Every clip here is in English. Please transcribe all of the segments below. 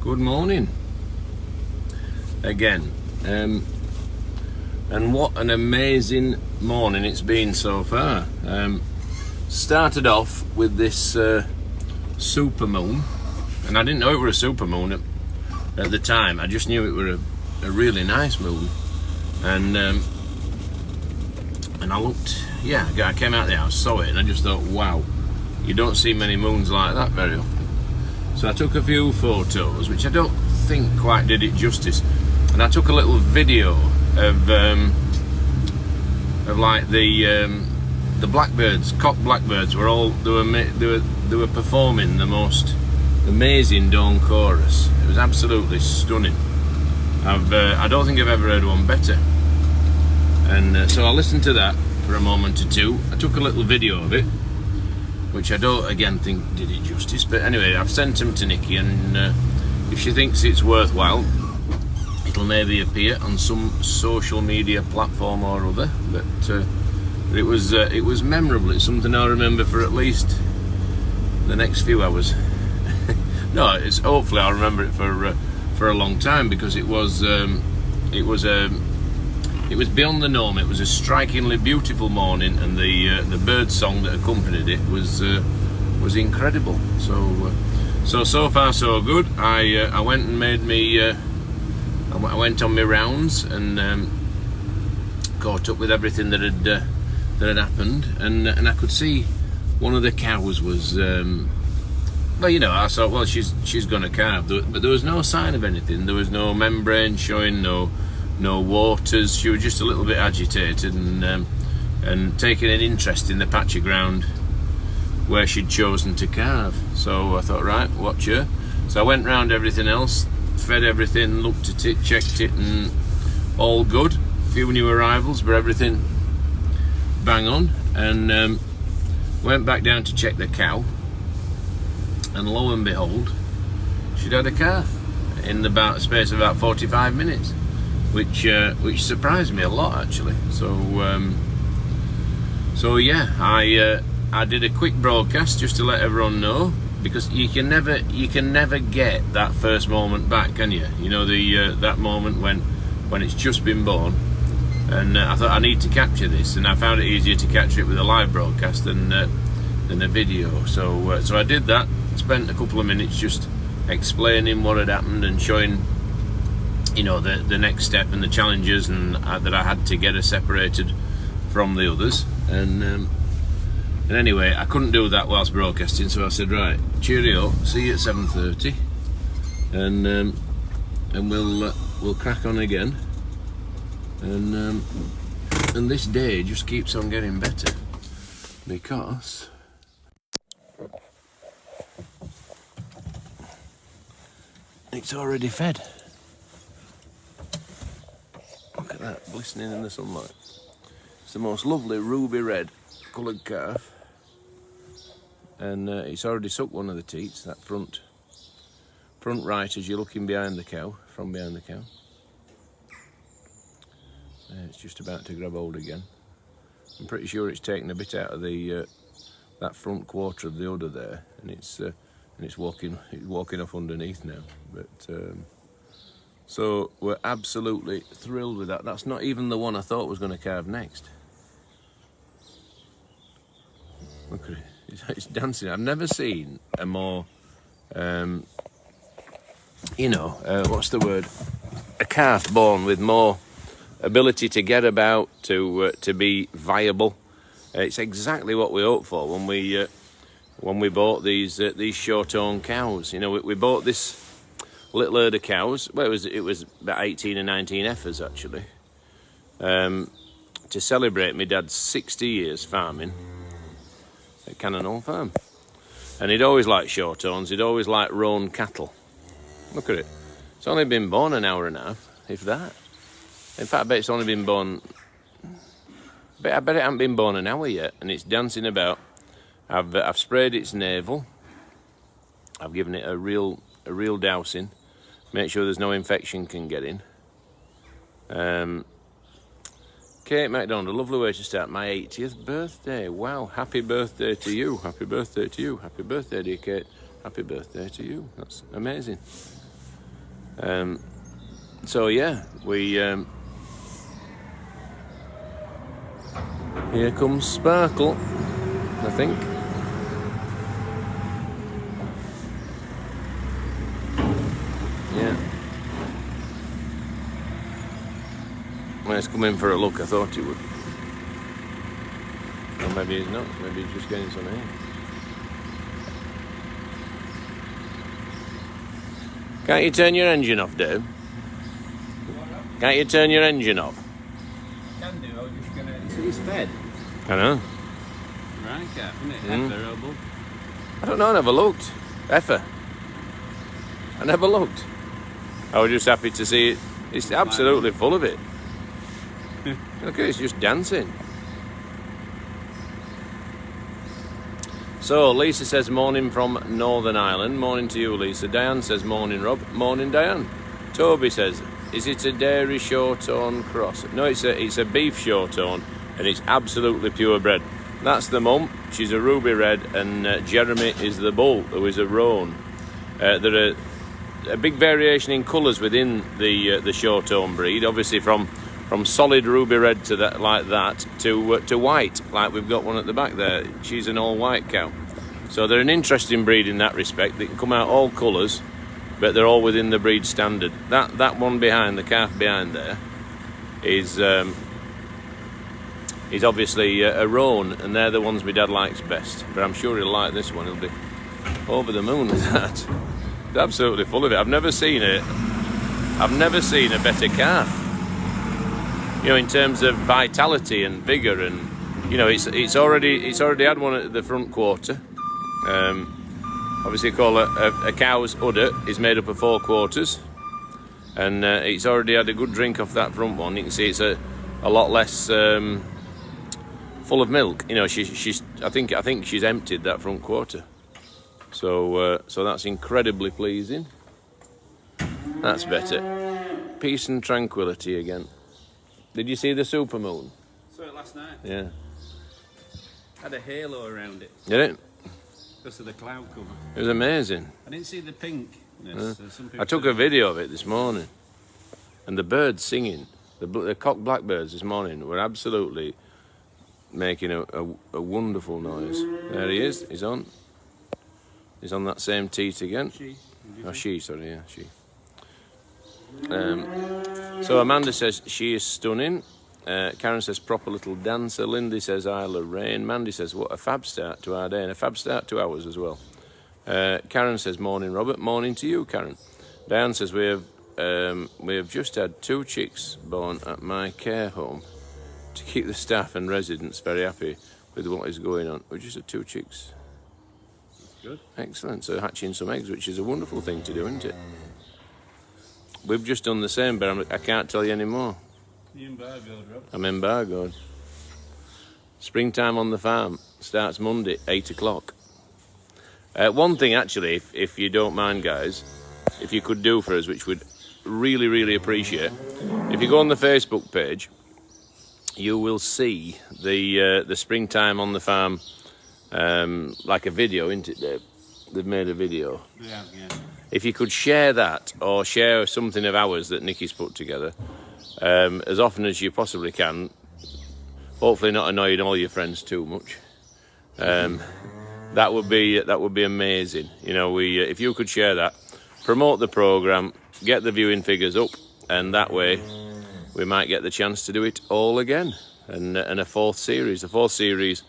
Good morning again, and what an amazing morning it's been so far. Started off with this super moon, and I didn't know it were a super moon at the time. I just knew it were a really nice moon, and I looked, I came out of the house, saw it, and I just thought, wow, you don't see many moons like that very often. So I took a few photos, which I don't think quite did it justice, and I took a little video of like the blackbirds, cock blackbirds were all they were performing the most amazing dawn chorus. It was absolutely stunning. I don't think I've ever heard one better, and so I listened to that for a moment or two. I took a little video of it, which I don't again think did it justice, but anyway, I've sent them to Nikki, and if she thinks it's worthwhile, it'll maybe appear on some social media platform or other. But it was memorable. It's something I'll remember for at least the next few hours. No, it's hopefully I'll remember it for a long time, because it was beyond the norm. It was a strikingly beautiful morning, and the bird song that accompanied it was incredible. So far so good. I went and made me. I went on my rounds and caught up with everything that had happened, and I could see one of the cows was. Well, I thought, well, she's gonna calve, but there was no sign of anything. There was no membrane showing, no waters. She was just a little bit agitated and taking an interest in the patch of ground where she'd chosen to calve. So I thought, right, watch her. So I went round everything else, fed everything, looked at it, checked it, and all good. A few new arrivals, but everything bang on. And went back down to check the cow, and lo and behold, she'd had a calf in the space of about 45 minutes. Which surprised me a lot, actually. So yeah, I did a quick broadcast just to let everyone know, because you can never get that first moment back, can you? That moment when it's just been born, and I thought I need to capture this, and I found it easier to capture it with a live broadcast than a video. So I did that. Spent a couple of minutes just explaining what had happened and showing the next step and the challenges, and that I had to get her separated from the others, and anyway, I couldn't do that whilst broadcasting, so I said, right, cheerio, see you at 7:30, and we'll crack on again, and this day just keeps on getting better, because it's already fed. Look at that, glistening in the sunlight. It's the most lovely ruby red coloured calf, and it's already sucked one of the teats, that front right as you're looking behind the cow, from behind the cow. It's just about to grab hold again. I'm pretty sure it's taken a bit out of that front quarter of the udder there, and it's walking off underneath now. But so we're absolutely thrilled with that. That's not even the one I thought was going to calve next. Look at it, it's dancing. I've never seen a more, what's the word? A calf born with more ability to get about, to be viable. It's exactly what we hoped for when we bought these short-horn cows. We bought this little herd of cows. Well, it was about 18 or 19 heifers, actually, to celebrate my dad's 60 years farming at Cannon Farm. And he'd always liked shorthorns. He'd always liked roan cattle. Look at it. It's only been born an hour and a half, if that. In fact, I bet it's only been born. I bet it hasn't been born an hour yet, and it's dancing about. I've sprayed its navel. I've given it a real dousing. Make sure there's no infection can get in. Kate MacDonald, a lovely way to start my 80th birthday. Wow, happy birthday to you. Happy birthday to you. Happy birthday, dear Kate. Happy birthday to you. That's amazing. So yeah, we here comes Sparkle, I think. Yeah. Well, he's come in for a look. I thought he would. Or maybe he's not. Maybe he's just getting some air. Can't you turn your engine off, Dave? Can't you turn your engine off? Can do. I was just gonna. He's fed. I know. Right, Cap, isn't it? Heifer, Obo. I don't know. I never looked. Heifer. I never looked. I was just happy to see it. It's absolutely full of it. Look, it's just dancing. So Lisa says morning from Northern Ireland. Morning to you, Lisa. Diane says morning, Rob. Morning, Diane. Toby says, is it a dairy short-tone cross? No, it's a beef short-tone, and it's absolutely purebred. That's the mum. She's a ruby red, and Jeremy is the bull, who is a roan. There are a big variation in colours within the short-tone breed. Obviously, from solid ruby red to that, like that, to white, like we've got one at the back there. She's an all-white cow. So they're an interesting breed in that respect. They can come out all colours, but they're all within the breed standard. That one behind, the calf behind there, is obviously a roan, and they're the ones my dad likes best. But I'm sure he'll like this one. He'll be over the moon with that. It's absolutely full of it. I've never seen a better calf. You know, in terms of vitality and vigour, and you know, it's already had one at the front quarter. Obviously, call a cow's udder is made up of 4 quarters, and it's already had a good drink off that front one. You can see it's a lot less full of milk. You know, she's I think she's emptied that front quarter. So that's incredibly pleasing. That's better. Peace and tranquility again. Did you see the supermoon? Saw it last night. Yeah. Had a halo around it. Did it? Because of the cloud cover. It was amazing. I didn't see the pinkness. I took a video of it this morning, and the birds singing, the cock blackbirds this morning were absolutely making a wonderful noise. There he is. He's on. He's on that same teat again. She, sorry, she. So Amanda says she is stunning. Karen says proper little dancer. Lindy says Isle of Rain. Mandy says what a fab start to our day, and a fab start to ours as well. Karen says morning, Robert. Morning to you, Karen. Diane says we have just had 2 chicks born at my care home to keep the staff and residents very happy with what is going on. We just had 2 chicks. That's good. Excellent. So hatching some eggs, which is a wonderful thing to do, isn't it? We've just done the same, but I can't tell you any more. You embargoed, Rob? I'm embargoed. Springtime on the farm starts Monday, 8 o'clock. One thing, actually, if you don't mind, guys, if you could do for us, which we'd really, really appreciate, if you go on the Facebook page, you will see the Springtime on the farm, like a video, isn't it, Dave? They've made a video. Yeah. If you could share that, or share something of ours that Nikki's put together, as often as you possibly can, hopefully not annoying all your friends too much, that would be amazing. You know, if you could share that, promote the programme, get the viewing figures up, and that way we might get the chance to do it all again, and a 4th series. The 4th series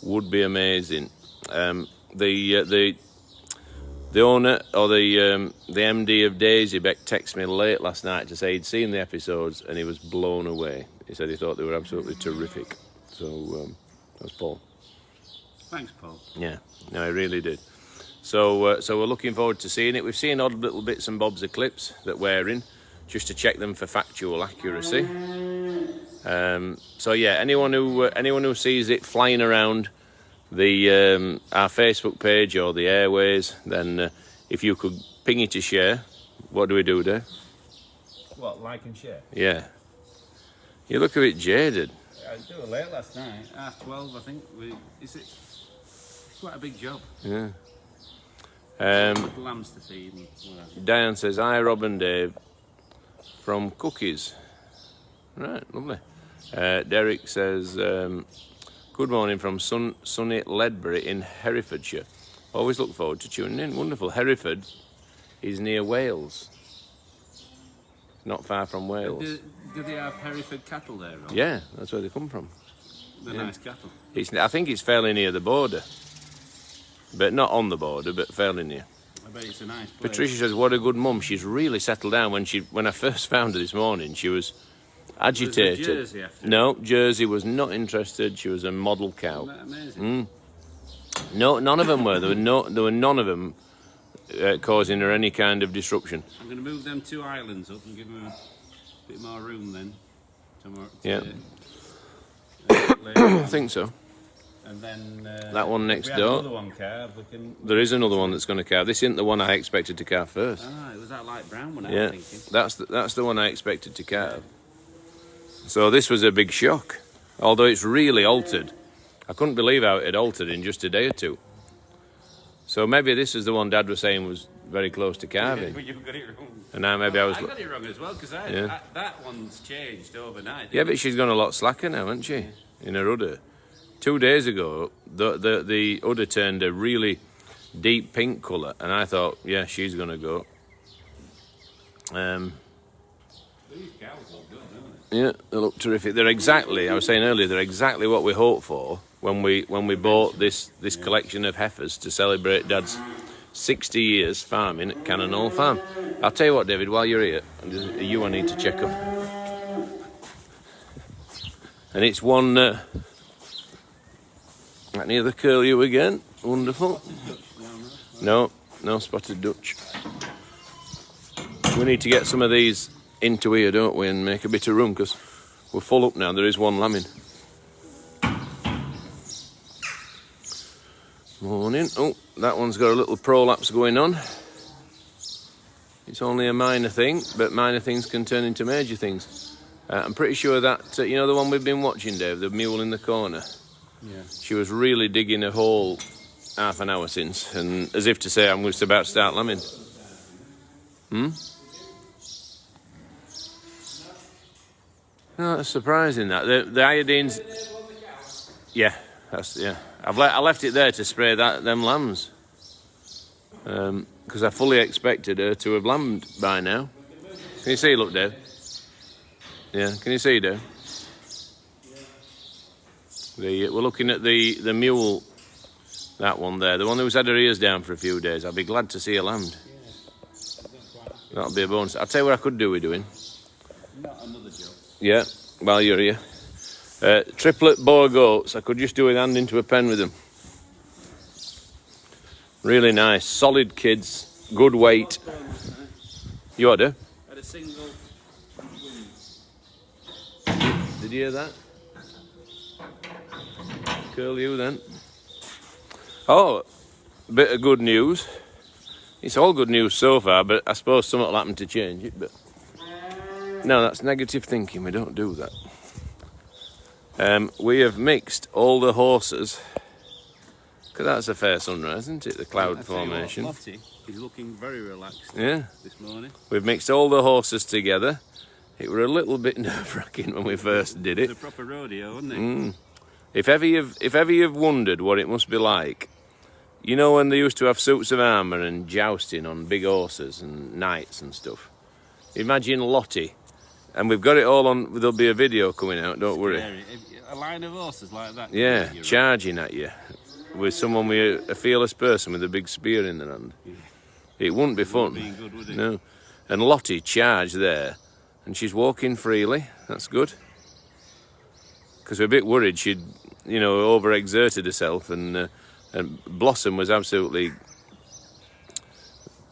would be amazing. The owner, or the MD of Daisy Beck, texted me late last night to say he'd seen the episodes and he was blown away. He said he thought they were absolutely terrific. So that's Paul. Thanks, Paul. Yeah, no, he really did. So we're looking forward to seeing it. We've seen odd little bits and bobs of clips that we're in, just to check them for factual accuracy. So yeah, anyone who sees it flying around our Facebook page or the airways, then if you could ping it to share. What do we do, Dave? What, like and share? Yeah. You look a bit jaded. I was doing late last night, 12:30, I think. It's quite a big job. Yeah. Lambs to feed. Diane says, "Hi, Rob and Dave from Cookies." Right, lovely. Derek says, "Good morning from sunny Ledbury in Herefordshire. Always look forward to tuning in. Wonderful. Hereford is near Wales. Not far from Wales. Do they have Hereford cattle there, Rob? Yeah, that's where they come from. They're nice cattle. I think it's fairly near the border. But not on the border, but fairly near. I bet it's a nice place. Patricia says, "What a good mum. She's really settled down. When I first found her this morning, she was agitated." Was there Jersey after? No, Jersey was not interested. She was a model cow. Isn't that amazing? No, none of them were. There were none of them causing her any kind of disruption. I'm going to move them 2 islands up and give them a bit more room then. Yeah. Later I think so. And then That one next we door. Another one calved, we can... There is another one that's going to calve. This isn't the one I expected to calve first. Ah, it was that light brown one. Yeah, I was thinking. that's the one I expected to calve. So this was a big shock. Although it's really altered. I couldn't believe how it had altered in just a day or two. So maybe this is the one Dad was saying was very close to calving. You got it wrong. And now maybe I was... I got it wrong as well, because Yeah. that one's changed overnight. Yeah, but she's gone a lot slacker now, hasn't she? In her udder. 2 days ago, the udder turned a really deep pink colour, and I thought, yeah, she's going to go. These cows look good, don't they? Yeah, they look terrific. They're exactly, I was saying earlier, they're exactly what we hoped for when we bought this collection of heifers to celebrate Dad's 60 years farming at Cannon Hall Farm. I'll tell you what, David, while you're here, I need to check up. And it's one right near the curlew again. Wonderful. No spotted Dutch. We need to get some of these into here, don't we, and make a bit of room, because we're full up now. There is one lambing. Morning. Oh, that one's got a little prolapse going on. It's only a minor thing, but minor things can turn into major things. I'm pretty sure that, you know the one we've been watching, Dave, the mule in the corner? Yeah. She was really digging a hole half an hour since, and as if to say, I'm just about to start lambing. No, that's surprising that. The iodine's... Yeah, I left it there to spray them lambs. Because I fully expected her to have lambed by now. Can you see, look, Dave? Yeah, can you see, Dave? We're looking at the mule, that one there, the one who's had her ears down for a few days. I'll be glad to see her lambed. That'll be a bonus. I'll tell you what I could do with doing. Not another job. Yeah, while you're here. Triplet boar goats. I could just do with hand into a pen with them. Really nice, solid kids, good weight. You order? Had a single. Did you hear that? Curlew then. Oh, bit of good news. It's all good news so far, but I suppose something will happen to change it. But no, that's negative thinking. We don't do that. We have mixed all the horses. Because that's a fair sunrise, isn't it? The cloud formation. Lottie is looking very relaxed. Yeah. This morning. We've mixed all the horses together. It were a little bit nerve-wracking when we first did it. It's a proper rodeo, wasn't it? If ever you've wondered what it must be like, you know when they used to have suits of armour and jousting on big horses and knights and stuff. Imagine Lottie, and we've got it all on. There'll be a video coming out. Don't worry. A line of horses like that. Yeah, charging at you with someone with a fearless person with a big spear in their hand. Yeah. It wouldn't be fun. Be good, would it? No. And Lottie charged there, and she's walking freely. That's good. Because we're a bit worried she'd, overexerted herself, and Blossom was absolutely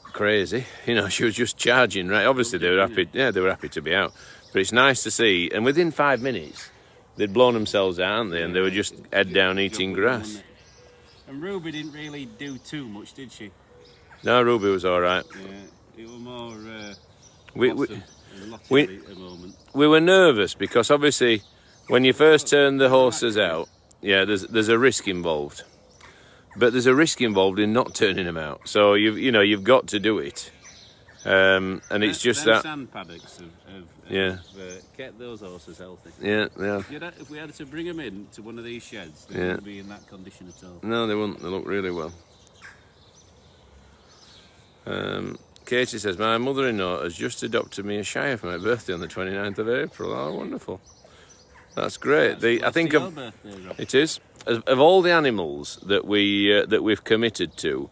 crazy. She was just charging, right? Obviously they were happy. Yeah, they were happy to be out. But it's nice to see. And within 5 minutes, they'd blown themselves out, aren't they? And they were just head down eating grass. And Ruby didn't really do too much, did she? No, Ruby was all right. Yeah, it was more. We were nervous because obviously, when you first turn the horses out, yeah, there's a risk involved. but there's a risk involved in not turning them out. So you've got to do it. And it's just them that sand paddocks Yeah. kept those horses healthy. Yeah. If we had to bring them in to one of these sheds, they Yeah. wouldn't be in that condition at all. No, they wouldn't. They look really well. Katie says, my mother-in-law has just adopted me a Shire for my birthday on the 29th of April. Oh, wonderful. That's great. I think your birthday, Rob. it is. Of all the animals that we've committed to,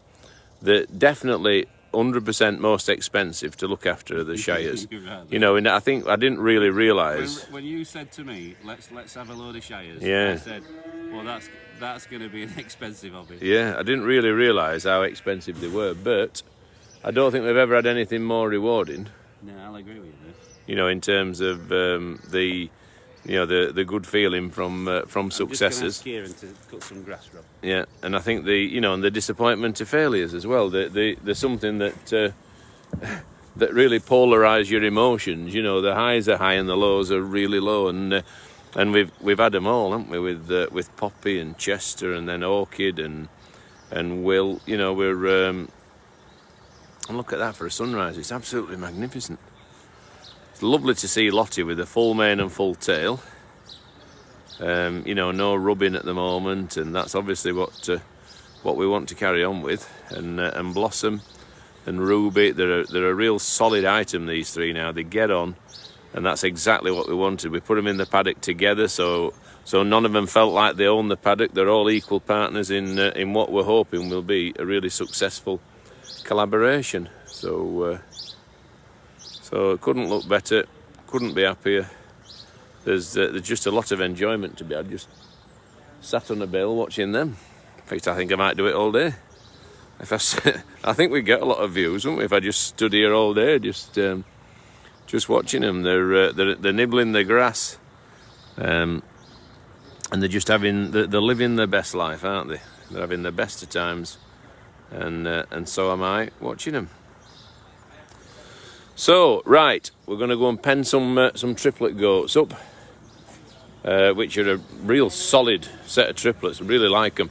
that definitely 100% most expensive to look after are the Shires. Right. And I think I didn't really realise. When you said to me, let's have a load of Shires, Yeah. I said, well, that's going to be an expensive hobby. Yeah, I didn't really realise how expensive they were, but I don't think we've ever had anything more rewarding. No, I'll agree with you. In terms of the good feeling from successes. I'm just going to ask Kieran to cut some grass, Rob. Yeah, and I think and the disappointment of failures as well. There's something that really polarise your emotions. The highs are high and the lows are really low, and we've had them all, haven't we? With Poppy and Chester, and then Orchid and Will. We're and look at that for a sunrise. It's absolutely magnificent. It's lovely to see Lottie with a full mane and full tail. No rubbing at the moment, and that's obviously what we want to carry on with. And Blossom and Ruby, they're a real solid item, these three now. They get on, and that's exactly what we wanted. We put them in the paddock together, so none of them felt like they own the paddock. They're all equal partners in what we're hoping will be a really successful collaboration. So it couldn't look better, couldn't be happier. There's just a lot of enjoyment to be had. Just sat on a bale watching them. In fact, I think I might do it all day. I think we'd get a lot of views, wouldn't we, if I just stood here all day, just watching them. They're nibbling the grass, and they're just they're living their best life, aren't they? They're having the best of times, and so am I watching them. So, right, we're going to go and pen some triplet goats up, which are a real solid set of triplets. I really like them,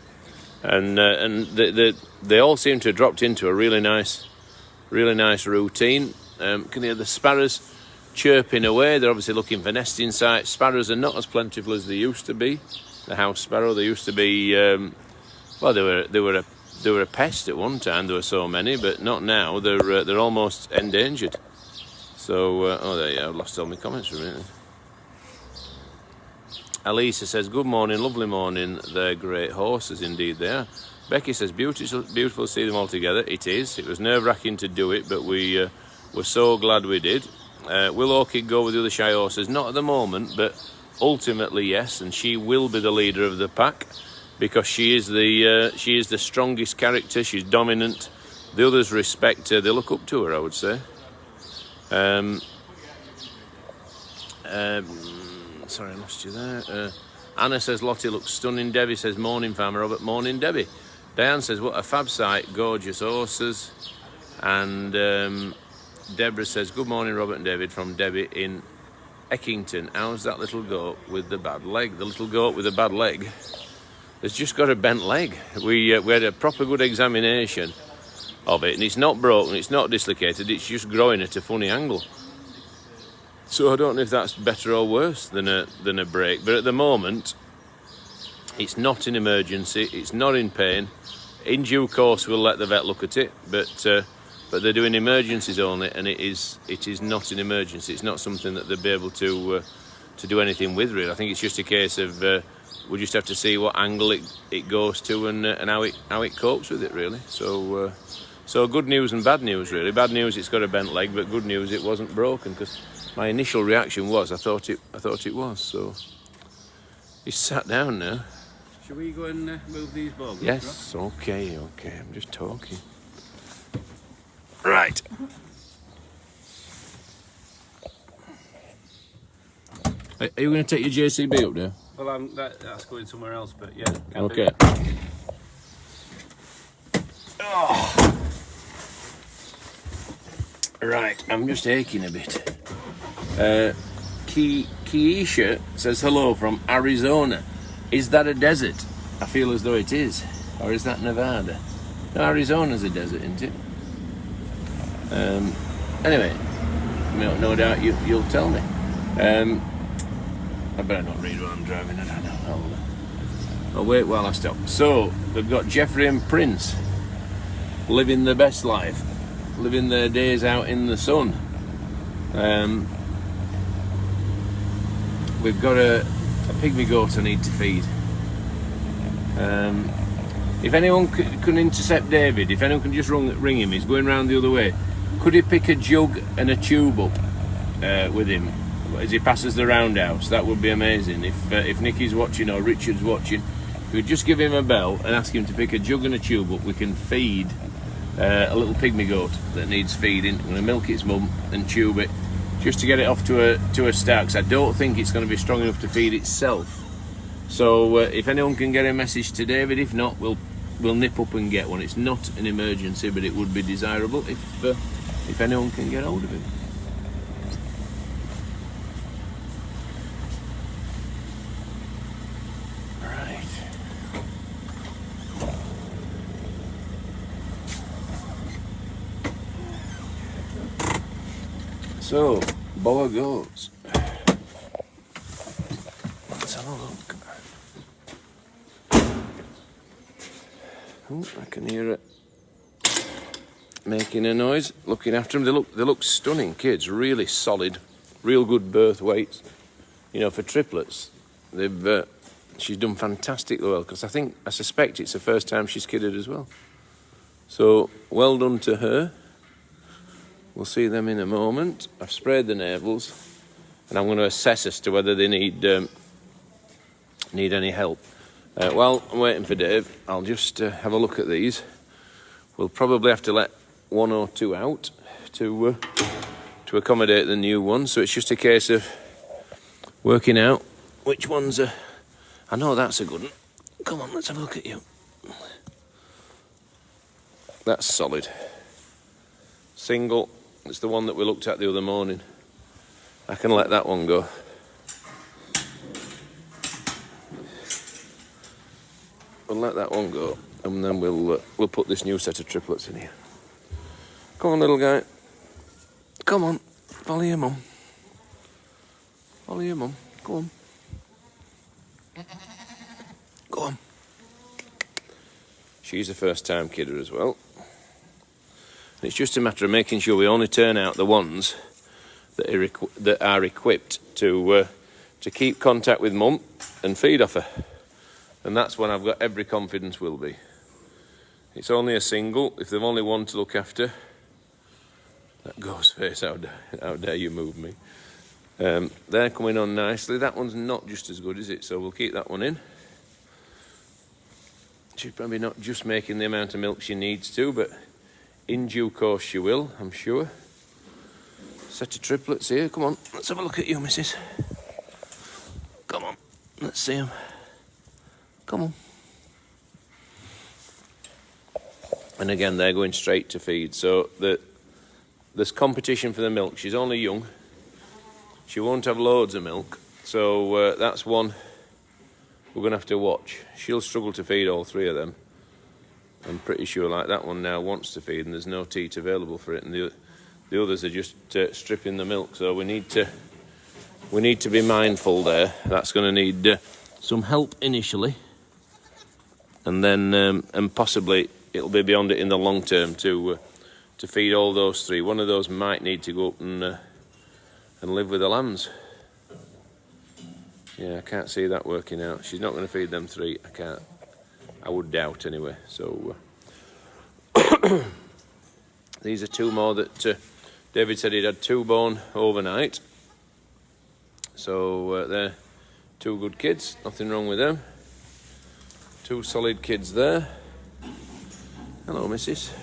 and they all seem to have dropped into a really nice routine. Can hear the sparrows chirping away. They're obviously looking for nesting sites. Sparrows are not as plentiful as they used to be. The house sparrow, they used to be. They were a pest at one time. There were so many, but not now. They're almost endangered. So, there you go, I've lost all my comments for a minute. Alisa says, good morning, lovely morning. They're great horses, indeed they are. Becky says, beautiful to see them all together. It is. It was nerve-wracking to do it, but we were so glad we did. Will Orchid go with the other Shire horses? Not at the moment, but ultimately, yes, and she will be the leader of the pack because she is the strongest character. She's dominant. The others respect her. They look up to her, I would say. Sorry, I lost you there. Anna says Lottie looks stunning. Debbie says morning farmer Robert. Morning Debbie. Diane says what a fab sight, gorgeous horses. And Deborah says good morning Robert and David from Debbie in Eckington. How's that little goat with the bad leg? The little goat with the bad leg has just got a bent leg. We had a proper good examination of it, and it's not broken, it's not dislocated, it's just growing at a funny angle. So I don't know if that's better or worse than a break, but at the moment it's not an emergency, it's not in pain. In due course we'll let the vet look at it, but they're doing emergencies only, and it is not an emergency. It's not something that they'll be able to do anything with, really. I think it's just a case of we just have to see what angle it goes to and how it copes with it, really. So good news and bad news, really. Bad news, it's got a bent leg, but good news, it wasn't broken, because my initial reaction was I thought it was. So he's sat down now. Shall we go and move these bogs? Yes, okay, I'm just talking. Right. Are you going to take your JCB up there? Well, that's going somewhere else, but yeah. Okay. Oh. Right, I'm just aching a bit. Keisha says hello from Arizona. Is that a desert? I feel as though it is. Or is that Nevada? No, Arizona's a desert, isn't it? Anyway, no doubt you'll tell me. I better not read what I'm driving. I don't know. I'll wait while I stop. So, we've got Jeffrey and Prince living their best life, living their days out in the sun. We've got a pygmy goat I need to feed. If anyone can intercept David, if anyone can just ring him, he's going round the other way. Could he pick a jug and a tube up with him as he passes the roundhouse? That would be amazing. If Nicky's watching or Richard's watching, if we just give him a bell and ask him to pick a jug and a tube up, we can feed a little pygmy goat that needs feeding. We're going to milk its mum and tube it just to get it off to a start, because I don't think it's going to be strong enough to feed itself. So if anyone can get a message to David, if not, we'll nip up and get one. It's not an emergency, but it would be desirable if anyone can get hold of him. Right. So, boa goats. Let's have a look. Oh, I can hear it making a noise. Looking after them, they look stunning kids. Really solid, real good birth weights. You know, for triplets, she's done fantastic well. Because I suspect it's the first time she's kidded as well. So well done to her. We'll see them in a moment. I've sprayed the navels, and I'm going to assess as to whether they need any help. While I'm waiting for Dave, I'll just have a look at these. We'll probably have to let one or two out to accommodate the new ones. So it's just a case of working out which ones are. I know that's a good one. Come on, let's have a look at you. That's solid. Single. It's the one that we looked at the other morning. I can let that one go. We'll let that one go, and then we'll put this new set of triplets in here. Come on, little guy. Come on, follow your mum. Follow your mum. Go on. Go on. She's a first-time kidder as well. And it's just a matter of making sure we only turn out the ones that are equipped to keep contact with mum and feed off her. And that's when I've got every confidence will be. It's only a single. If they've only one to look after, that ghost face, how dare you move me. They're coming on nicely. That one's not just as good, is it? So we'll keep that one in. She's probably not just making the amount of milk she needs to, but in due course she will, I'm sure. Set of triplets here. Come on, let's have a look at you, missus. Come on, let's see them. Come on. And again, they're going straight to feed. So there's competition for the milk. She's only young. She won't have loads of milk. So that's one we're going to have to watch. She'll struggle to feed all three of them. I'm pretty sure like that one now wants to feed, and there's no teat available for it. And the others are just stripping the milk. So we need to be mindful there. That's going to need some help initially. And then, and possibly it'll be beyond it in the long term to feed all those three. One of those might need to go up and live with the lambs. Yeah, I can't see that working out. She's not going to feed them three. I can't. I would doubt anyway. So these are two more that David said he'd had two born overnight. So they're two good kids. Nothing wrong with them. Two solid kids there. Hello, missus.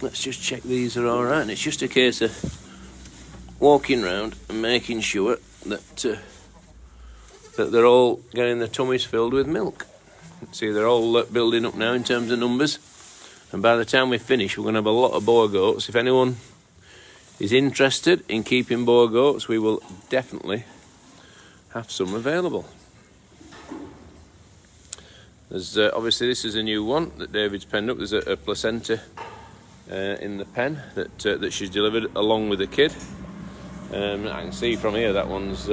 Let's just check these are all right. And it's just a case of walking round and making sure that they're all getting their tummies filled with milk. See, they're all building up now in terms of numbers. And by the time we finish, we're going to have a lot of boar goats. If anyone is interested in keeping boar goats, we will definitely have some available. There's obviously this is a new one that David's penned up. There's a placenta in the pen that she's delivered along with the kid. I can see from here that one's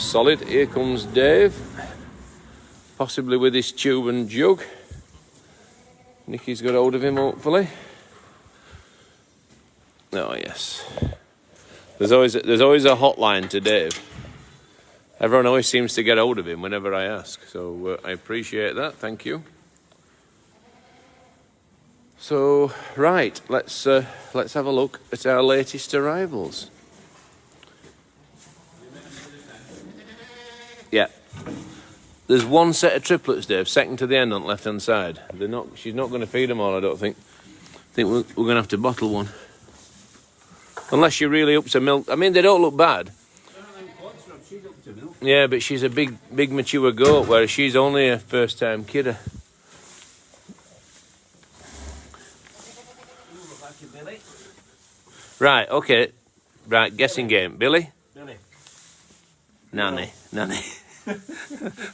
solid. Here comes Dave, possibly with his tube and jug. Nicky's got hold of him, hopefully. Oh yes. There's always a hotline to Dave. Everyone always seems to get hold of him whenever I ask, so I appreciate that. Thank you. So right, let's have a look at our latest arrivals. Yeah. There's one set of triplets, Dave, second to the end on the left-hand side. She's not going to feed them all, I don't think. I think we're going to have to bottle one. Unless you're really up to milk. I mean, they don't look bad. Yeah, but she's a big mature goat, whereas she's only a first-time kidder. Right, okay. Right, guessing game. Billy? Billy. Nanny.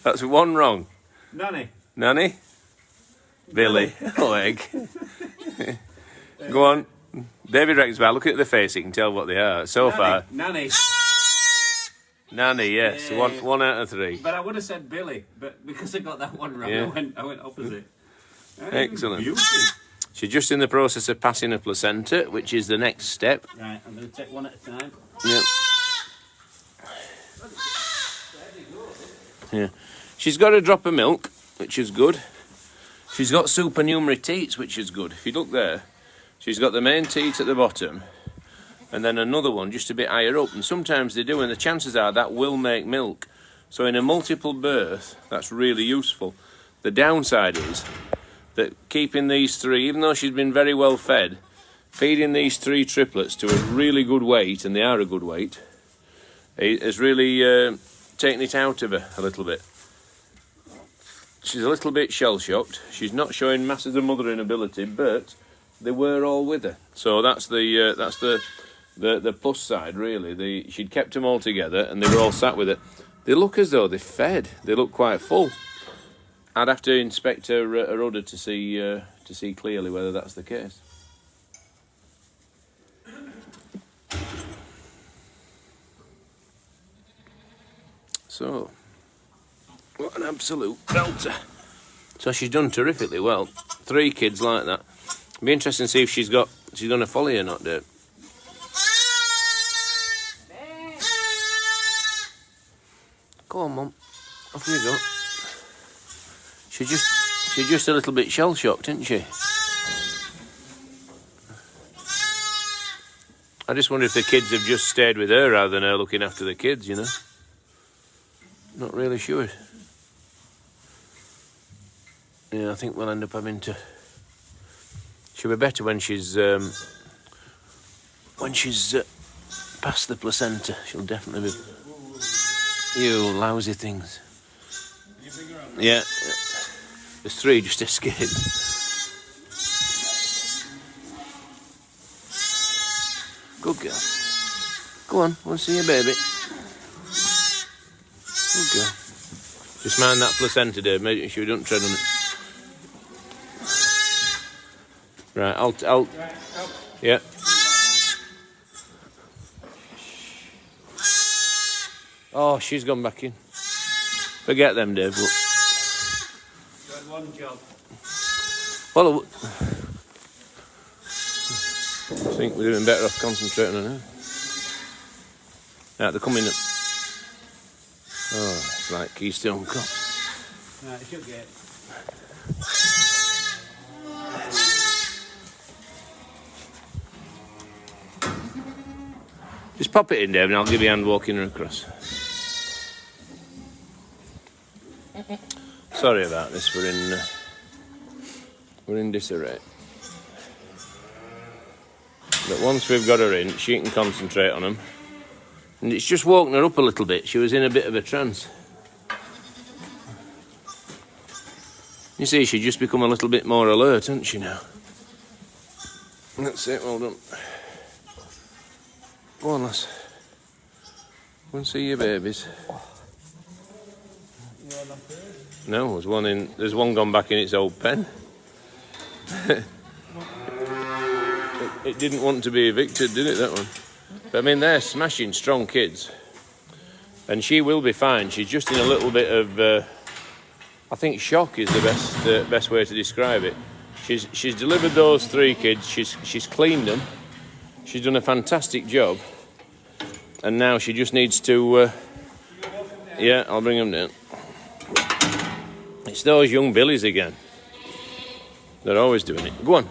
That's one wrong. Nanny? Billy. Leg. Go on. David reckons, well, look at the face, you can tell what they are. So far. Nanny, yes. Yeah. One out of three. But I would have said Billy, but because I got that one wrong, yeah. I went opposite. Excellent. Beauty. She's just in the process of passing a placenta, which is the next step. Right, I'm going to take one at a time. Yep. Yeah. She's got a drop of milk, which is good. She's got supernumerary teats, which is good. If you look there, she's got the main teat at the bottom, and then another one just a bit higher up. And sometimes they do, and the chances are that will make milk. So in a multiple birth, that's really useful. The downside is that keeping these three, even though she's been very well fed, feeding these three triplets to a really good weight, and they are a good weight, has really taken it out of her a little bit. She's a little bit shell-shocked. She's not showing masses of mothering ability, but they were all with her. So that's the plus side, really. She'd kept them all together, and they were all sat with her. They look as though they're fed. They look quite full. I'd have to inspect her udder to see clearly whether that's the case. So, what an absolute belter. So she's done terrifically well. 3 kids like that. It'd be interesting to see if she's going to follow you or not, Dave. Go on, Mum. Off you go. She's just a little bit shell-shocked, isn't she? I just wonder if the kids have just stayed with her rather than her looking after the kids, you know? Not really sure. Yeah, I think we'll end up having to... She'll be better when she's past the placenta. She'll definitely be... You lousy things. Yeah. There's 3 just escaped. Good girl. Go on, want to see your baby. Good girl. Just mind that placenta, Dave. Make sure you don't tread on it. Right, I'll. Yeah. Oh, she's gone back in. Forget them, Dave. Look. One job. Well, I think we're doing better off concentrating on her. Right, they're coming up. Oh, it's like Keystone Cop. Right, you should get. Just pop it in, Dave, and I'll give you a hand walking her across. Sorry about this. We're in disarray. But once we've got her in, she can concentrate on them. And it's just woken her up a little bit. She was in a bit of a trance. You see, she's just become a little bit more alert, hasn't she now? That's it, well done. Go on, lass. Go and see your babies. You're No, there's one gone back in its old pen. it didn't want to be evicted, did it, that one? But I mean, they're smashing strong kids. And she will be fine. She's just in a little bit of, I think shock is the best way to describe it. She's delivered those 3 kids, she's cleaned them, she's done a fantastic job. And now she just needs to, yeah, I'll bring them down. It's those young billies again. They're always doing it. Go on.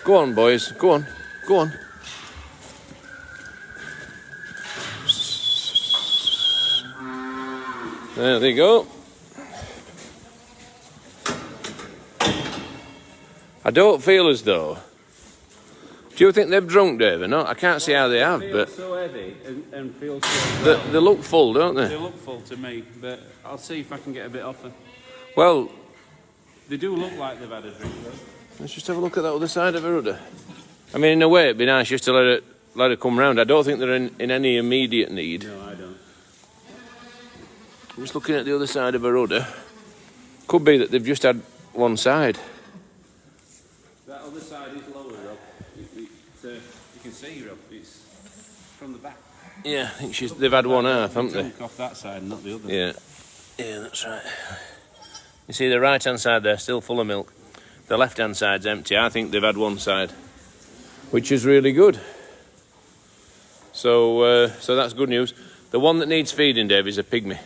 Go on, boys. Go on. Go on. There they go. I don't feel as though... Do you think they've drunk, Dave, or not? I can't see how they have, but... so heavy and feel so... They look full, don't they? They look full to me, but I'll see if I can get a bit off them. Well... They do look like they've had a drink, though. Let's just have a look at that other side of her udder. I mean, in a way, it'd be nice just to let her come round. I don't think they're in any immediate need. No, I don't. I'm just looking at the other side of her udder. Could be that they've just had one side. That other side is lower, Rob. You can see, Rob, it's from the back. Yeah, I think they've had one half, haven't they? Off that side, not the other. Yeah. Yeah, that's right. You see the right-hand side there, still full of milk. The left-hand side's empty. I think they've had one side, which is really good. So that's good news. The one that needs feeding, Dave, is a pygmy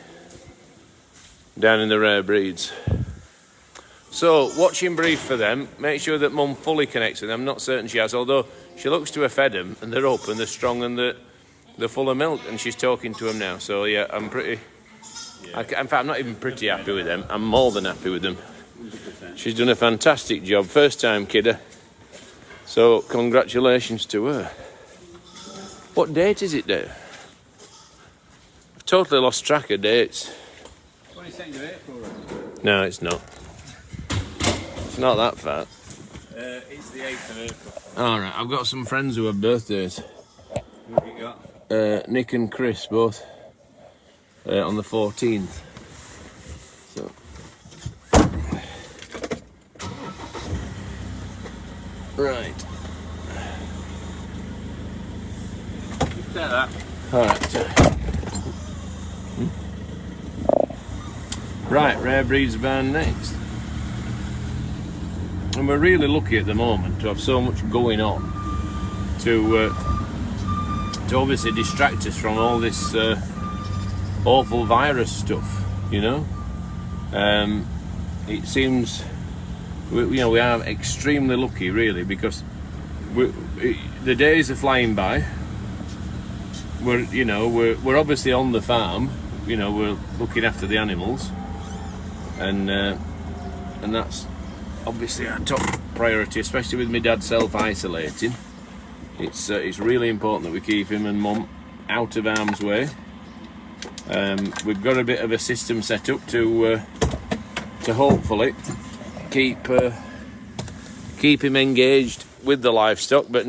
down in the rare breeds. So, watching brief for them. Make sure that Mum fully connects with them. I'm not certain she has, although she looks to have fed them, and they're up, and they're strong, and they're full of milk, and she's talking to them now. So, yeah, I'm pretty... Yeah. In fact, I'm not even pretty happy with them. I'm more than happy with them. 100%. She's done a fantastic job. First time kidder. So, congratulations to her. What date is it, Dave? I've totally lost track of dates. 22nd of April, right? No, it's not. It's not that far. It's the 8th of April. Alright, I've got some friends who have birthdays. Who have you got? Nick and Chris, both. On the 14th. So. Right. Take that. Alright. Right, rare breeds van next. And we're really lucky at the moment to have so much going on to obviously distract us from all this awful virus stuff, you know. It seems we are extremely lucky, really, because the days are flying by. We're obviously on the farm, you know, we're looking after the animals, and that's obviously our top priority, especially with my dad self-isolating. It's really important that we keep him and Mum out of harm's way. We've got a bit of a system set up to hopefully keep him engaged with the livestock, but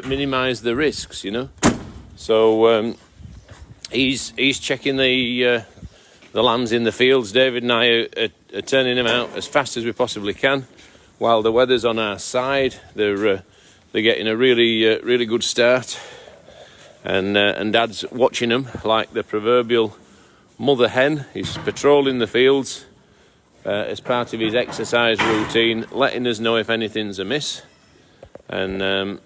minimise the risks, you know. So he's checking the lambs in the fields. David and I are turning them out as fast as we possibly can, while the weather's on our side. They're getting a really good start, and Dad's watching them like the proverbial mother hen. He's patrolling the fields as part of his exercise routine, letting us know if anything's amiss. And come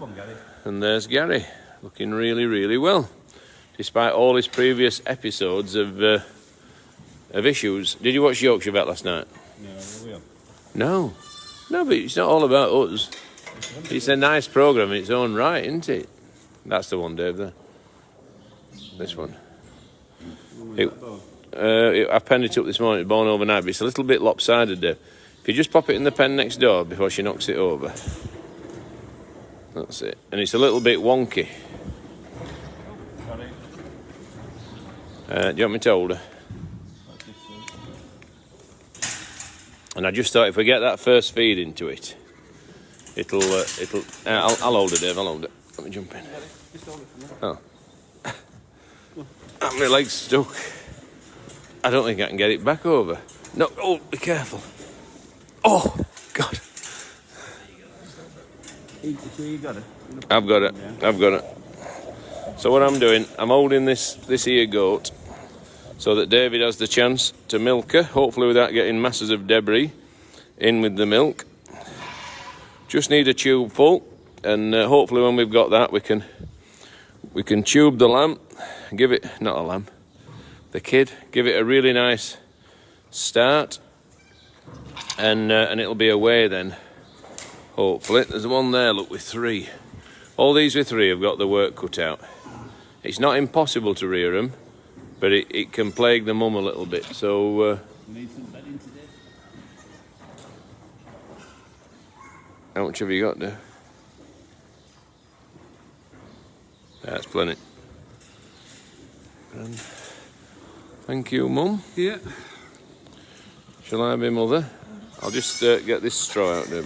on, Gary. And there's Gary, looking really well, despite all his previous episodes of issues. Did you watch Yorkshire Vet last night? No, but it's not all about us. It's a nice programme in its own right, isn't it? That's the one, Dave, there. This one. I penned it up this morning, born overnight, but it's a little bit lopsided, Dave. If you just pop it in the pen next door before she knocks it over. That's it. And it's a little bit wonky. Do you want me to hold her? And I just thought if we get that first feed into it, I'll hold it, Dave, I'll hold it. Let me jump in. Just hold it for me. Oh. My leg's stuck. I don't think I can get it back over. No, oh, be careful. Oh, God. You got it? I've got it, I've got it. So what I'm doing, I'm holding this here goat so that David has the chance to milk her, hopefully without getting masses of debris in with the milk. Just need a tube full, and hopefully when we've got that we can tube the lamb, give it, not a lamb, the kid, give it a really nice start, and it'll be away then, hopefully. There's one there, look, with 3. All these with 3 have got the work cut out. It's not impossible to rear them, but it can plague the mum a little bit, so... Need some bedding today? How much have you got there? That's plenty. And thank you, Mum. Yeah. Shall I be mother? I'll just get this straw out there.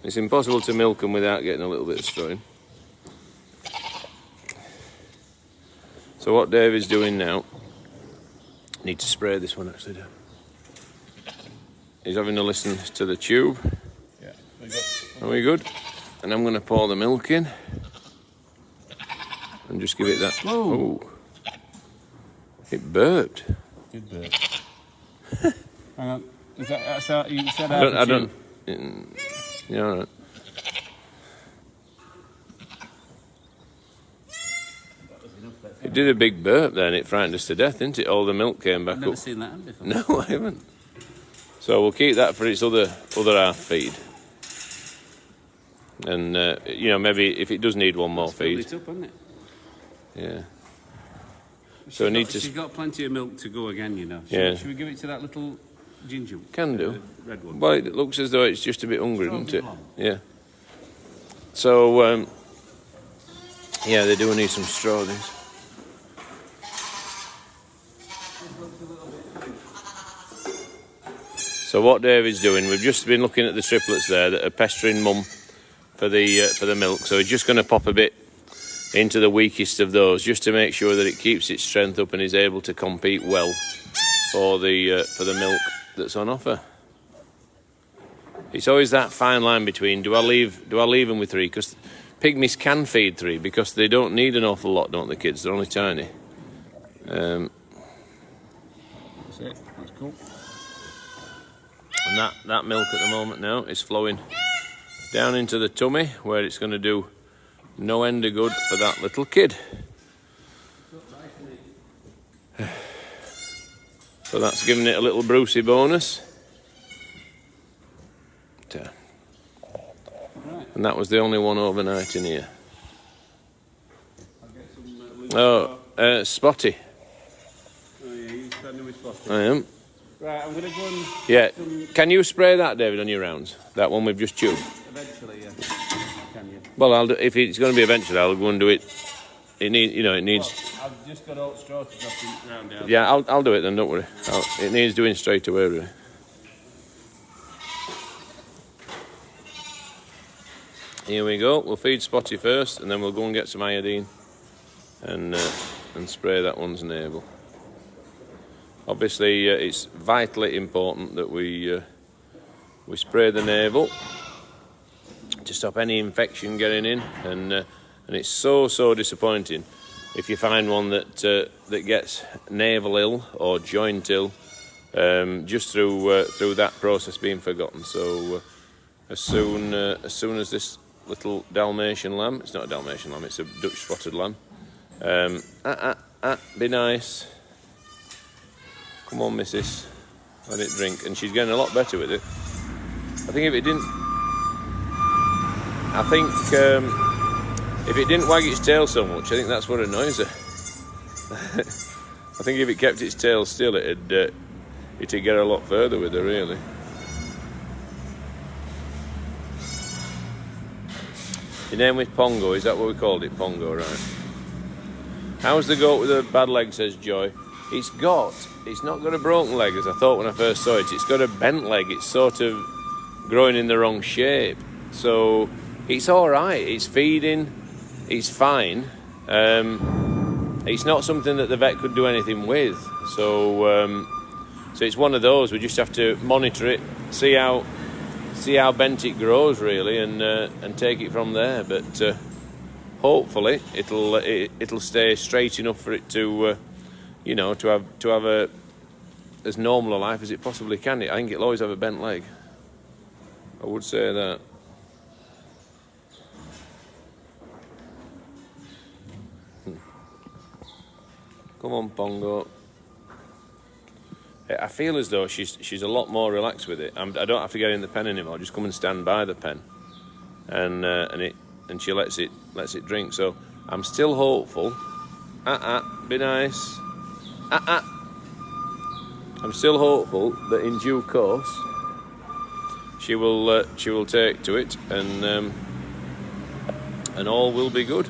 It's impossible to milk them without getting a little bit of straw in. So what David's doing now, need to spray this one actually down. He's having a listen to the tube. Yeah. Are we good? And I'm going to pour the milk in and just give it that. Whoa. Oh, it burped. Good bird. Hang on. Is that you said I don't. Yeah, all right. It did a big burp then. It frightened us to death, didn't it? All the milk came back I've never up. seen that before. No, I haven't. So we'll keep that for its other half feed. And you know, maybe if it does need one more feed. It's up, hasn't it? Yeah. So I need to. She's got plenty of milk to go again, you know. Should we give it to that little ginger? Can do. Red one. Well, it looks as though it's just a bit hungry, doesn't it? Yeah. So yeah, they do need some straw. These. So what David's doing, we've just been looking at the triplets there that are pestering Mum for the milk. So we're just going to pop a bit into the weakest of those, just to make sure that it keeps its strength up and is able to compete well for the milk that's on offer. It's always that fine line between do I leave them with 3, because pygmies can feed 3 because they don't need an awful lot, don't the kids? They're only tiny. That's it. That's cool. And that milk at the moment now is flowing down into the tummy, where it's going to do no end of good for that little kid. So that's giving it a little Brucey bonus. And that was the only one overnight in here. Spotty. Oh yeah, you're standing with Spotty. I am. Right, I'm going to go and... Yeah. Can you spray that, David, on your rounds? That one we've just tubed? Eventually, yeah. Can you? Well, I'll do, if it's going to be eventually, I'll go and do it. It needs. Well, I've just got old straw to drop it round out. Yeah, I'll do it then. Don't worry. It needs doing straight away, really. Here we go. We'll feed Spotty first, and then we'll go and get some iodine, and spray that one's navel. Obviously, it's vitally important that we spray the navel to stop any infection getting in, and it's so disappointing if you find one that gets navel ill or joint ill just through that process being forgotten. So as soon as this little Dalmatian lamb, it's not a Dalmatian lamb, it's a Dutch spotted lamb, be nice. Come on, missus, let it drink. And she's getting a lot better with it. I think if it didn't wag its tail so much, I think that's what annoys her. I think if it kept its tail still, it'd get a lot further with her, really. Your name was Pongo, is that what we called it? Pongo, right. How's the goat with the bad leg, says Joy? it's not got a broken leg as I thought when I first saw it. It's got a bent leg. It's sort of growing in the wrong shape. So it's all right. It's feeding. It's fine. It's not something that the vet could do anything with. So it's one of those. We just have to monitor it, see how bent it grows really, and take it from there. But hopefully it'll stay straight enough for it to to have a as normal a life as it possibly can. I think it'll always have a bent leg. I would say that. Come on, Pongo. I feel as though she's a lot more relaxed with it. I don't have to get in the pen anymore. Just come and stand by the pen, and she lets it drink. So I'm still hopeful. Be nice. I'm still hopeful that in due course she will take to it, and all will be good.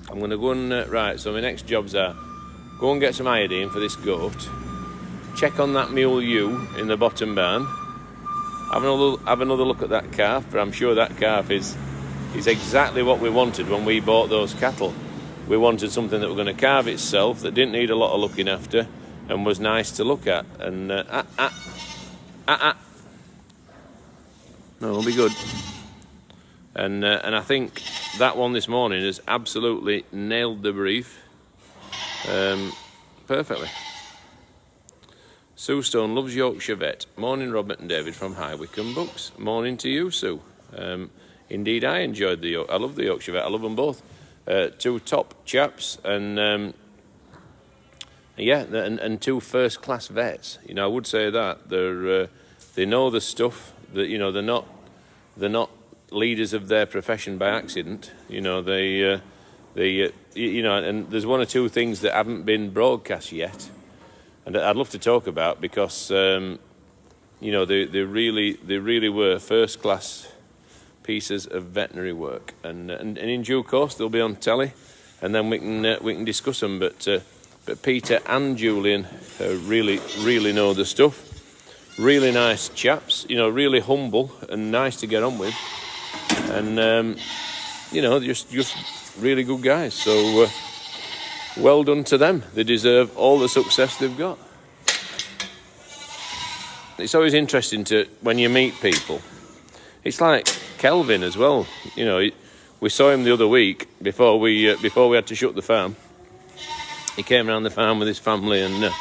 I'm going to go and right. So my next jobs are go and get some iodine for this goat. Check on that mule ewe in the bottom barn. Have another look at that calf. But I'm sure that calf is exactly what we wanted when we bought those cattle. We wanted something that was going to calve itself, that didn't need a lot of looking after, and was nice to look at. And no, it'll be good. And I think that one this morning has absolutely nailed the brief perfectly. Sue Stone loves Yorkshire Vet. Morning, Robert and David from High Wycombe Books. Morning to you, Sue. Indeed, I enjoyed I love the Yorkshire Vet. I love them both. Two top chaps, and and two first-class vets. I would say that they know the stuff. That they're not leaders of their profession by accident. And there's one or two things that haven't been broadcast yet, and I'd love to talk about, because they really were first-class pieces of veterinary work, and in due course they'll be on telly, and then we can discuss them. But Peter and Julian really know the stuff. Really nice chaps, really humble and nice to get on with, and just really good guys. So well done to them. They deserve all the success they've got. It's always interesting when you meet people. It's like Kelvin as well. We saw him the other week before we had to shut the farm. He came around the farm with his family, and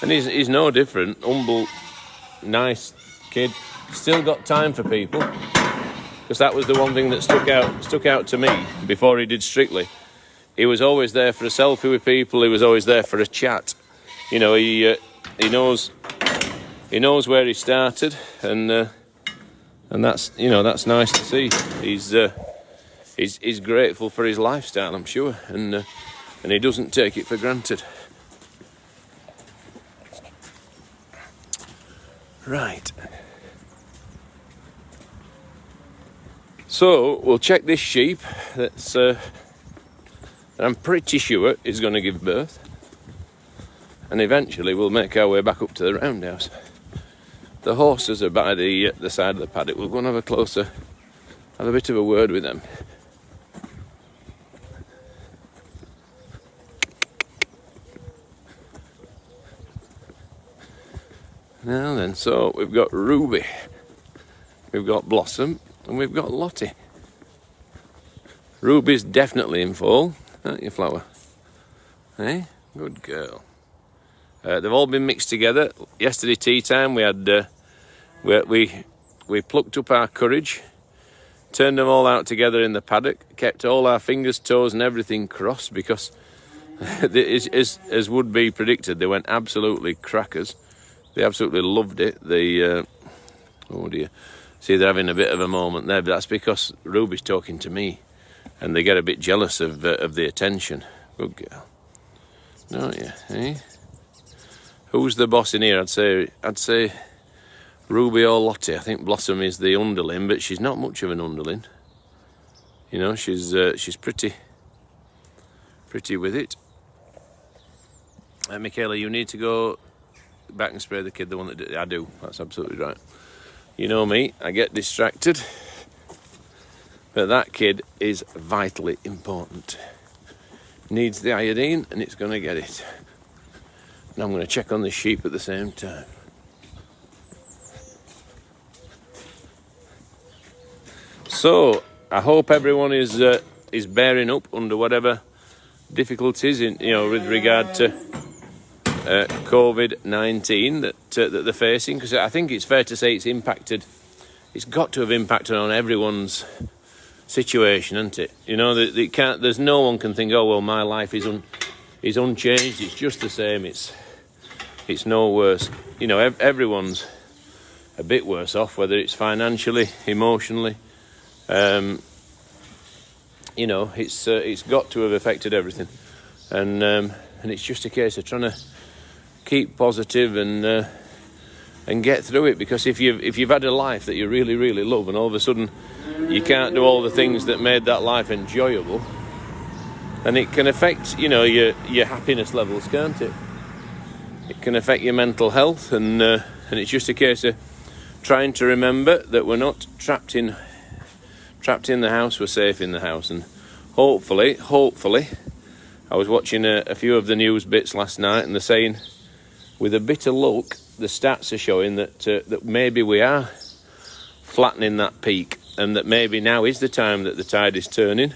he's no different. Humble, nice kid. Still got time for people, because that was the one thing that stuck out to me before he did Strictly. He was always there for a selfie with people. He was always there for a chat. He knows where he started, and that's nice to see. He's grateful for his lifestyle, I'm sure, and he doesn't take it for granted. Right. So we'll check this sheep that I'm pretty sure is going to give birth, and eventually we'll make our way back up to the roundhouse. The horses are by the side of the paddock. We'll go and have a bit of a word with them. Now then, so we've got Ruby, we've got Blossom, and we've got Lottie. Ruby's definitely in fall, aren't you, Flower? Hey, good girl. They've all been mixed together. Yesterday tea time we had we plucked up our courage, turned them all out together in the paddock, kept all our fingers, toes and everything crossed, because as would be predicted, they went absolutely crackers. They absolutely loved it. Oh dear, see, they're having a bit of a moment there, but that's because Ruby's talking to me, and they get a bit jealous of the attention. Good girl, don't you? Eh? Who's the boss in here? I'd say Ruby or Lottie. I think Blossom is the underling, but she's not much of an underling. She's pretty with it. Michaela, you need to go back and spray the kid, the one that did. I do, that's absolutely right. You know me, I get distracted. But that kid is vitally important. Needs the iodine and it's going to get it. And I'm going to check on the sheep at the same time. So, I hope everyone is bearing up under whatever difficulties in, with regard to COVID-19 that they're facing, because I think it's fair to say it's got to have impacted on everyone's situation, isn't it? There's no one can think, oh well, my life is unchanged, it's just the same, it's no worse. Everyone's a bit worse off, whether it's financially, emotionally. It's got to have affected everything, and it's just a case of trying to keep positive and get through it. Because if you've had a life that you really, really love, and all of a sudden you can't do all the things that made that life enjoyable, and it can affect your happiness levels, can't it? It can affect your mental health, and it's just a case of trying to remember that we're not trapped in the house, we're safe in the house. And hopefully, I was watching a few of the news bits last night, and they're saying, with a bit of luck, the stats are showing that maybe we are flattening that peak, and that maybe now is the time that the tide is turning.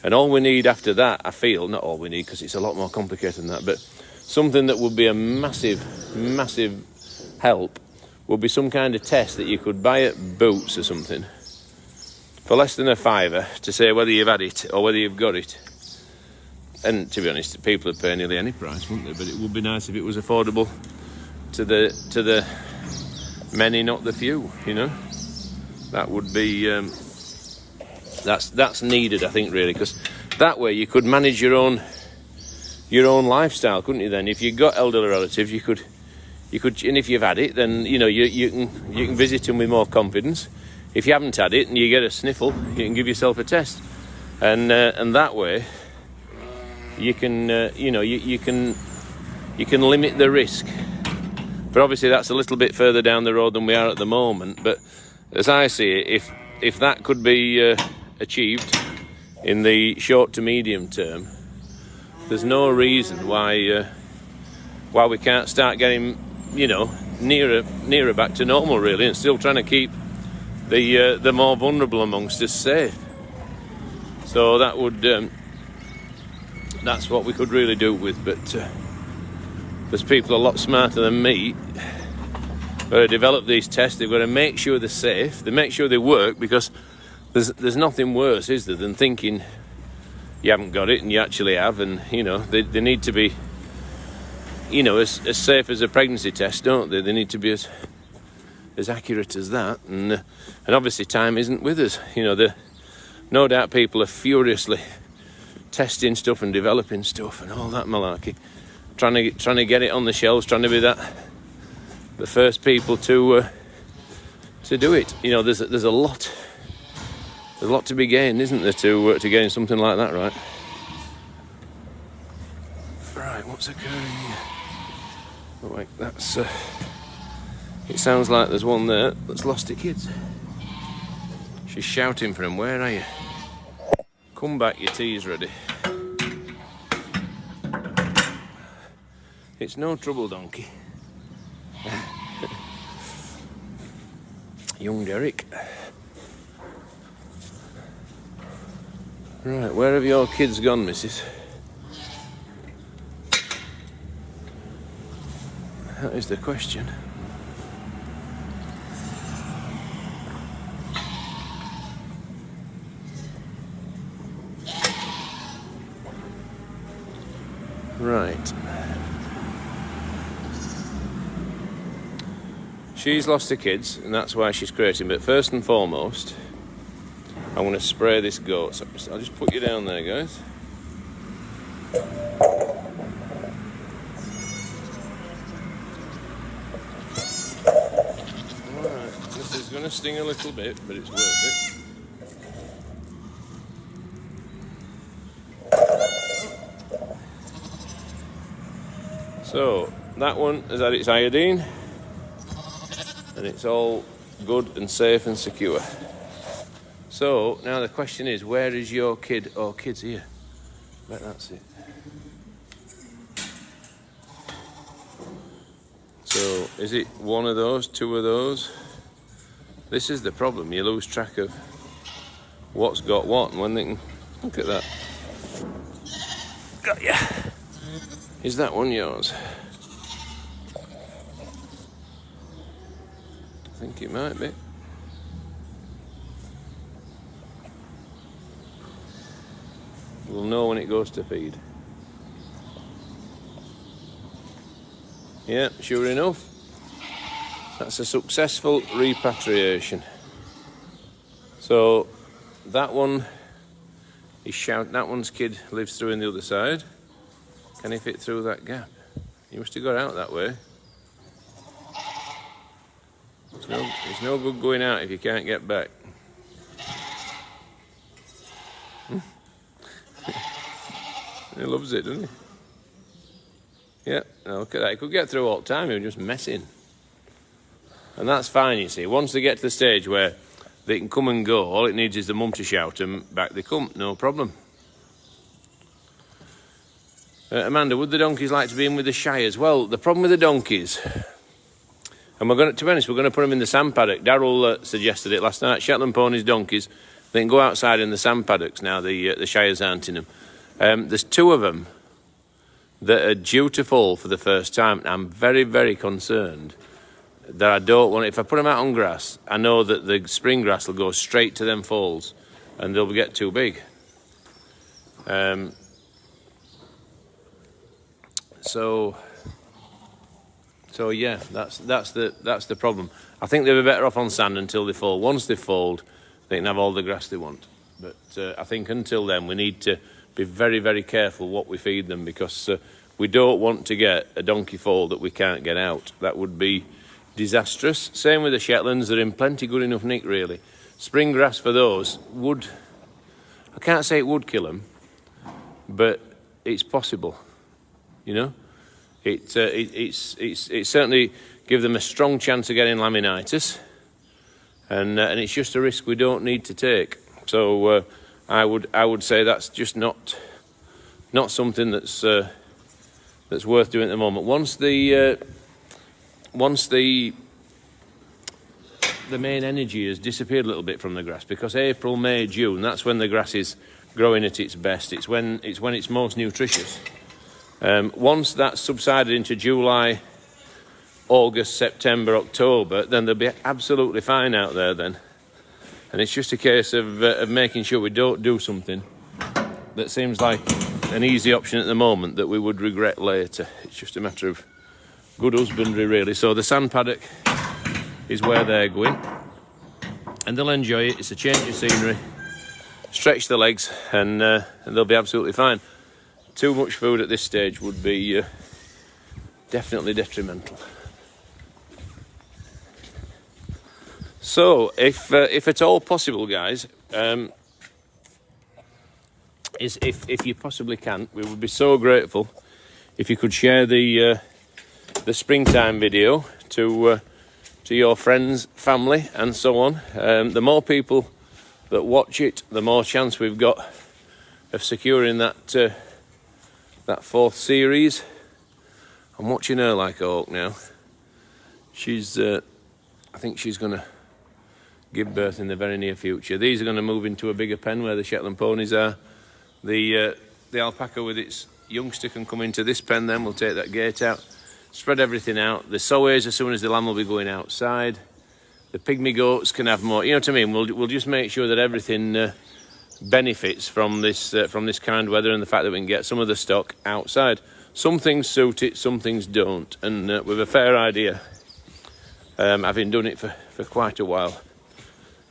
And all we need after that, I feel, not all we need, because it's a lot more complicated than that, but something that would be a massive, massive help would be some kind of test that you could buy at Boots or something for less than £5 to say whether you've had it or whether you've got it. And to be honest, people would pay nearly any price, wouldn't they? But it would be nice if it was affordable to the many, not the few. That would be that's needed, I think, really, because that way you could manage your own lifestyle, couldn't you? Then, if you've got elderly relatives, you could, and if you've had it, then you can visit them with more confidence. If you haven't had it and you get a sniffle, you can give yourself a test, and that way you can you can limit the risk. But obviously that's a little bit further down the road than we are at the moment. But as I see it, if that could be achieved in the short to medium term, there's no reason why we can't start getting nearer back to normal, really, and still trying to keep the more vulnerable amongst us safe. So that would that's what we could really do with. But there's people a lot smarter than me who have developed these tests. They've got to make sure they're safe, they make sure they work, because there's nothing worse, is there, than thinking you haven't got it and you actually have. And they need to be as safe as a pregnancy test, don't they? They need to be as accurate as that. And obviously time isn't with us. No doubt people are furiously testing stuff and developing stuff and all that malarkey, trying to get it on the shelves, trying to be the first people to do it. There's a lot to be gained, isn't there, to gain something like that, right? Right, what's occurring here? Oh, wait, that's it sounds like there's one there that's lost her kids. She's shouting for him. Where are you? Come back, your tea's ready. It's no trouble, donkey. Young Derek. Right, where have your kids gone, missus? That is the question. Right. She's lost her kids, and that's why she's creating. But first and foremost, I'm going to spray this goat. So I'll just put you down there, guys. Alright, this is going to sting a little bit, but it's worth it. So that one has had its iodine, and it's all good and safe and secure. So now the question is, where is your kid or kids here? Bet that's it. So is it one of those, two of those? This is the problem, you lose track of what's got what, and when they can... Look at that. Got ya. Is that one yours? I think it might be. We'll know when it goes to feed. Yeah, sure enough, that's a successful repatriation. So that one is shouting. That one's kid lives through in the other side. Can he fit through that gap? He must have got out that way. It's no good going out if you can't get back. He loves it, doesn't he? Yeah, now look at that. He could get through all the time, he was just messing. And that's fine, you see. Once they get to the stage where they can come and go, all it needs is the mum to shout and back they come, no problem. Amanda, would the donkeys like to be in with the Shires? Well, the problem with the donkeys, and we're going to be honest, we're going to put them in the sand paddock. Darryl suggested it last night. Shetland ponies, donkeys, they can go outside in the sand paddocks now. The Shires aren't in them. There's two of them that are due to fall for the first time. I'm very, very concerned that I don't want. If I put them out on grass, I know that the spring grass will go straight to them falls, and they'll get too big. So yeah, that's the problem. I think they'll be better off on sand until they fall. Once they've foaled, they can have all the grass they want. But I think until then, we need to be very, very careful what we feed them, because we don't want to get a donkey foal that we can't get out. That would be disastrous. Same with the Shetlands, they're in plenty good enough nick, really. Spring grass for those would, I can't say it would kill them, but it's possible, you know. It's certainly give them a strong chance of getting laminitis, and it's just a risk we don't need to take. So I would say that's just not something that's worth doing at the moment. Once the main energy has disappeared a little bit from the grass, because April, May, June, that's when the grass is growing at its best. It's when it's most nutritious. Once that's subsided into July, August, September, October, then they'll be absolutely fine out there then. And it's just a case of making sure we don't do something that seems like an easy option at the moment that we would regret later. It's just a matter of good husbandry, really. So the sand paddock is where they're going, and they'll enjoy it. It's a change of scenery, stretch the legs, and they'll be absolutely fine. Too much food at this stage would be definitely detrimental. So, if at all possible, guys, if you possibly can, we would be so grateful if you could share the springtime video to your friends, family, and so on. The more people that watch it, the more chance we've got of securing that fourth series. I'm watching her like a hawk now. She's, I think she's going to give birth in the very near future. These are going to move into a bigger pen where the Shetland ponies are. The alpaca with its youngster can come into this pen, then we'll take that gate out, spread everything out. The sows, as soon as the lamb will be going outside. The pygmy goats can have more, you know what I mean? We'll just make sure that everything benefits from this kind weather, and the fact that we can get some of the stock outside. Some things suit it, some things don't, and with a fair idea, having done it for quite a while,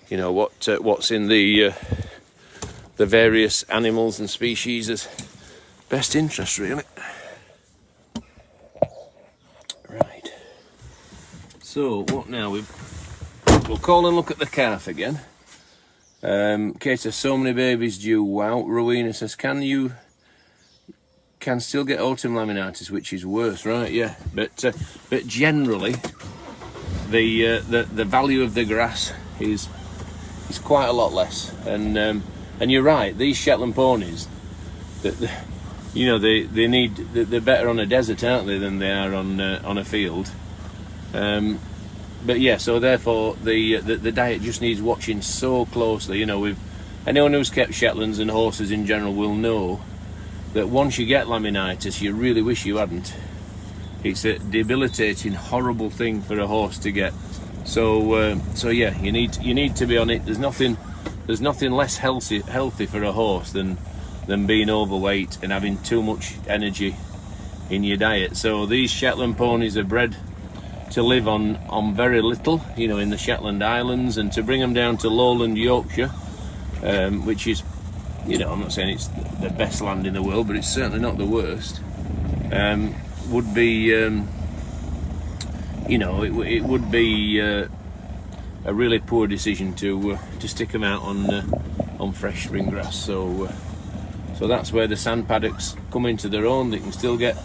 you know what's in the various animals and species' best interest, really. Right. So what now? We'll call and look at the calf again. Kate says, so many babies due. Wow. Rowena says, can can still get autumn laminitis, which is worse, right? Yeah, but generally, the value of the grass is quite a lot less. And you're right. These Shetland ponies, you know, they're better on a desert, aren't they, than they are on a field. But yeah, so therefore the diet just needs watching so closely. You know, anyone who's kept Shetlands and horses in general will know that once you get laminitis, you really wish you hadn't. It's a debilitating, horrible thing for a horse to get. So yeah, you need to be on it. There's nothing less healthy for a horse than being overweight and having too much energy in your diet. So these Shetland ponies are bred to live on very little, you know, in the Shetland Islands, and to bring them down to lowland Yorkshire, which is, you know, I'm not saying it's the best land in the world, but it's certainly not the worst, would be, you know, it would be a really poor decision to stick them out on fresh spring grass. So that's where the sand paddocks come into their own. They can still get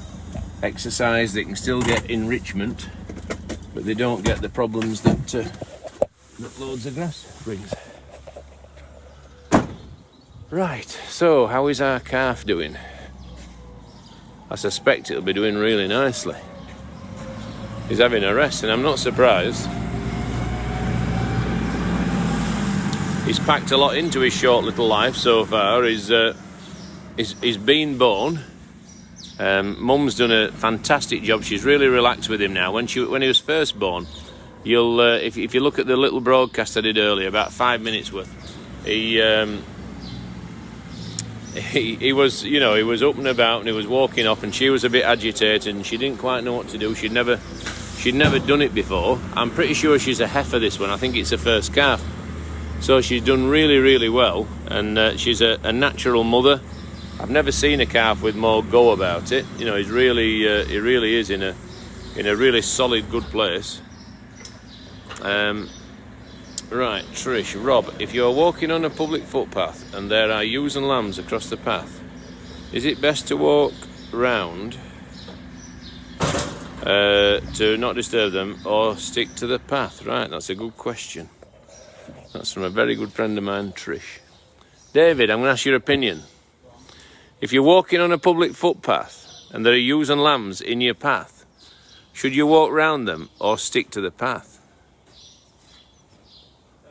exercise, they can still get enrichment, but they don't get the problems that loads of grass brings. Right, so how is our calf doing? I suspect it'll be doing really nicely. He's having a rest, and I'm not surprised. He's packed a lot into his short little life so far. He's been born. Mum's done a fantastic job. She's really relaxed with him now. When he was first born, you'll if you look at the little broadcast I did earlier, about 5 minutes worth, he was, you know, he was up and about and he was walking off, and she was a bit agitated and she didn't quite know what to do. She'd never done it before. I'm pretty sure she's a heifer, this one. I think it's her first calf. So she's done really, really well, and she's a natural mother. I've never seen a calf with more go about it. You know, he really is in a really solid, good place. Right, Trish, Rob, if you're walking on a public footpath and there are ewes and lambs across the path, is it best to walk round to not disturb them, or stick to the path? Right, that's a good question. That's from a very good friend of mine, Trish. David, I'm going to ask your opinion. If you're walking on a public footpath and there are ewes and lambs in your path, should you walk round them or stick to the path?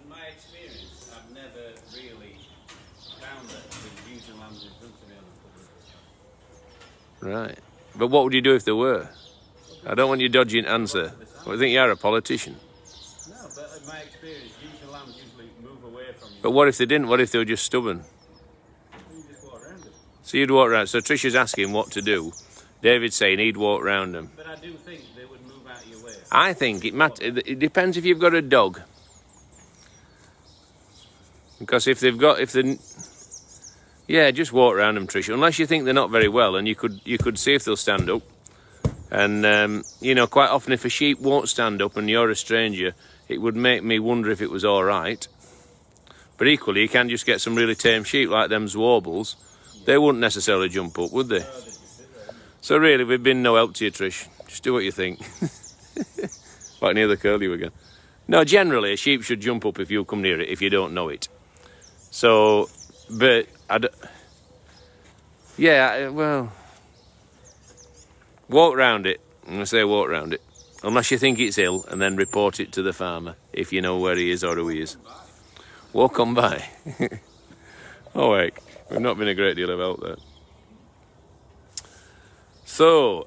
In my experience, I've never really found that with ewes and lambs in front of me on the public. Right. But what would you do if there were? I don't want you dodging answer. I think you are a politician. No, but in my experience, ewes and lambs usually move away from you. But what if they didn't? What if they were just stubborn? You just walk around them. So you'd walk around. So Trisha's asking what to do. David's saying he'd walk round them. But I do think they would move out of your way. I think it depends if you've got a dog. Because if yeah, just walk around them, Trisha. Unless you think they're not very well, and you could see if they'll stand up. And you know, quite often if a sheep won't stand up and you're a stranger, it would make me wonder if it was all right. But equally, you can just get some really tame sheep like them Zwarbles. They wouldn't necessarily jump up, would they? So really, we've been no help to you, Trish. Just do what you think. Right near the curlew again. No, generally, a sheep should jump up if you come near it, if you don't know it. So, but, well, walk round it. I'm going to say walk round it. Unless you think it's ill, and then report it to the farmer, if you know where he is or who he is. Walk on by. Oh, heck. We've not been a great deal of help there. So,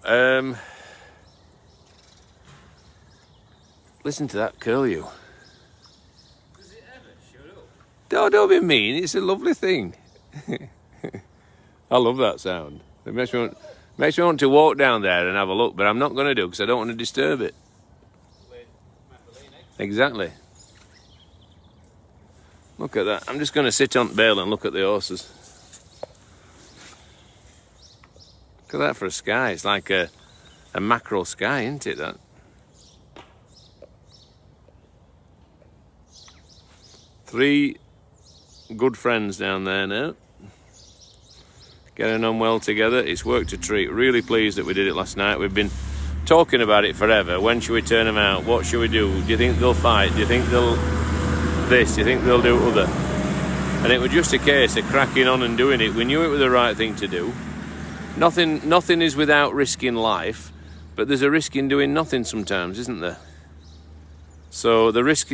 listen to that curlew. Does it ever shut up? Don't be mean. It's a lovely thing. I love that sound. It makes me want to walk down there and have a look, but I'm not going to do because I don't want to disturb it. Exactly. Look at that. I'm just going to sit on the bale and look at the horses. Look at that for a sky. It's like a mackerel sky, isn't it, that? Three good friends down there now. getting on well together. It's worked a treat. Really pleased that we did it last night. We've been talking about it forever. When should we turn them out? What should we do? Do you think they'll fight? Do you think they'll this? Do you think they'll do other? And it was just a case of cracking on and doing it. We knew it was the right thing to do. Nothing is without risk in life, but there's a risk in doing nothing sometimes, isn't there? So the risk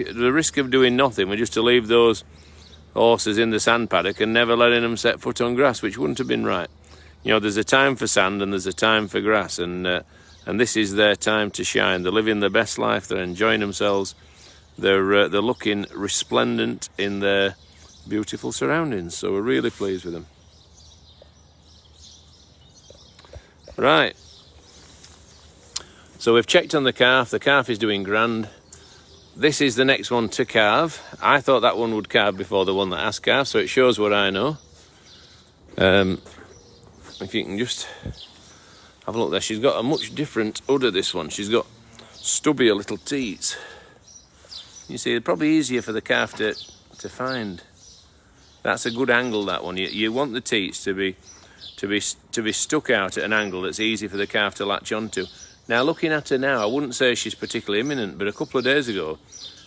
of doing nothing was just to leave those horses in the sand paddock and never letting them set foot on grass, which wouldn't have been right. You know, there's a time for sand and there's a time for grass, and this is their time to shine. They're living their best life. They're enjoying themselves. They're looking resplendent in their beautiful surroundings. So we're really pleased with them. Right. So we've checked on the calf. The calf is doing grand. This is the next one to calve. I thought that one would calve before the one that has calved, so it shows what I know. If you can just have a look there, she's got a much different udder, this one. She's got stubbier little teats. You see, it's probably easier for the calf to find. That's a good angle, that one. You want the teats to be stuck out at an angle that's easy for the calf to latch onto. Now, looking at her now, I wouldn't say she's particularly imminent, but a couple of days ago,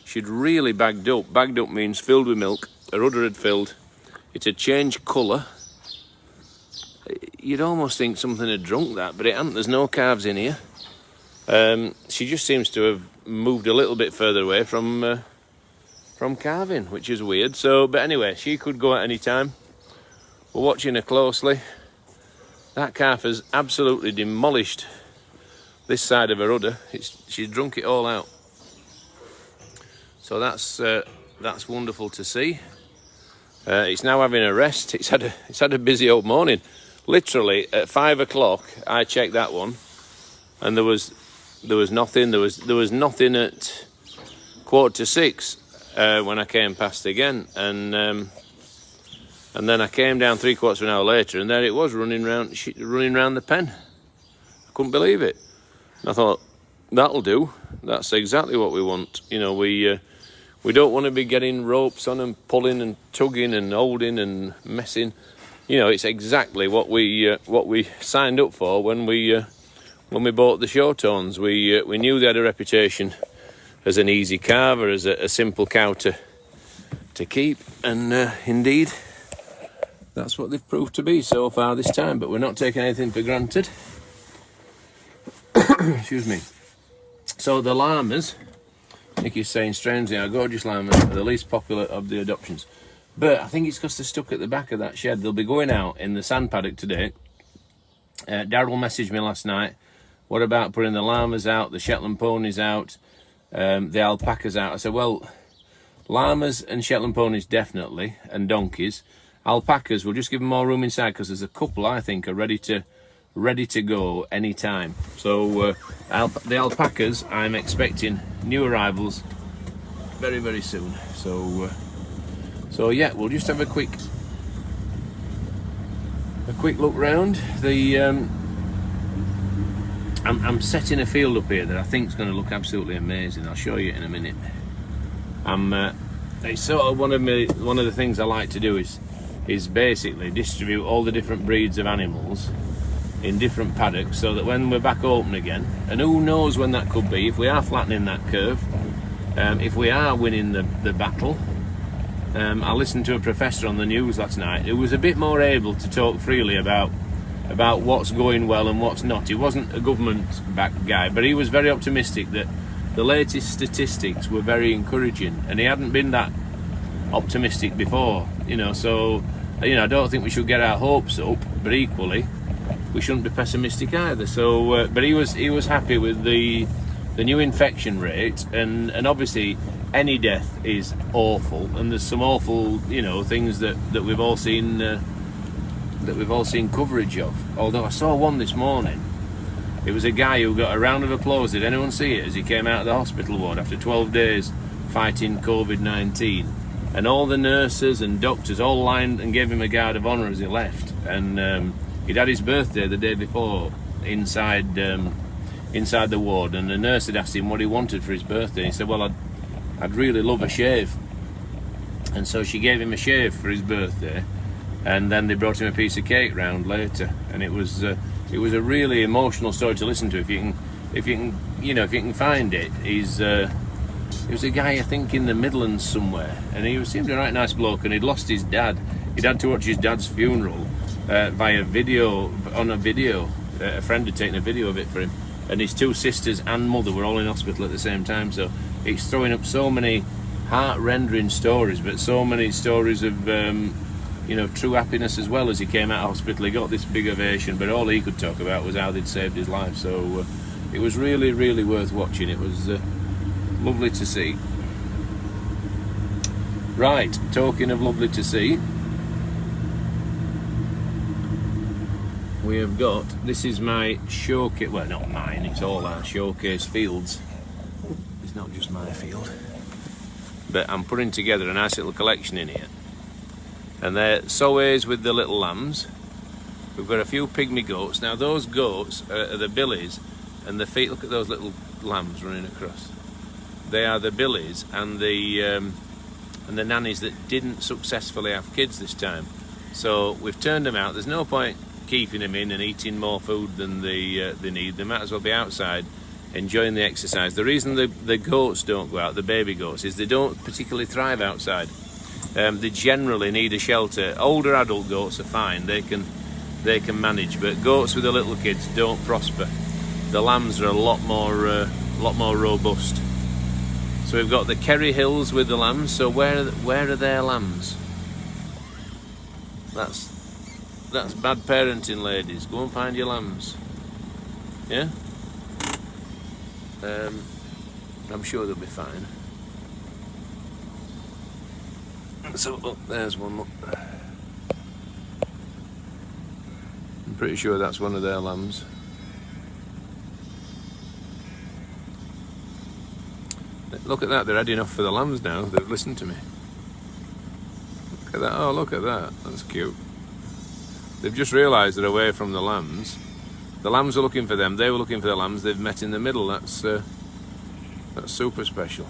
she'd really bagged up. Bagged up means filled with milk. Her udder had filled. It had changed colour. You'd almost think something had drunk that, but it hadn't. There's no calves in here. She just seems to have moved a little bit further away from calving, which is weird. So, but anyway, she could go at any time. We're watching her closely. That calf has absolutely demolished this side of her udder. She's drunk it all out. So that's wonderful to see. It's now having a rest. It's had a busy old morning. Literally at 5 o'clock, I checked that one, and there was nothing. There was nothing at 5:45 when I came past again, and then I came down 3/4 of an hour later, and there it was running round the pen. I couldn't believe it. And I thought, that'll do. That's exactly what we want. You know, we don't want to be getting ropes on and pulling and tugging and holding and messing. You know, it's exactly what we signed up for when we bought the Showtones. We knew they had a reputation as an easy carver, as a simple cow to keep, and indeed, that's what they've proved to be so far this time. But we're not taking anything for granted. Excuse me. So the llamas, Nicky's saying strangely, our gorgeous llamas are the least popular of the adoptions. But I think it's because they're stuck at the back of that shed. They'll be going out in the sand paddock today. Daryl messaged me last night. What about putting the llamas out, the Shetland ponies out, the alpacas out? I said, well, llamas and Shetland ponies definitely, and donkeys. Alpacas, we'll just give them more room inside because there's a couple I think are ready to go anytime. So the alpacas, I'm expecting new arrivals very, very soon. So yeah, we'll just have a quick look round. I'm setting a field up here that I think is going to look absolutely amazing. I'll show you in a minute. It's sort of one of the things I like to do is basically distribute all the different breeds of animals in different paddocks, so that when we're back open again, and who knows when that could be, if we are flattening that curve, if we are winning the battle. I listened to a professor on the news last night who was a bit more able to talk freely about what's going well and what's not. He wasn't a government-backed guy, but he was very optimistic that the latest statistics were very encouraging, and he hadn't been that optimistic before, you know. So, you know, I don't think we should get our hopes up, but equally, we shouldn't be pessimistic either. So, but he was happy with the new infection rate, and obviously any death is awful, and there's some awful, you know, things that we've all seen coverage of. Although I saw one this morning. It was a guy who got a round of applause. Did anyone see it as he came out of the hospital ward after 12 days fighting COVID-19? And all the nurses and doctors all lined and gave him a guard of honour as he left. And he'd had his birthday the day before inside the ward, and the nurse had asked him what he wanted for his birthday. He said, well, I'd really love a shave. And so she gave him a shave for his birthday. and then they brought him a piece of cake round later, and it was a really emotional story to listen to. If you can find it. He was a guy, I think, in the Midlands somewhere, and he seemed a right nice bloke, and he'd lost his dad. He'd had to watch his dad's funeral via video. A friend had taken a video of it for him, and his two sisters and mother were all in hospital at the same time. So it's throwing up so many heart-rendering stories, but so many stories of true happiness as well. As he came out of hospital, he got this big ovation, but all he could talk about was how they'd saved his life. So it was really, really worth watching. It was lovely to see. Right, talking of lovely to see, we have got, this is my showcase, well, not mine, it's all our showcase fields. It's not just my field, but I'm putting together a nice little collection in here, and they're soways with the little lambs. We've got a few pygmy goats. Now those goats are the billies, and the feet, look at those little lambs running across. They are the billies and the nannies that didn't successfully have kids this time. So we've turned them out. There's no point keeping them in and eating more food than they need. They might as well be outside enjoying the exercise. The reason the goats don't go out, the baby goats, is they don't particularly thrive outside. They generally need a shelter. Older adult goats are fine, they can manage, but goats with the little kids don't prosper. The lambs are a lot more robust. So we've got the Kerry Hills with the lambs. So where are their lambs? That's bad parenting, ladies. Go and find your lambs. Yeah? I'm sure they'll be fine. So, look, there's one, look. I'm pretty sure that's one of their lambs. Look at that, they're heading off for the lambs now. They've listened to me. Look at that, oh look at that, that's cute. They've just realised they're away from the lambs. The lambs are looking for them, they were looking for the lambs, they've met in the middle. That's super special.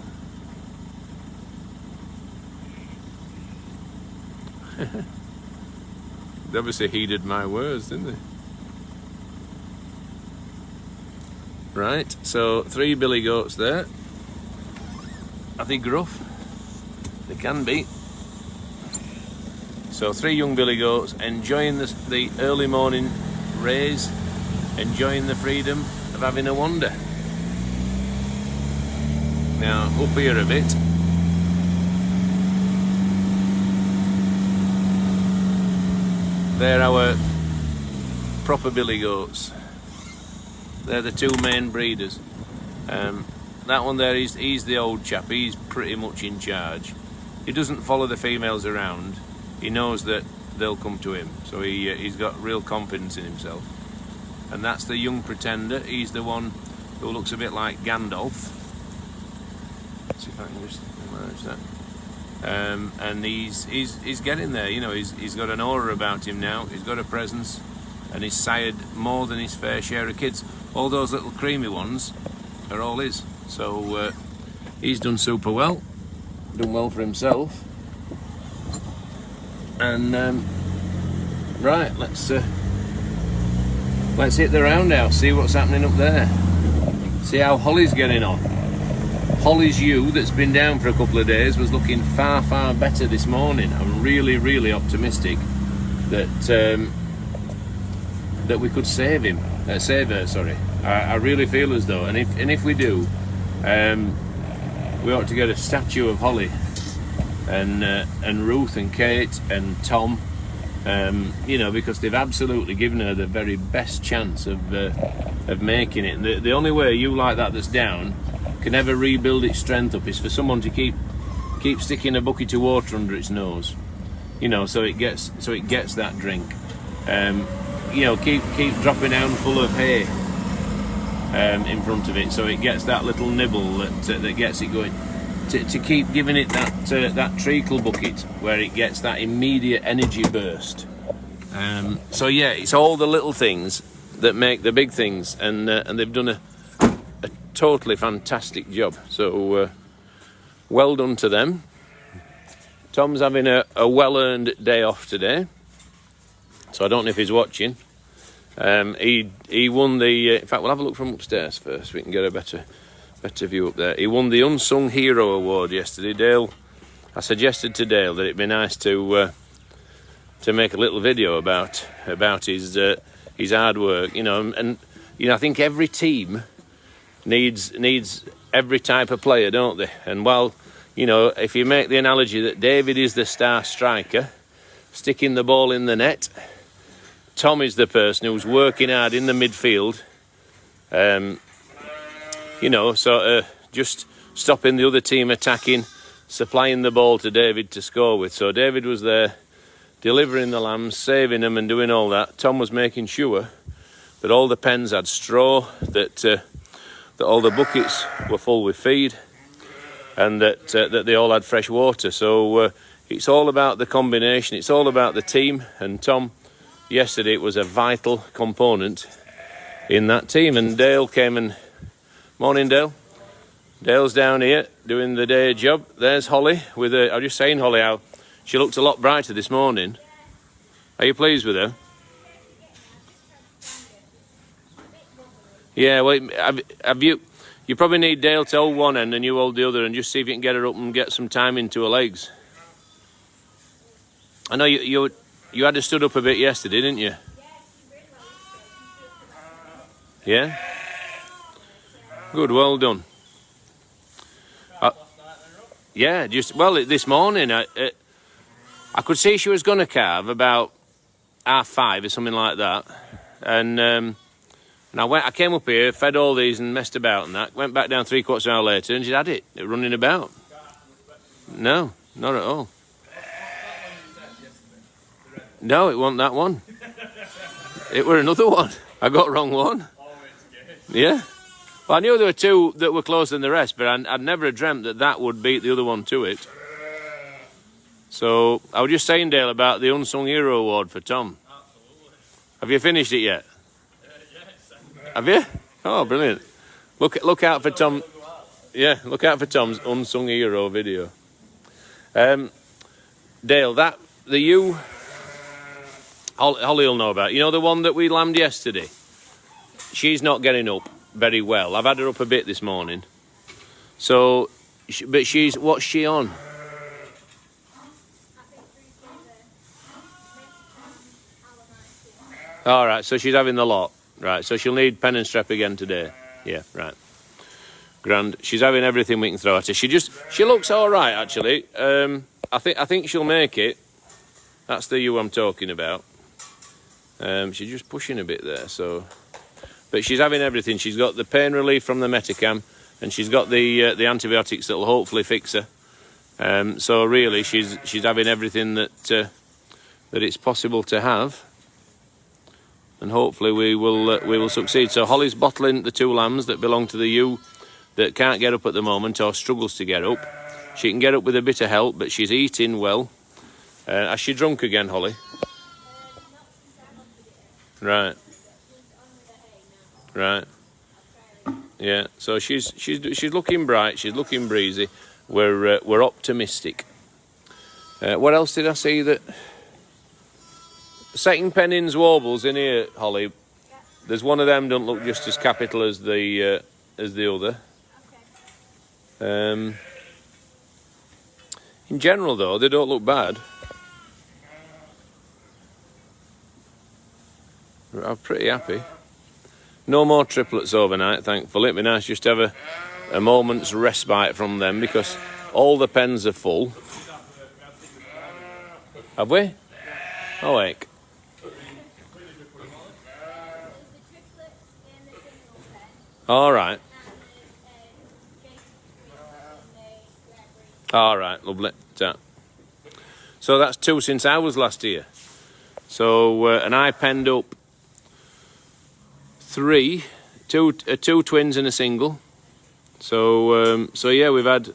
They obviously heeded my words, didn't they? Right, so 3 billy goats there. Are they gruff? They can be. So 3 young billy goats enjoying the early morning rays, enjoying the freedom of having a wander. Now up here a bit, they're our proper billy goats. They're the 2 main breeders. That one there, he's the old chap. He's pretty much in charge. He doesn't follow the females around. He knows that they'll come to him. So he's got real confidence in himself. And that's the young pretender. He's the one who looks a bit like Gandalf. Let's see if I can just manage that. And he's getting there. You know, he's got an aura about him now. He's got a presence, and he's sired more than his fair share of kids. All those little creamy ones are all his. So he's done super well, done well for himself. And right, let's hit the roundhouse, see what's happening up there, see how Holly's getting on. Holly's ewe, that's been down for a couple of days, was looking far better this morning. I'm really optimistic that that we could save her. Sorry, I really feel as though, and if we do, we ought to get a statue of Holly and Ruth and Kate and Tom, you know, because they've absolutely given her the very best chance of making it. And the only way a ewe like that that's down can ever rebuild its strength up is for someone to keep sticking a bucket of water under its nose, you know, so it gets that drink. You know, keep dropping a handful of hay in front of it, so it gets that little nibble that gets it going. To keep giving it that treacle bucket where it gets that immediate energy burst. So yeah, it's all the little things that make the big things, and they've done a totally fantastic job. So well done to them. Tom's having a well-earned day off today. so I don't know if he's watching. He won the. In fact, we'll have a look from upstairs first. So we can get a better view up there. He won the Unsung Hero Award yesterday. Dale, I suggested to Dale that it'd be nice to make a little video about his hard work. You know, and you know, I think every team needs every type of player, don't they? And while, you know, if you make the analogy that David is the star striker, sticking the ball in the net, Tom is the person who's working hard in the midfield, you know, sort of just stopping the other team attacking, supplying the ball to David to score with. So David was there delivering the lambs, saving them and doing all that. Tom was making sure that all the pens had straw, that all the buckets were full with feed, and that they all had fresh water. So it's all about the combination, it's all about the team, and Tom, yesterday, it was a vital component in that team. And Dale came and... Morning, Dale. Dale's down here doing the day job. There's Holly with her... I was just saying, Holly, how she looked a lot brighter this morning. Are you pleased with her? Yeah, well, have you... You probably need Dale to hold one end and you hold the other, and just see if you can get her up and get some time into her legs. I know you had her stood up a bit yesterday, didn't you? Yeah? Good, well done. Yeah, this morning I could see she was going to calve about 5:30 or something like that, and I came up here, fed all these and messed about and that. Went back down 3/4 of an hour later and she'd had it running about. No, not at all. No, it wasn't that one. It were another one. I got wrong one. Yeah. Well, I knew there were two that were closer than the rest, but I'd never have dreamt that would beat the other one to it. So I was just saying, Dale, about the Unsung Hero Award for Tom. Absolutely. Have you finished it yet? Have you? Oh, brilliant. Look out for Tom. Yeah, look out for Tom's Unsung Hero video. Dale, the ewe, Holly will know about it. You know the one that we lambed yesterday? She's not getting up very well. I've had her up a bit this morning. So, but what's she on? All right, so she's having the lot. Right, so she'll need pen and strap again today. Yeah, right. Grand. She's having everything we can throw at her. She looks all right, actually. I think she'll make it. That's the ewe I'm talking about. She's just pushing a bit there, so... But she's having everything. She's got the pain relief from the Metacam, and she's got the antibiotics that'll hopefully fix her. So really, she's having everything that it's possible to have, and hopefully we will succeed. So Holly's bottling the 2 lambs that belong to the ewe that can't get up at the moment or struggles to get up. She can get up with a bit of help, but she's eating well. Has she drunk again, Holly? Right. Right. Yeah. So she's looking bright. She's looking breezy. We're optimistic. What else did I see? That second Pennings warbles in here, Holly. There's one of them don't look just as capital as the other. In general, though, they don't look bad. I'm pretty happy. No more triplets overnight, thankfully. It'd be nice just to have a moment's respite from them, because all the pens are full. Have we? Oh, heck. All right. All right, lovely. So that's 2 since I was last here. So, and I penned up 3, two twins and a single. So yeah, we've had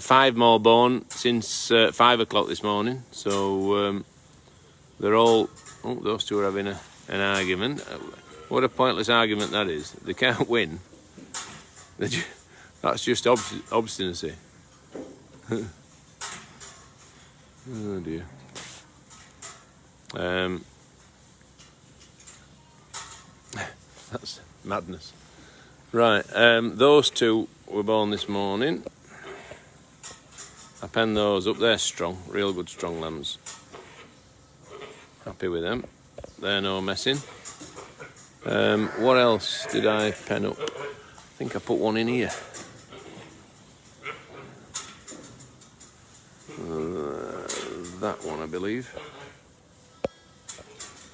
5 more born since 5 o'clock this morning. So they're all... Oh, those two are having an argument. What a pointless argument that is. They can't win. That's just obstinacy. Oh dear. That's madness. Right, those two were born this morning. I penned those up. They're strong, real good strong lambs. Happy with them. They're no messing. What else did I pen up? I think I put one in here. That one, I believe.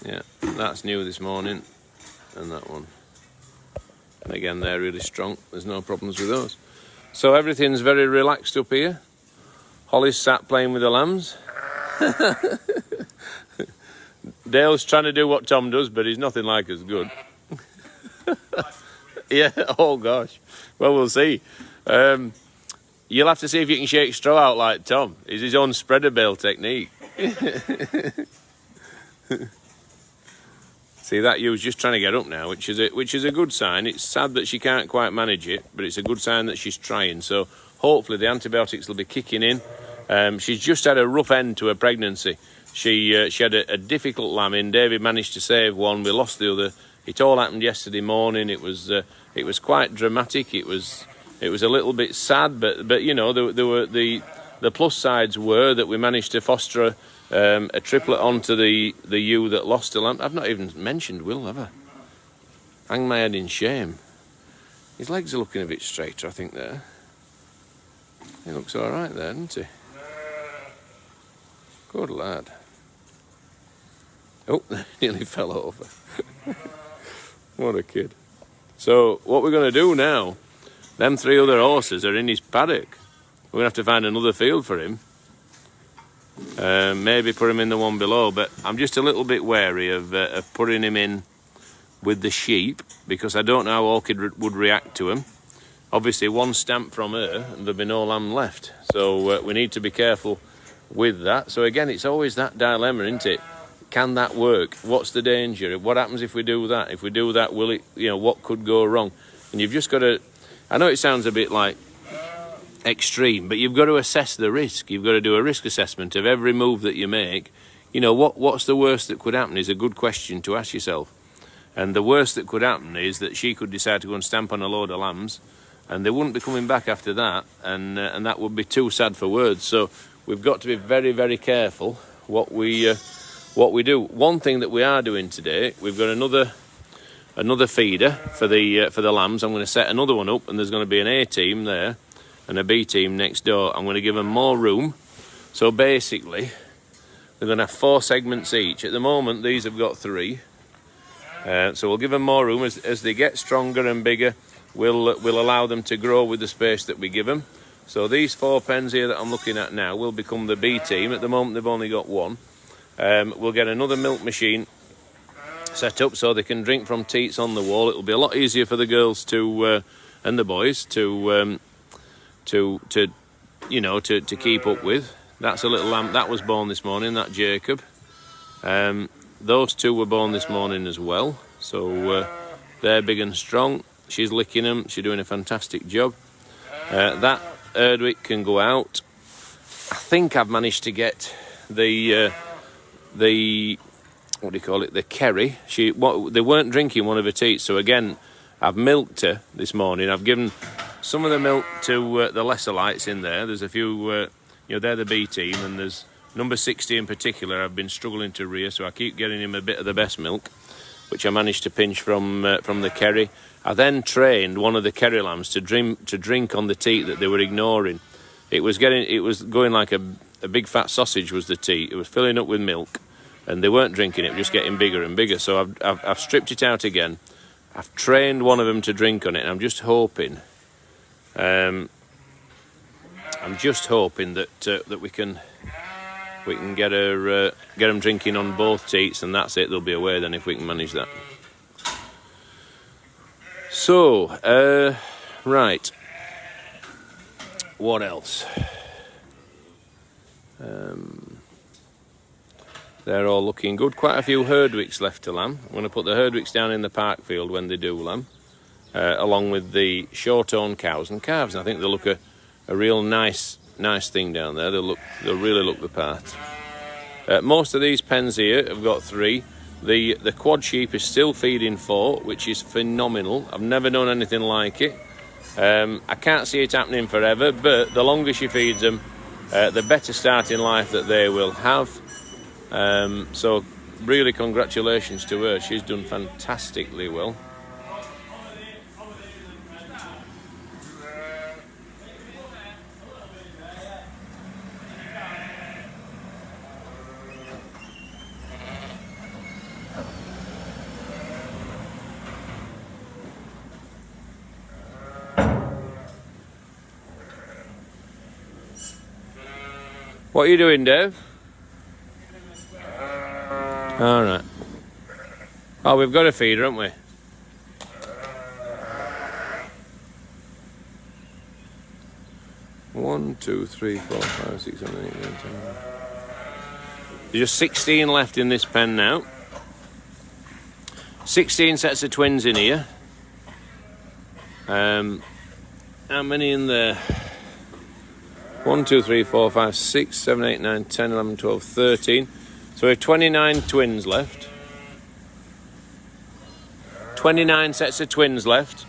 Yeah, that's new this morning. And that one. And again, they're really strong. There's no problems with those. So everything's very relaxed up here. Holly's sat playing with the lambs. Dale's trying to do what Tom does, but he's nothing like as good. Yeah, oh gosh. Well, we'll see. You'll have to see if you can shake straw out like Tom. It's his own spreader bale technique. See, that ew's just trying to get up now, which is a good sign. It's sad that she can't quite manage it, but it's a good sign that she's trying. So hopefully the antibiotics will be kicking in. She's just had a rough end to her pregnancy. She had a difficult lamb in. David managed to save one. We lost the other. It all happened yesterday morning. It was quite dramatic. It was a little bit sad, but you know, there were the plus sides were that we managed to foster a triplet onto the ewe that lost a lamb. I've not even mentioned Will, have I? Hang my head in shame. His legs are looking a bit straighter, I think, there. He looks all right there, doesn't he? Good lad. Oh, nearly fell over. What a kid. So what we're going to do now, them 3 other horses are in his paddock. We're going to have to find another field for him. Maybe put him in the one below, but I'm just a little bit wary of putting him in with the sheep, because I don't know how Orchid would react to him. Obviously, one stamp from her and there'll be no lamb left. So we need to be careful with that. So again, it's always that dilemma, isn't it? Can that work? What's the danger? What happens if we do that? If we do that, will it, you know, what could go wrong? And you've just got to, I know it sounds a bit like extreme, but you've got to assess the risk. You've got to do a risk assessment of every move that you make. You know, what's the worst that could happen is a good question to ask yourself. And the worst that could happen is that she could decide to go and stamp on a load of lambs, and they wouldn't be coming back after that, and that would be too sad for words. So we've got to be very, very careful what we do. One thing that we are doing today, we've got another feeder for the lambs. I'm going to set another one up, and there's going to be an A team there and a B team next door. I'm going to give them more room. So basically, they're going to have 4 segments each. At the moment, these have got 3. So we'll give them more room. As they get stronger and bigger, we'll allow them to grow with the space that we give them. So these 4 pens here that I'm looking at now will become the B team. At the moment, they've only got 1. We'll get another milk machine set up so they can drink from teats on the wall. It'll be a lot easier for the girls to and the boys to keep up with. That's a little lamb that was born this morning, that Jacob. Those 2 were born this morning as well, so they're big and strong. She's licking them. She's doing a fantastic job. That Erdwick can go out. I think I've managed to get the what do you call it? The Kerry. They weren't drinking one of her teats, so again, I've milked her this morning. I've given some of the milk to the lesser lights in there. There's a few, they're the B team, and there's number 60 in particular. I've been struggling to rear, so I keep getting him a bit of the best milk, which I managed to pinch from the Kerry. I then trained one of the Kerry lambs to drink on the teat that they were ignoring. It was going like a big fat sausage was the teat. It was filling up with milk, and they weren't drinking it, just getting bigger and bigger. So I've stripped it out again. I've trained one of them to drink on it, and I'm just hoping that we can get them drinking on both teats, and that's it. They'll be away then if we can manage that. So right, what else? They're all looking good. Quite a few Herdwicks left to lamb. I'm going to put the Herdwicks down in the park field when they do lamb, along with the short-owned cows and calves. And I think they'll look a real nice thing down there. They'll really look the part. Most of these pens here have got 3. The quad sheep is still feeding 4, which is phenomenal. I've never known anything like it. I can't see it happening forever, but the longer she feeds them, the better start in life that they will have. So really congratulations to her. She's done fantastically well. What are you doing, Dave? All right. Oh, we've got a feeder, haven't we? One, 2, 3, 4, 5, 6, 7, 8, 9, 10. There's just 16 left in this pen now. 16 sets of twins in here. How many in there? 1, 2, 3, 4, 5, 6, 7, 8, 9, 10, 11, 12, 13. So we have 29 twins left. 29 sets of twins left.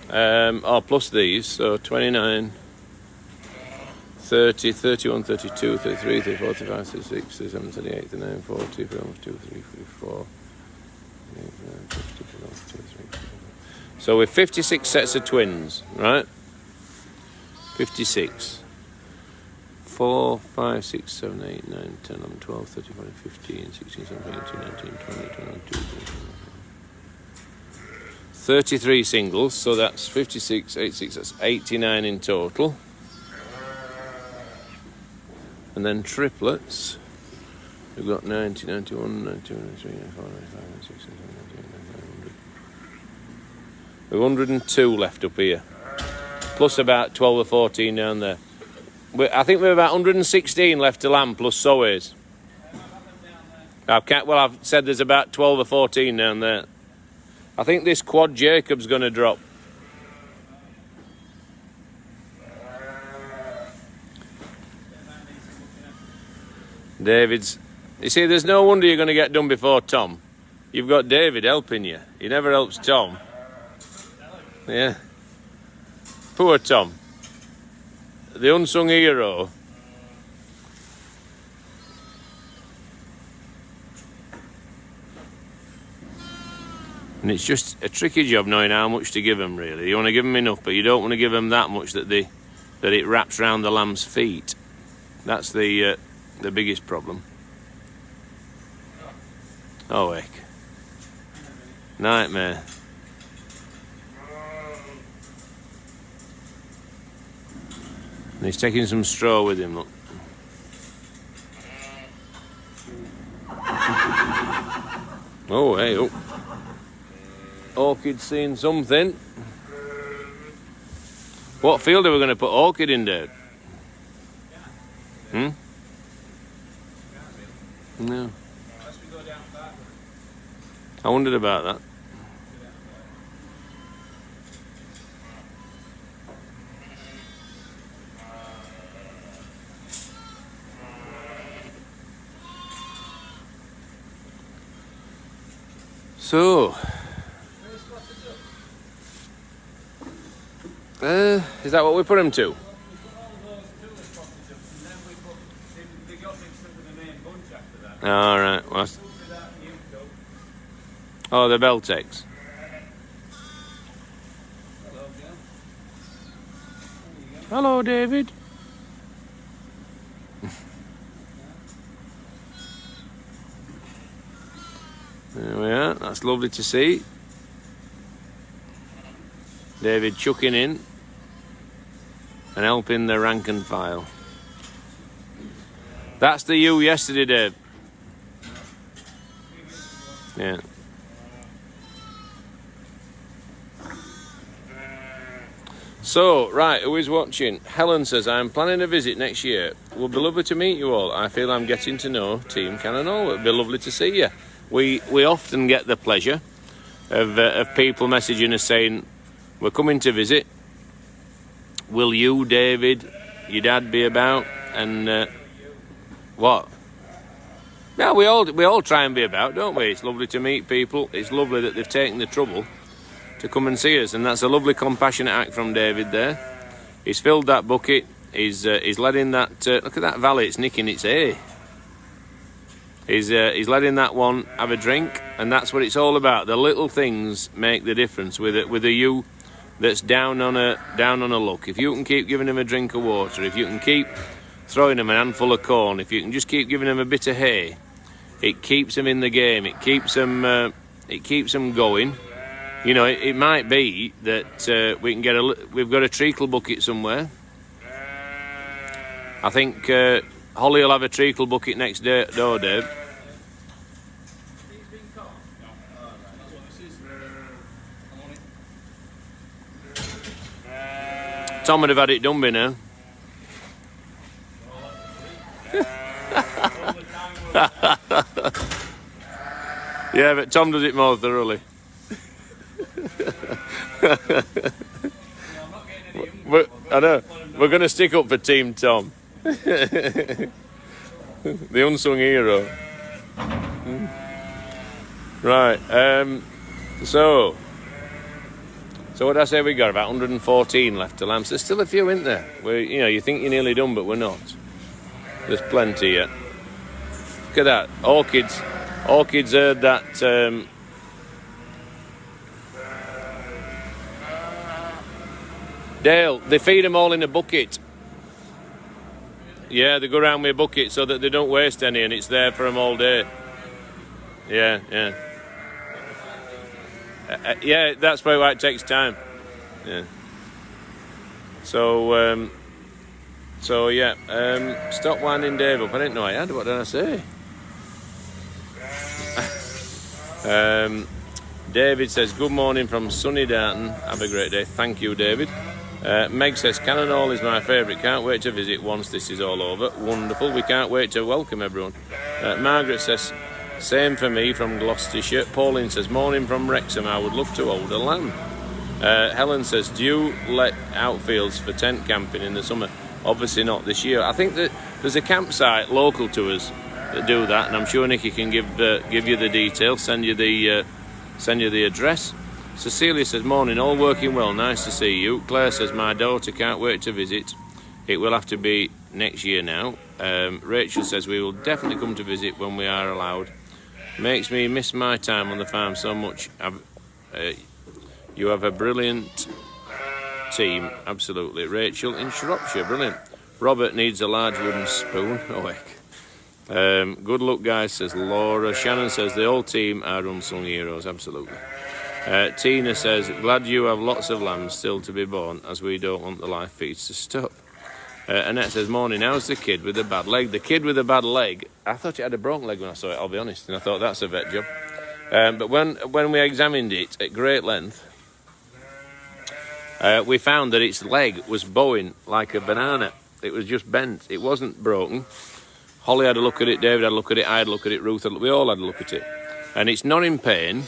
Plus these. So 29, 30, 31, 32, 33, 34, 35, 36, 37, 38, 39, 40, 41, 42, 43, 44. So we're 56 sets of twins, right? 56. 4, 5, 6, 7, 8, 9, 10, 11, 12, 13, 14, 15, 16, 17, 18, 19, 20, 21, 22, 33 singles, so that's 56, 86, that's 89 in total. And then triplets, we've got 90, 91, 92, 93, 94, 95, 96, 97, 98, 99, 100. We've 102 left up here, plus about 12 or 14 down there. I think we've about 116 left to land, plus soways. I've said there's about 12 or 14 down there. I think this quad Jacob's going to drop. David's... You see, there's no wonder you're going to get done before Tom. You've got David helping you. He never helps Tom. Yeah. Poor Tom. The unsung hero. And it's just a tricky job knowing how much to give them, really. You want to give them enough, but you don't want to give them that much that it wraps around the lamb's feet. That's the biggest problem. Oh, heck. Nightmare. And he's taking some straw with him, look. Oh, hey, oh. Orchid's seen something. What field are we going to put Orchid in, Dad? Hmm? No. I wondered about that. So, is that what we put him to? All right. Well, oh, the Beltex. Hello, David. There we are. That's lovely to see. David chucking in and helping the rank and file. That's the ewe yesterday, Dave. Yeah. So, right, who is watching? Helen says, I'm planning a visit next year. It will be lovely to meet you all. I feel I'm getting to know Team Cannon. It would be lovely to see you. We often get the pleasure of people messaging us saying, we're coming to visit. Will you, David, your dad be about? And what? Yeah, we all try and be about, don't we? It's lovely to meet people. It's lovely that they've taken the trouble to come and see us, and that's a lovely, compassionate act from David there. He's filled that bucket. He's letting that look at that valley. It's nicking its hay. He's letting that one have a drink, and that's what it's all about. The little things make the difference with a ewe that's down on a luck. If you can keep giving him a drink of water, if you can keep throwing him a handful of corn, if you can just keep giving him a bit of hay, it keeps him in the game. It keeps him going. You know, it might be that we can we've got a treacle bucket somewhere. I think Holly will have a treacle bucket next door, Dave. Tom would have had it done by now. Yeah, but Tom does it more thoroughly. I know. We're going to stick up for Team Tom. The unsung hero. Right. So what did I say we got? About 114 left to lambs. There's still a few, isn't there? You think you're nearly done, but we're not. There's plenty yet. Look at that. Orchids heard that. Dale, they feed them all in a bucket. Yeah, they go around with a bucket so that they don't waste any, and it's there for them all day. Yeah. Yeah, that's probably why it takes time. Yeah. So yeah. Stop winding Dave up. I didn't know I had. What did I say? David says, good morning from sunny Darton. Have a great day. Thank you, David. Meg says, Cannon Hall is my favourite. Can't wait to visit once this is all over. Wonderful. We can't wait to welcome everyone. Margaret says, same for me from Gloucestershire. Pauline says, morning from Wrexham. I would love to hold a lamb. Helen says, do you let outfields for tent camping in the summer? Obviously not this year. I think that there's a campsite local to us that do that, and I'm sure Nicky can give you the details, send you the address. Cecilia says, morning, all working well, nice to see you. Claire says, my daughter can't wait to visit. It will have to be next year now. Rachel says, we will definitely come to visit when we are allowed. Makes me miss my time on the farm so much. You have a brilliant team, absolutely. Rachel in Shropshire, brilliant. Robert needs a large wooden spoon. Oh, heck. Good luck, guys, says Laura. Shannon says, the whole team are unsung heroes, absolutely. Tina says, glad you have lots of lambs still to be born, as we don't want the live feeds to stop. Annette says, morning, how's the kid with the bad leg? The kid with the bad leg, I thought it had a broken leg when I saw it, I'll be honest, and I thought that's a vet job. But when we examined it at great length, we found that its leg was bowing like a banana. It was just bent. It wasn't broken. Holly had a look at it, David had a look at it, I had a look at it, Ruth we all had a look at it. And it's not in pain.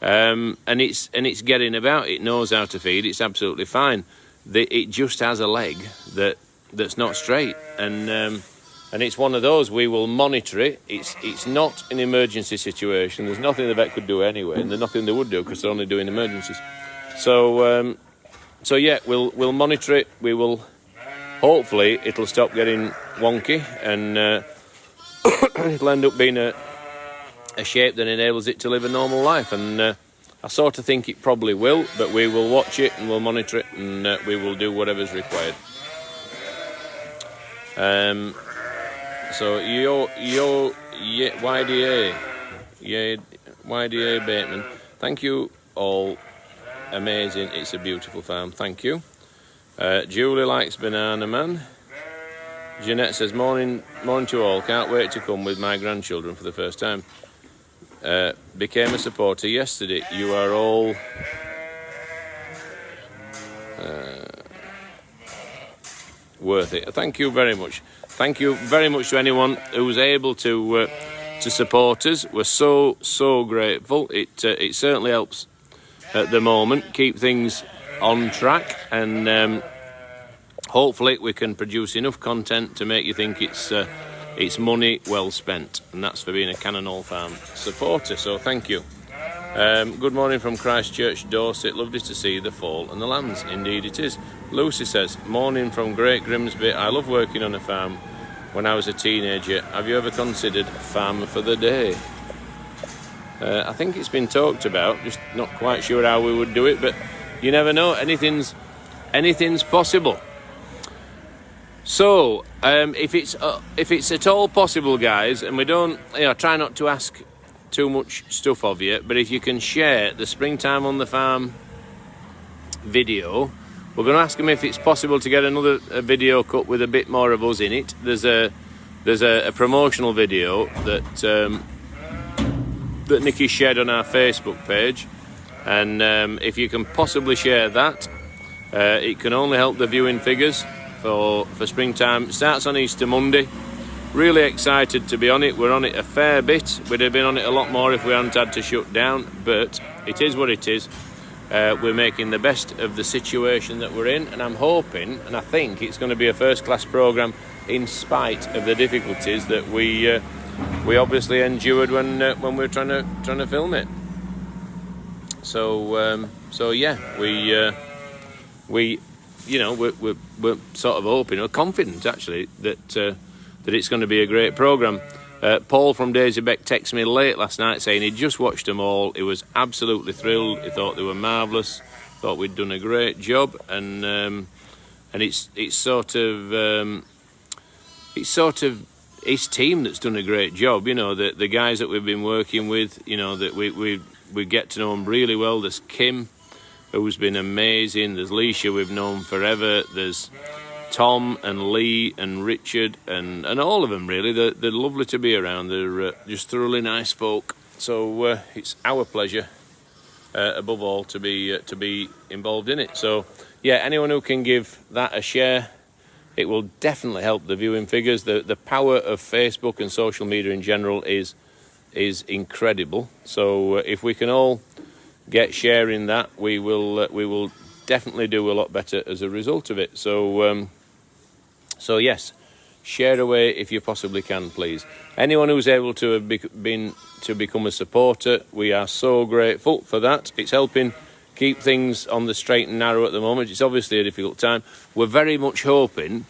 And it's getting about. It knows how to feed. It's absolutely fine. It just has a leg that's not straight, and it's one of those. We will monitor it. It's not an emergency situation. There's nothing the vet could do anyway, and there's nothing they would do because they're only doing emergencies. So yeah, we'll monitor it. We will. Hopefully, it'll stop getting wonky, and it'll end up being a shape that enables it to live a normal life, and I sort of think it probably will, but we will watch it and we'll monitor it, and we will do whatever's required. So YDA Bateman, thank you all, amazing, it's a beautiful farm, thank you. Julie likes Banana Man. Jeanette says, morning to all, can't wait to come with my grandchildren for the first time. Became a supporter yesterday. You are all worth it. Thank you very much. Thank you very much to anyone who was able to support us. We're so grateful. It certainly helps at the moment keep things on track, and hopefully we can produce enough content to make you think it's it's money well spent, and that's for being a Cannon Hall Farm supporter, so thank you. Good morning from Christchurch, Dorset. Lovely to see the fall and the lambs. Indeed it is. Lucy says, morning from Great Grimsby. I love working on a farm. When I was a teenager, have you ever considered farmer for the day? I think it's been talked about, just not quite sure how we would do it, but you never know. Anything's possible. So, if it's at all possible, guys, and we don't, try not to ask too much stuff of you, but if you can share the Springtime on the Farm video, we're going to ask them if it's possible to get another video cut with a bit more of us in it. There's a promotional video that Nikki shared on our Facebook page, and if you can possibly share that, it can only help the viewing figures for Springtime. It starts on Easter Monday. Really excited to be on it. We're on it a fair bit. We'd have been on it a lot more if we hadn't had to shut down, but it is what it is. We're making the best of the situation that we're in, and I'm hoping, and I think it's going to be a first-class programme in spite of the difficulties that we obviously endured when we were trying to film it. So yeah, we're sort of hoping, or confident actually, that it's going to be a great programme. Paul from Daisy Beck texted me late last night saying he'd just watched them all. He was absolutely thrilled. He thought they were marvellous. Thought we'd done a great job, and it's sort of his team that's done a great job. The guys that we've been working with. That we get to know them really well. There's Kim, who's been amazing. There's Leisha, we've known forever. There's Tom and Lee and Richard and all of them, really. They're lovely to be around. They're just thoroughly nice folk. So it's our pleasure, above all, to be involved in it. So yeah, anyone who can give that a share, it will definitely help the viewing figures. The power of Facebook and social media in general is incredible. So if we can all get sharing that, we will definitely do a lot better as a result of it. So yes, share away if you possibly can, please. Anyone who's able to have become a supporter, we are so grateful for that. It's helping keep things on the straight and narrow at the moment. It's obviously a difficult time. We're very much hoping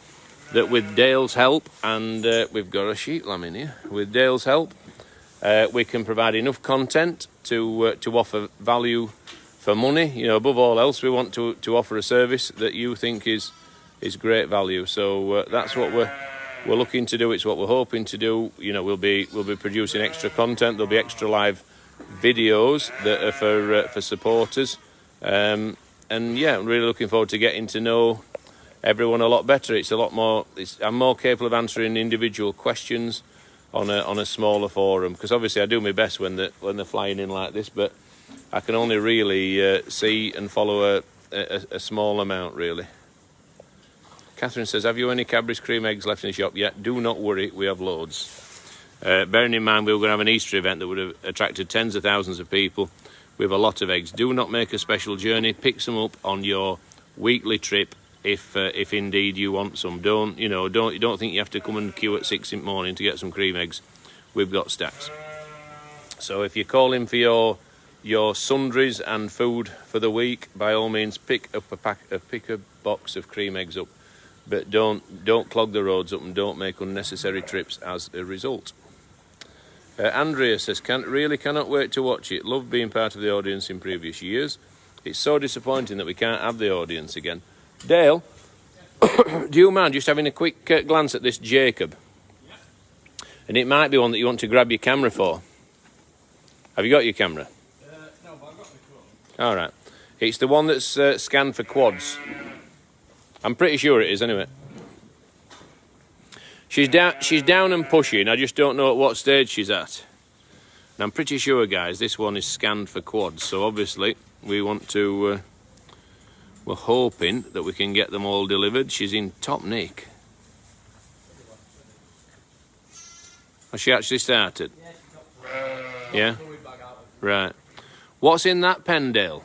that with Dale's help, and we've got a sheep lamb in here, with Dale's help, we can provide enough content to offer value for money. Above all else, we want to offer a service that you think is great value. So that's what we're looking to do. It's what we're hoping to do. We'll be producing extra content. There'll be extra live videos that are for supporters. And yeah, I'm really looking forward to getting to know everyone a lot better. It's a lot more. I'm more capable of answering individual questions on a smaller forum, because obviously I do my best when they're flying in like this, but I can only really see and follow a small amount, really. Catherine says, have you any Cadbury's cream eggs left in the shop yet? Do not worry, we have loads. Bearing in mind we were going to have an Easter event that would have attracted tens of thousands of people. We have a lot of eggs. Do not make a special journey. Pick some up on your weekly trip if indeed you want some. Don't think you have to come and queue at 6 in the morning to get some cream eggs. We've got stacks. So if you're calling for your sundries and food for the week, by all means pick a box of cream eggs up. But don't clog the roads up and don't make unnecessary trips as a result. Andrea says, cannot wait to watch it. Love being part of the audience in previous years. It's so disappointing that we can't have the audience again. Dale, do you mind just having a quick glance at this Jacob? Yeah. And it might be one that you want to grab your camera for. Have you got your camera? No, but I've got my phone. All right. It's the one that's scanned for quads. I'm pretty sure it is, anyway. She's down and pushing. I just don't know at what stage she's at. And I'm pretty sure, guys, this one is scanned for quads. So obviously, we want to. We're hoping that we can get them all delivered. She's in top nick. Has she actually started? Yeah. Right. What's in that pen, Dale?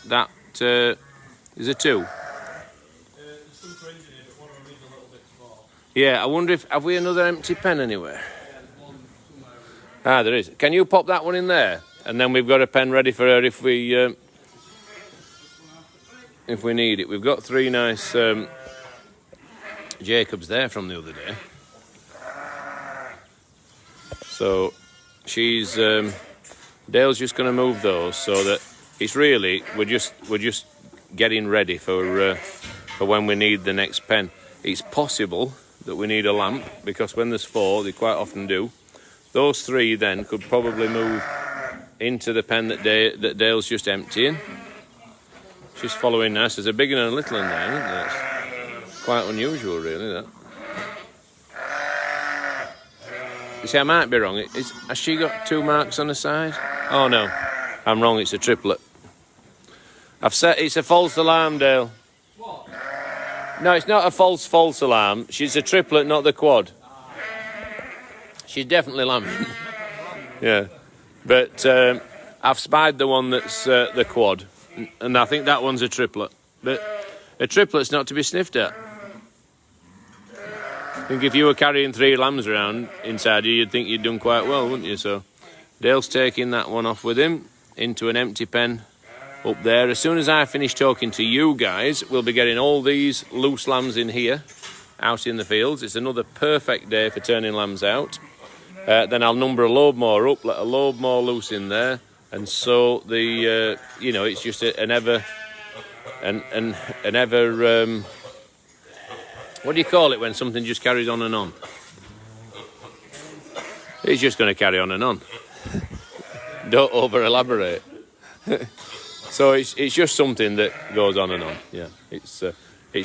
That is a 2. Yeah, I wonder if... Have we another empty pen anywhere? Ah, there is. Can you pop that one in there? And then we've got a pen ready for her if we need it. We've got 3 nice Jacobs there from the other day. So she's... Dale's just going to move those so that it's really... We're just getting ready for when we need the next pen. It's possible that we need a lamp, because when there's 4, they quite often do. Those 3 then could probably move into the pen that Dale's just emptying. She's following nice. There's a big and a little in there, isn't there? That's quite unusual, really, that. You see, I might be wrong. Has she got 2 marks on the side? Oh, no. I'm wrong. It's a triplet. I've said it's a false alarm, Dale. What? No, it's not a false alarm. She's a triplet, not the quad. She's definitely lambing. Yeah. But I've spied the one that's the quad. And I think that one's a triplet. But a triplet's not to be sniffed at. I think if you were carrying 3 lambs around inside you, you'd think you'd done quite well, wouldn't you? So Dale's taking that one off with him into an empty pen up there. As soon as I finish talking to you guys, we'll be getting all these loose lambs in here, out in the fields. It's another perfect day for turning lambs out. Then I'll number a load more up, let a load more loose in there. And so the, it's just an ever, what do you call it when something just carries on and on? It's just going to carry on and on. Don't over elaborate. So it's just something that goes on and on. Yeah, it's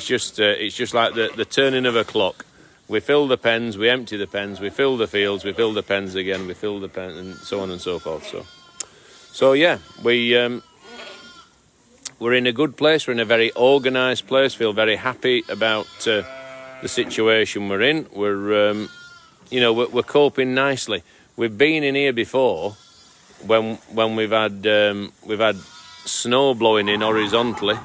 just like the turning of a clock. We fill the pens, we empty the pens, we fill the fields, we fill the pens again, we fill the pen, and so on and so forth. So yeah, we're in a good place. We're in a very organised place. Feel very happy about the situation we're in. We're coping nicely. We've been in here before when we've had snow blowing in horizontally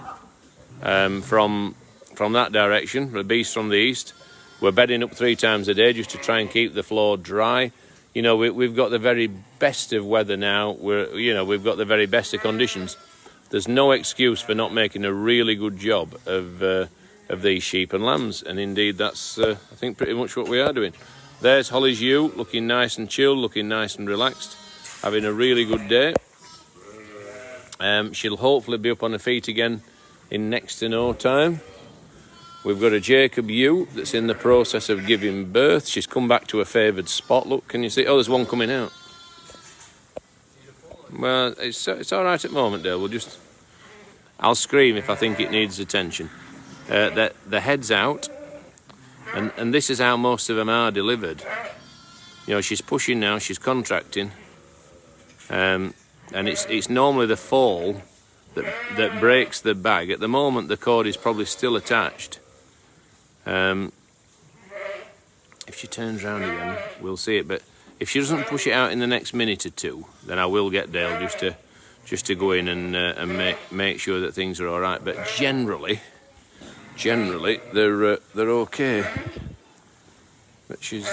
from that direction. The beast from the east. We're bedding up 3 times a day just to try and keep the floor dry. You know, we've got the very best of weather now. We've got the very best of conditions. There's no excuse for not making a really good job of these sheep and lambs, and indeed that's I think pretty much what we are doing. There's Holly's ewe, looking nice and chilled, looking nice and relaxed, having a really good day. She'll hopefully be up on her feet again in next to no time. We've got a Jacob ewe that's in the process of giving birth. She's come back to her favoured spot. Look, can you see? Oh, there's one coming out. Well, it's all right at the moment, Dale. I'll scream if I think it needs attention. The head's out, and this is how most of them are delivered. You know, she's pushing now. She's contracting, and it's normally the fall that breaks the bag. At the moment, the cord is probably still attached. If she turns around again, we'll see it. But if she doesn't push it out in the next minute or 2, then I will get Dale just to go in and make sure that things are all right. But generally, they're okay. But she's.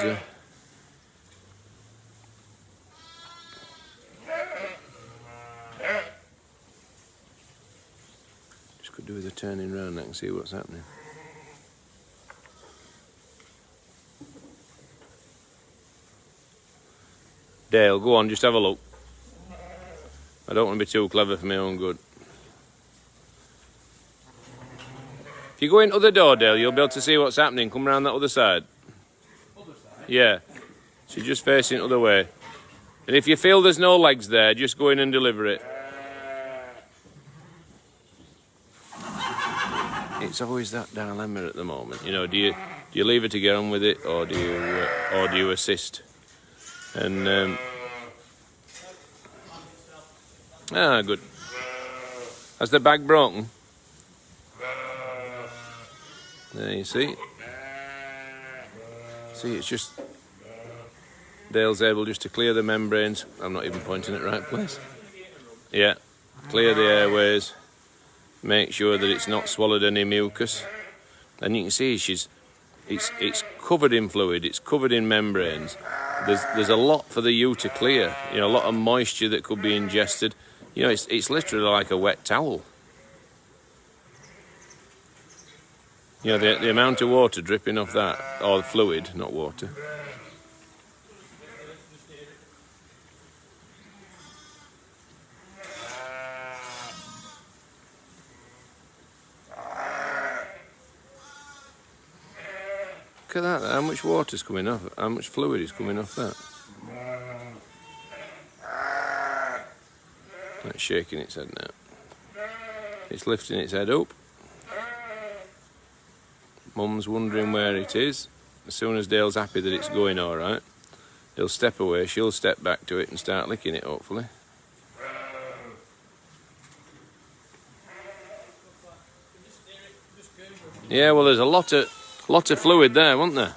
Just could do with a turning round. I can see what's happening. Dale, go on, just have a look. I don't want to be too clever for my own good. If you go into the door, Dale, you'll be able to see what's happening. Come round that other side. Other side? Yeah. She's just facing the other way. And if you feel there's no legs there, just go in and deliver it. It's always that dilemma at the moment. You know, do you leave her to get on with it, or do you assist? And good. Has the bag broken? There you see. See, it's just Dale's able just to clear the membranes. I'm not even pointing at the right place. Yeah, clear the airways. Make sure that it's not swallowed any mucus. And you can see she's it's covered in fluid, it's covered in membranes. There's a lot for the ewe to clear, you know, a lot of moisture that could be ingested. You know, it's literally like a wet towel. You know, the amount of water dripping off that, or fluid, not water. Look at that, how much water's coming off, how much fluid is coming off that. It's shaking its head now. It's lifting its head up. Mum's wondering where it is. As soon as Dale's happy that it's going all right, he'll step away, she'll step back to it and start licking it, hopefully. Yeah, well, there's a lot of fluid there, wasn't there?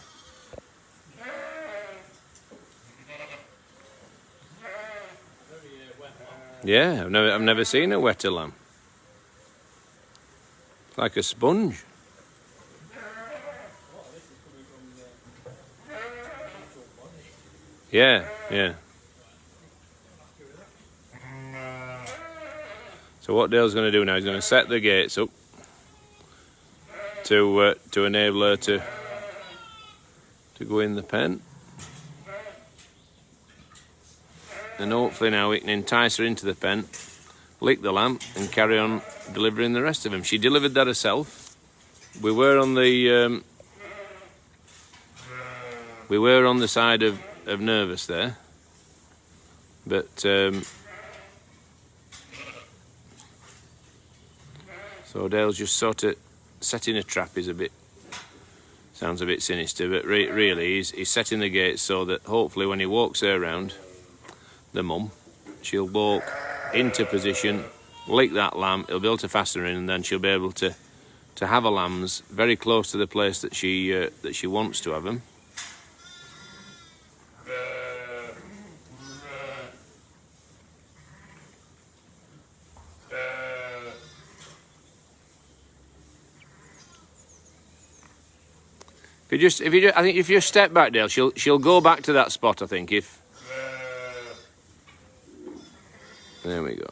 Yeah, I've never seen a wetter lamb. It's like a sponge. Yeah, yeah. So what Dale's going to do now, he's going to set the gates up to enable her to go in the pen. And hopefully now we can entice her into the pen, lick the lamb, and carry on delivering the rest of them. She delivered that herself. We were on the side of nervous there, but so Dale's just sort of setting a trap. Is sounds a bit sinister, but really he's setting the gates so that hopefully when he walks her around, the mum, she'll walk into position, lick that lamb, he'll be able to fasten her in, and then she'll be able to have her lambs very close to the place that she wants to have them. I think if you step back, Dale, she'll go back to that spot. I think if. There we go.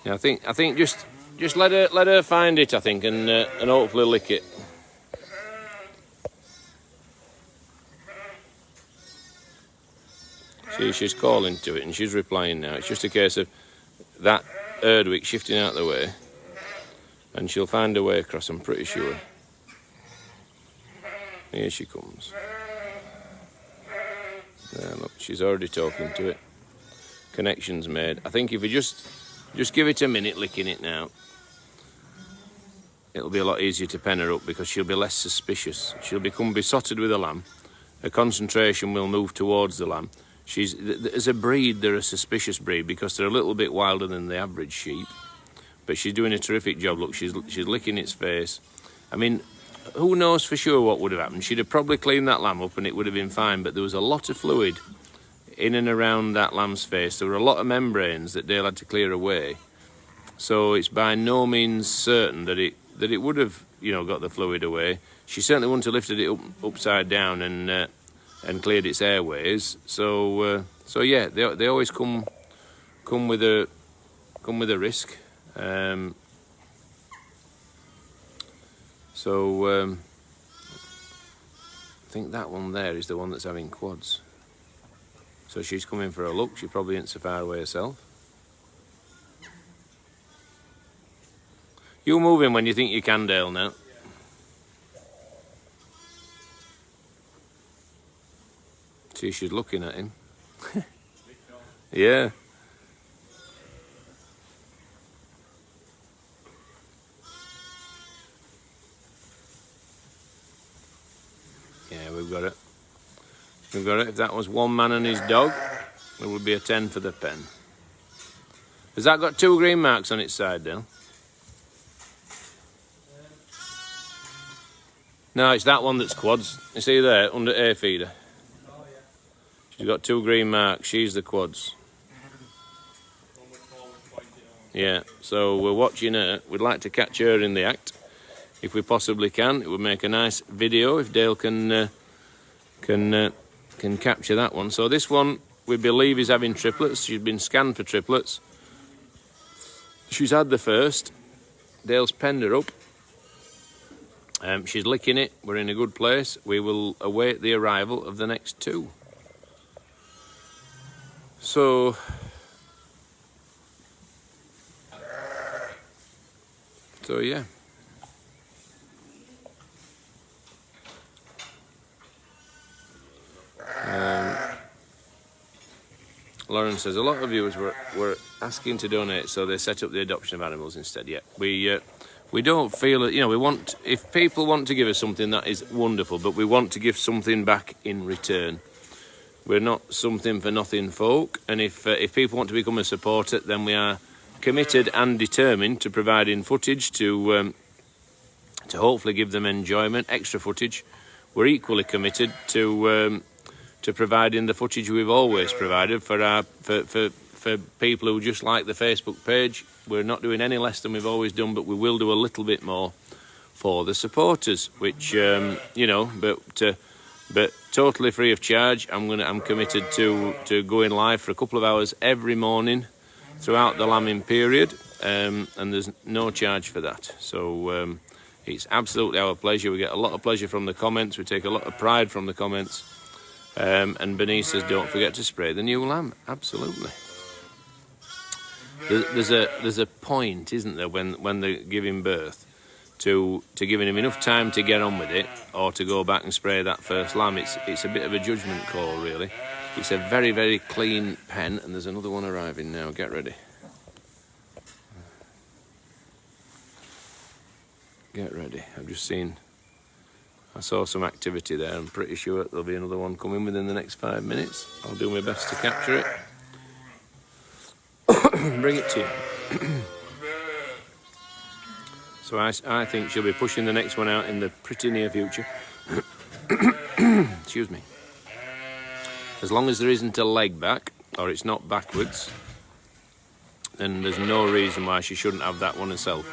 Yeah, I think just let her find it. I think and hopefully lick it. See, she's calling to it and she's replying now. It's just a case of that Erdwick shifting out the way, and she'll find her way across, I'm pretty sure. Here she comes. There, look, she's already talking to it. Connection's made. I think if we just give it a minute licking it now, it'll be a lot easier to pen her up because she'll be less suspicious. She'll become besotted with the lamb. Her concentration will move towards the lamb. As a breed, they're a suspicious breed because they're a little bit wilder than the average sheep. But she's doing a terrific job. Look, she's licking its face. I mean, who knows for sure what would have happened? She'd have probably cleaned that lamb up and it would have been fine. But there was a lot of fluid in and around that lamb's face. There were a lot of membranes that Dale had to clear away. So it's by no means certain that it would have, you know, got the fluid away. She certainly wouldn't have lifted it upside down and cleared its airways. So yeah, they always come with a risk. I think that one there is the one that's having quads. So she's coming for a look. She probably isn't so far away herself. You move in when you think you can, Dale, now. See, she's looking at him. Yeah. Yeah, we've got it. We've got it. If that was one man and his dog, it would be a 10 for the pen. Has that got 2 green marks on its side, Dale? No, it's that one that's quads. You see there, under air feeder. She's got 2 green marks. She's the quads. Yeah, so we're watching her. We'd like to catch her in the act, if we possibly can. It would make a nice video if Dale can capture that one. So this one, we believe, is having triplets. She's been scanned for triplets. She's had the first. Dale's penned her up. She's licking it. We're in a good place. We will await the arrival of the next 2. So yeah. Lauren says a lot of viewers were asking to donate, so they set up the adoption of animals instead. Yeah, we don't feel it. You know, we want, if people want to give us something, that is wonderful, but we want to give something back in return. We're not something for nothing folk, and if people want to become a supporter, then we are committed and determined to providing footage to hopefully give them enjoyment, extra footage. We're equally committed to providing the footage we've always provided for people who just like the Facebook page. We're not doing any less than we've always done, but we will do a little bit more for the supporters, which you know, but totally free of charge. I'm committed to going live for a couple of hours every morning throughout the lambing period, and there's no charge for that. So it's absolutely our pleasure. We get a lot of pleasure from the comments. We take a lot of pride from the comments. And Bernice says, don't forget to spray the new lamb. Absolutely. There's a point, isn't there, when they're giving birth, to giving him enough time to get on with it, or to go back and spray that first lamb. It's a bit of a judgment call, really. It's a very, very clean pen, and there's another one arriving now. Get ready. Get ready. I've just seen... I saw some activity there. I'm pretty sure there'll be another one coming within the next 5 minutes. I'll do my best to capture it. Bring it to you. So I think she'll be pushing the next one out in the pretty near future. Excuse me. As long as there isn't a leg back, or it's not backwards, then there's no reason why she shouldn't have that one herself.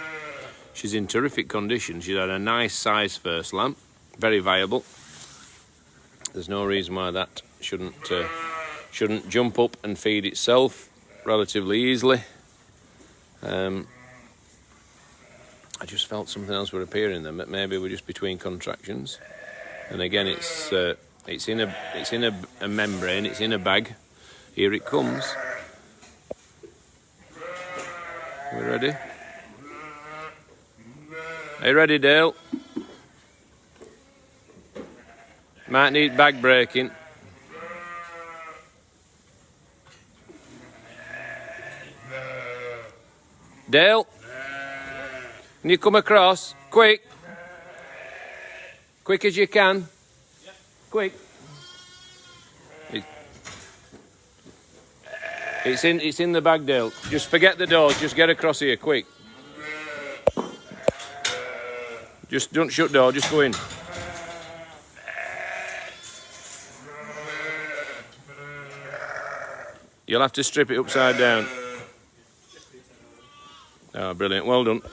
She's in terrific condition. She's had a nice size first lamb. Very viable. There's no reason why that shouldn't jump up and feed itself relatively easily. I just felt something else would appear in them, but maybe we're just between contractions. And again, it's in a membrane. It's in a bag. Here it comes. Are we ready? Are you ready, Dale? Might need bag breaking. Dale, can you come across? Quick. Quick as you can. Quick. It's in the bag, Dale. Just forget the doors. Just get across here, quick. Just don't shut door. Just go in. You'll have to strip it upside down. Oh, brilliant. Well done.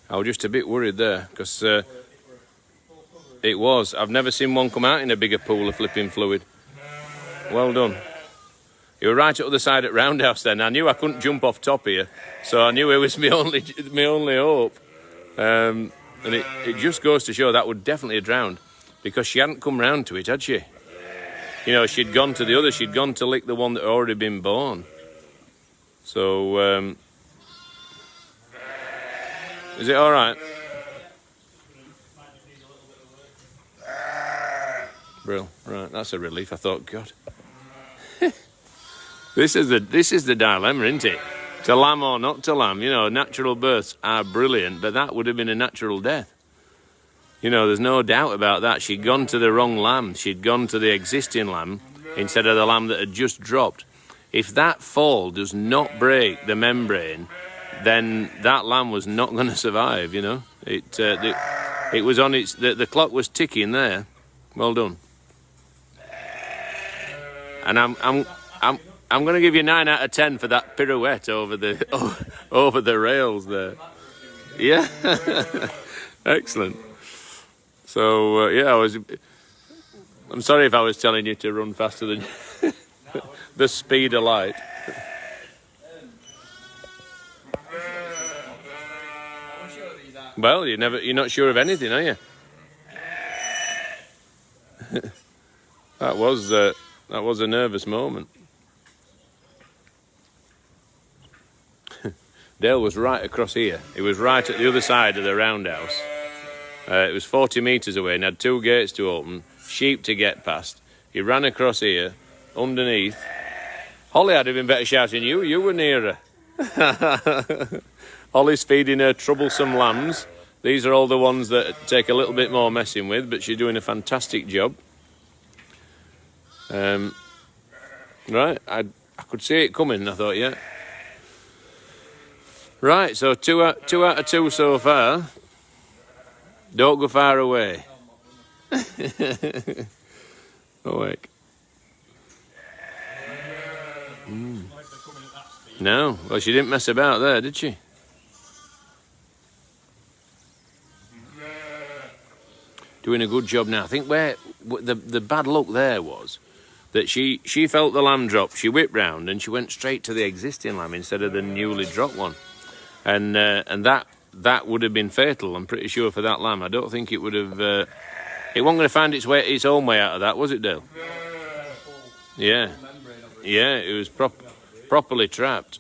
I was just a bit worried there, because it was. I've never seen one come out in a bigger pool of flipping fluid. Well done. You were right at the other side at Roundhouse then. I knew I couldn't jump off top here, so I knew it was my only hope. And it just goes to show that would definitely have drowned, because she hadn't come round to it, had she? You know, she'd gone to the other, she'd gone to lick the one that had already been born. So, is it all right? Brill, right, that's a relief. I thought, God. This is the dilemma, isn't it? To lamb or not to lamb. You know, natural births are brilliant, but that would have been a natural death. You know, there's no doubt about that. She'd gone to the wrong lamb. She'd gone to the existing lamb instead of the lamb that had just dropped. If that fall does not break the membrane, then that lamb was not going to survive, you know. It was on its... The clock was ticking there. Well done. And I'm going to give you 9 out of 10 for that pirouette over the over the rails there. Yeah, excellent. So yeah, I'm sorry if I was telling you to run faster than the speed of light. Well, you're not sure of anything, are you? That was a nervous moment. Dale was right across here. He was right at the other side of the roundhouse. It was 40 metres away and had 2 gates to open, sheep to get past. He ran across here, underneath. Holly had been better shouting you. You were nearer. Holly's feeding her troublesome lambs. These are all the ones that take a little bit more messing with, but she's doing a fantastic job. Right, I could see it coming, I thought, yeah. Right, so 2 out of 2 so far. Don't go far away. Awake. No, well, she didn't mess about there, did she? Doing a good job now. I think where the bad luck there was that she felt the lamb drop. She whipped round and she went straight to the existing lamb instead of the newly dropped one, and that would have been fatal. I'm pretty sure for that lamb. I don't think it would have. It wasn't going to find its own way out of that, was it, Dale? Yeah, yeah. It was properly trapped.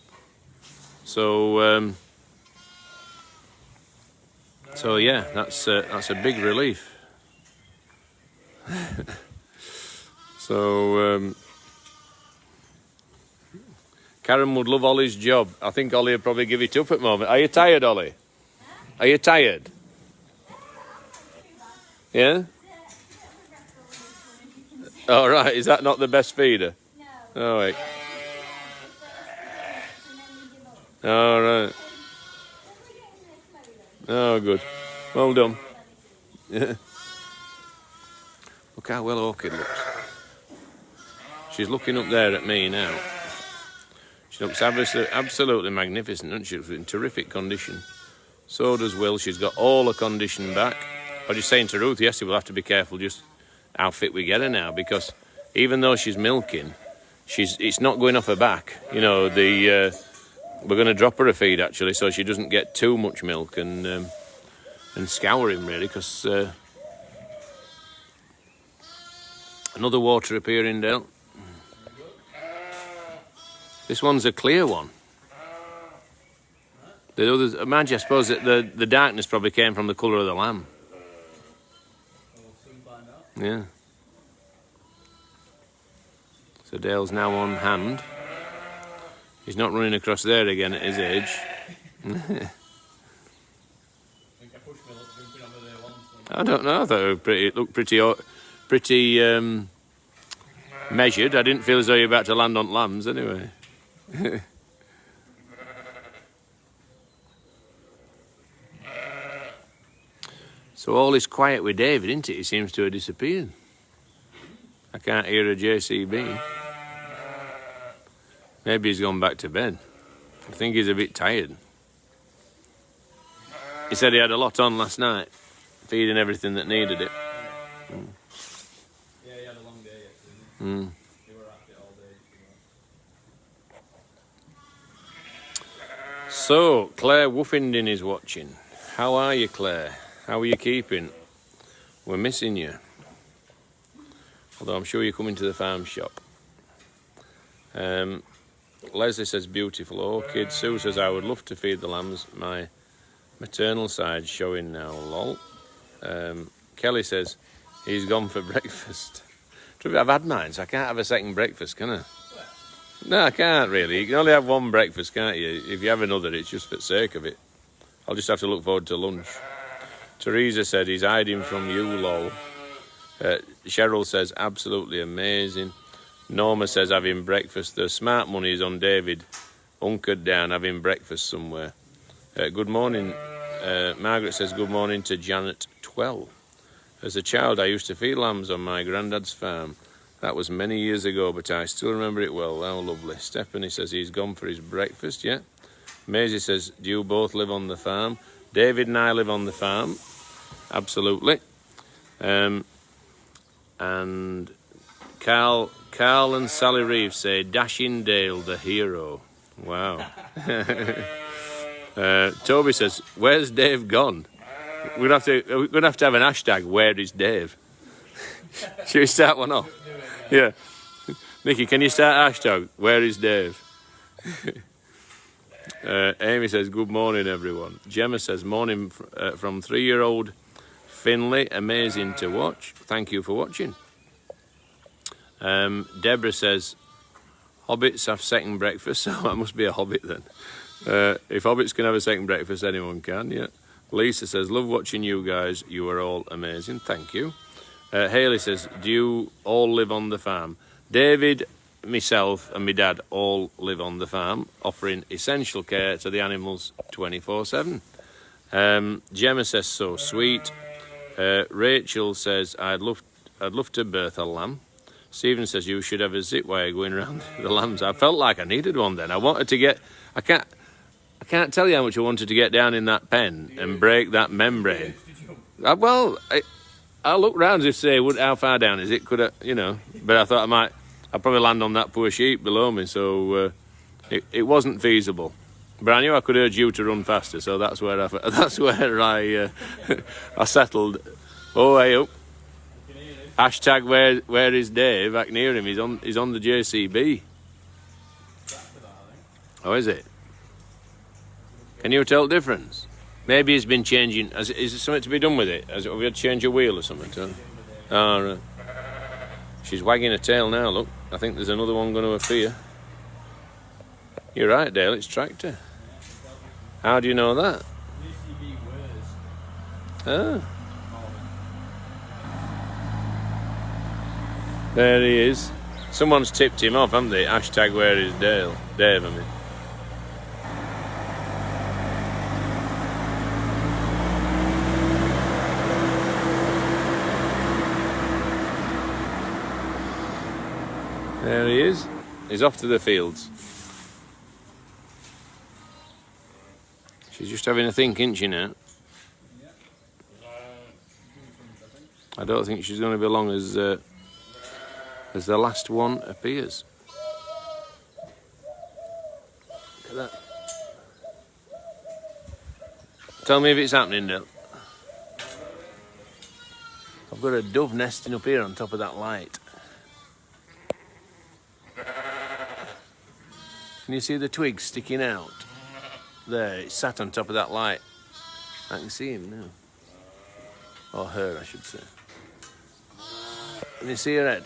So yeah, that's a big relief. So Karen would love Ollie's job. I think Ollie would probably give it up at the moment. Are you tired, Ollie? Are you tired? Yeah? All right, is that not the best feeder? No. Oh, wait. All right. Oh, good. Well done. Yeah. Look how well Orchid looks. She's looking up there at me now. She looks absolutely magnificent, doesn't she? She's in terrific condition. So does Will. She's got all her condition back. I was just saying to Ruth yesterday, we'll have to be careful just how fit we get her now, because even though she's milking, it's not going off her back. You know, we're going to drop her a feed actually, so she doesn't get too much milk and scour him really, because another water appearing, Dale. This one's a clear one. The others, imagine, I suppose that the darkness probably came from the colour of the lamb. Yeah. So Dale's now on hand. He's not running across there again at his age. I don't know. I thought it looked pretty measured. I didn't feel as though you were about to land on lambs anyway. So all is quiet with David, isn't it? He seems to have disappeared. I can't hear a JCB. Maybe he's gone back to bed. I think he's a bit tired. He said he had a lot on last night, feeding everything that needed it. Mm. Yeah, he had a long day yesterday. Mm. They were at it all day. So, Claire Woofenden is watching. How are you, Claire? How are you keeping? We're missing you. Although I'm sure you're coming to the farm shop. Leslie says, beautiful orchid. Sue says, I would love to feed the lambs. My maternal side's showing now, lol. Kelly says, he's gone for breakfast. I've had mine, so I can't have a second breakfast, can I? No, I can't really. You can only have one breakfast, can't you? If you have another, it's just for the sake of it. I'll just have to look forward to lunch. Teresa said, he's hiding from you, lol. Cheryl says, absolutely amazing. Norma says, having breakfast. The smart money is on David, hunkered down, having breakfast somewhere. Good morning. Margaret says, good morning to Janet 12. As a child, I used to feed lambs on my granddad's farm. That was many years ago, but I still remember it well. How lovely. Stephanie says he's gone for his breakfast, yeah. Maisie says, do you both live on the farm? David and I live on the farm. Absolutely. And Carl and Sally Reeves say, Dashing Dale, the hero. Wow. Toby says, where's Dave gone? We're going to have to have an hashtag, where is Dave? Should we start one off? Yeah. Nikki, can you start hashtag, where is Dave? Amy says, good morning, everyone. Gemma says, morning from 3-year-old Finley. Amazing to watch. Thank you for watching. Deborah says, hobbits have second breakfast, so I must be a hobbit then. If hobbits can have a second breakfast, anyone can, yeah. Lisa says, love watching you guys. You are all amazing. Thank you. Hayley says, do you all live on the farm? David, myself and my dad all live on the farm, offering essential care to the animals 24/7. Gemma says, so sweet. Rachel says, I'd love to birth a lamb. Stephen says, you should have a zip wire going around the lambs. I felt like I needed one then. I wanted to get, I can't tell you how much I wanted to get down in that pen and break that membrane. I looked round as if to say, how far down is it? Could I, you know, but I thought I'd probably land on that poor sheep below me, so it wasn't feasible. But I knew I could urge you to run faster, so that's where I settled. Oh, hey up. Hashtag where is Dave? I can hear him. He's on the JCB. Oh, is it? Can you tell the difference? Maybe it's been changing. Is there something to be done with it? Have we had to change a wheel or something? Oh, right. She's wagging her tail now, look. I think there's another one going to appear. You're right, Dale, it's tractor. How do you know that? Ah. There he is. Someone's tipped him off, haven't they? Hashtag where is Dave, I mean. There he is. He's off to the fields. She's just having a think, isn't she, now? I don't think she's going to be long as the last one appears. Look at that. Tell me if it's happening, Dale. I've got a dove nesting up here on top of that light. Can you see the twigs sticking out? There, it's sat on top of that light. I can see him now. Or her, I should say. Can you see her head?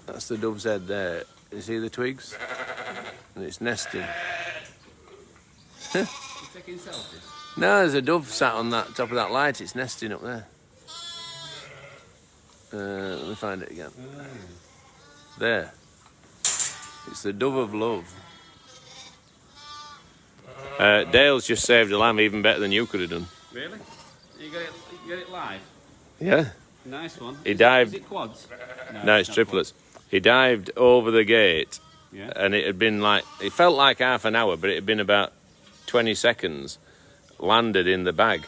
That's the dove's head there. You see the twigs? And it's nesting. You taking selfies? No, there's a dove sat on that top of that light. It's nesting up there. Let me find it again. There. It's the dove of love. Dale's just saved a lamb even better than you could have done. Really? You got it live? Yeah. Nice one. He dived. Is it quads? No, it's triplets. He dived over the gate, yeah. And it had been like, it felt like half an hour, but it had been about 20 seconds. Landed in the bag.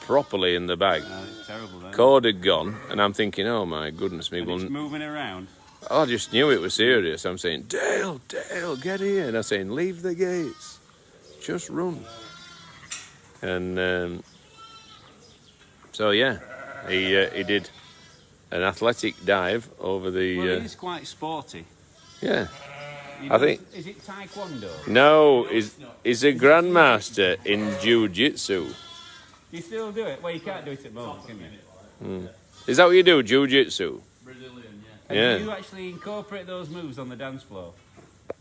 Properly in the bag. It's terrible then. Cord had gone, and I'm thinking, oh my goodness me. And it's moving around. I just knew it was serious. I'm saying, Dale, get here. And I'm saying, leave the gates. Just run. And so, yeah, he did an athletic dive over the... Well, it is quite sporty. Yeah. I think... Is it taekwondo? No, he's a grandmaster in jiu-jitsu. You still do it? Well, you can't do it at the moment, can you? Is that what you do, jiu-jitsu? Brazilian, yeah. Yeah. And do you actually incorporate those moves on the dance floor?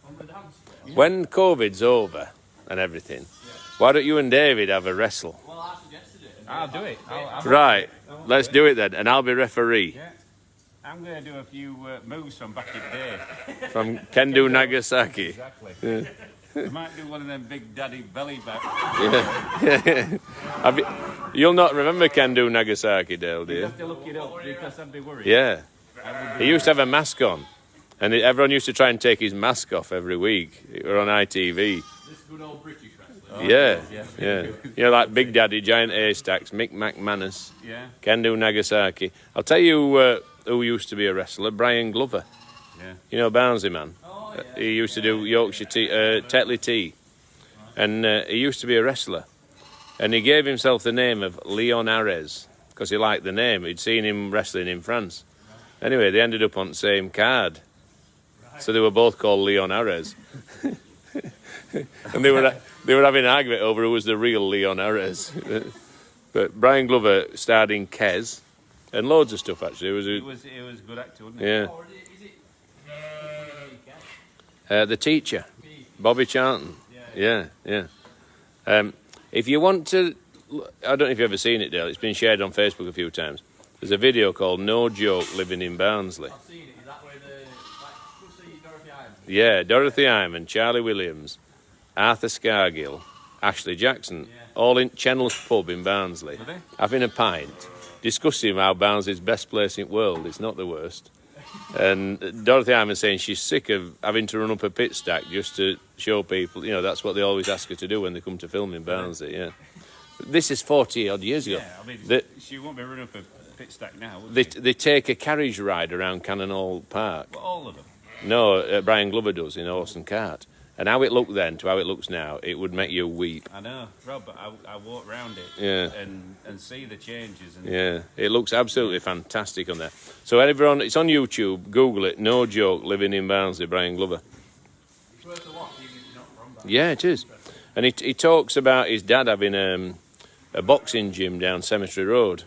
On the dance floor? Yeah. When COVID's over and everything, why don't you and David have a wrestle? Well, I suggested it. I'll do it. Right, let's do it then, and I'll be referee. Yeah. I'm going to do a few moves from back in the day. From Kendo Nagasaki. Exactly. Yeah. I might do one of them big daddy belly back. Yeah. You'll not remember Kendo Nagasaki, Dale, do You you? have to look it up because I'd be worried. Yeah. I would be He used to have a mask on, and everyone used to try and take his mask off every week. It were on ITV. This good old British wrestler. Yeah. You know, like Big Daddy, Giant Haystacks, Mick McManus, Yeah. Kendo Nagasaki. I'll tell you who used to be a wrestler, Brian Glover. Yeah. You know, Barnsley man. He used to do Yorkshire tea, Tetley tea, and he used to be a wrestler. And he gave himself the name of Leon Ares because he liked the name. He'd seen him wrestling in France. Anyway, they ended up on the same card, so they were both called Leon Ares. And they were having an argument over who was the real Leon Ares. But Brian Glover starred in Kes and loads of stuff actually. It was a good actor, wasn't he? Yeah. Or is it The teacher, Bobby Charlton. Yeah. If you want to, I don't know if you've ever seen it, Dale. It's been shared on Facebook a few times. There's a video called "No Joke Living in Barnsley." I've seen it. Is that where we'll see Dorothy Iron? Yeah, Dorothy Iman, Charlie Williams, Arthur Scargill, Ashley Jackson, all in Chenell's pub in Barnsley, Were they? having a pint, discussing how Barnsley's best place in the world. It's not the worst. And Dorothy Iman saying she's sick of having to run up a pit stack just to show people, you know, that's what they always ask her to do when they come to film in Barnsley, yeah. But this is 40-odd years ago. Yeah, I mean, They- she won't be running up a pit stack now, would They, she? they take a carriage ride around Cannon Hall Park. Well, all of them. No, Brian Glover does in horse and cart. And how it looked then to how it looks now, it would make you weep. I know, Rob, but I walk round it Yeah. and see the changes. And Yeah, it looks absolutely fantastic on there. So everyone, it's on YouTube. Google it. No joke. Living in Barnsley, Brian Glover. It's worth a watch, even if you're not from that. Yeah, it is. And he talks about his dad having a boxing gym down Cemetery Road,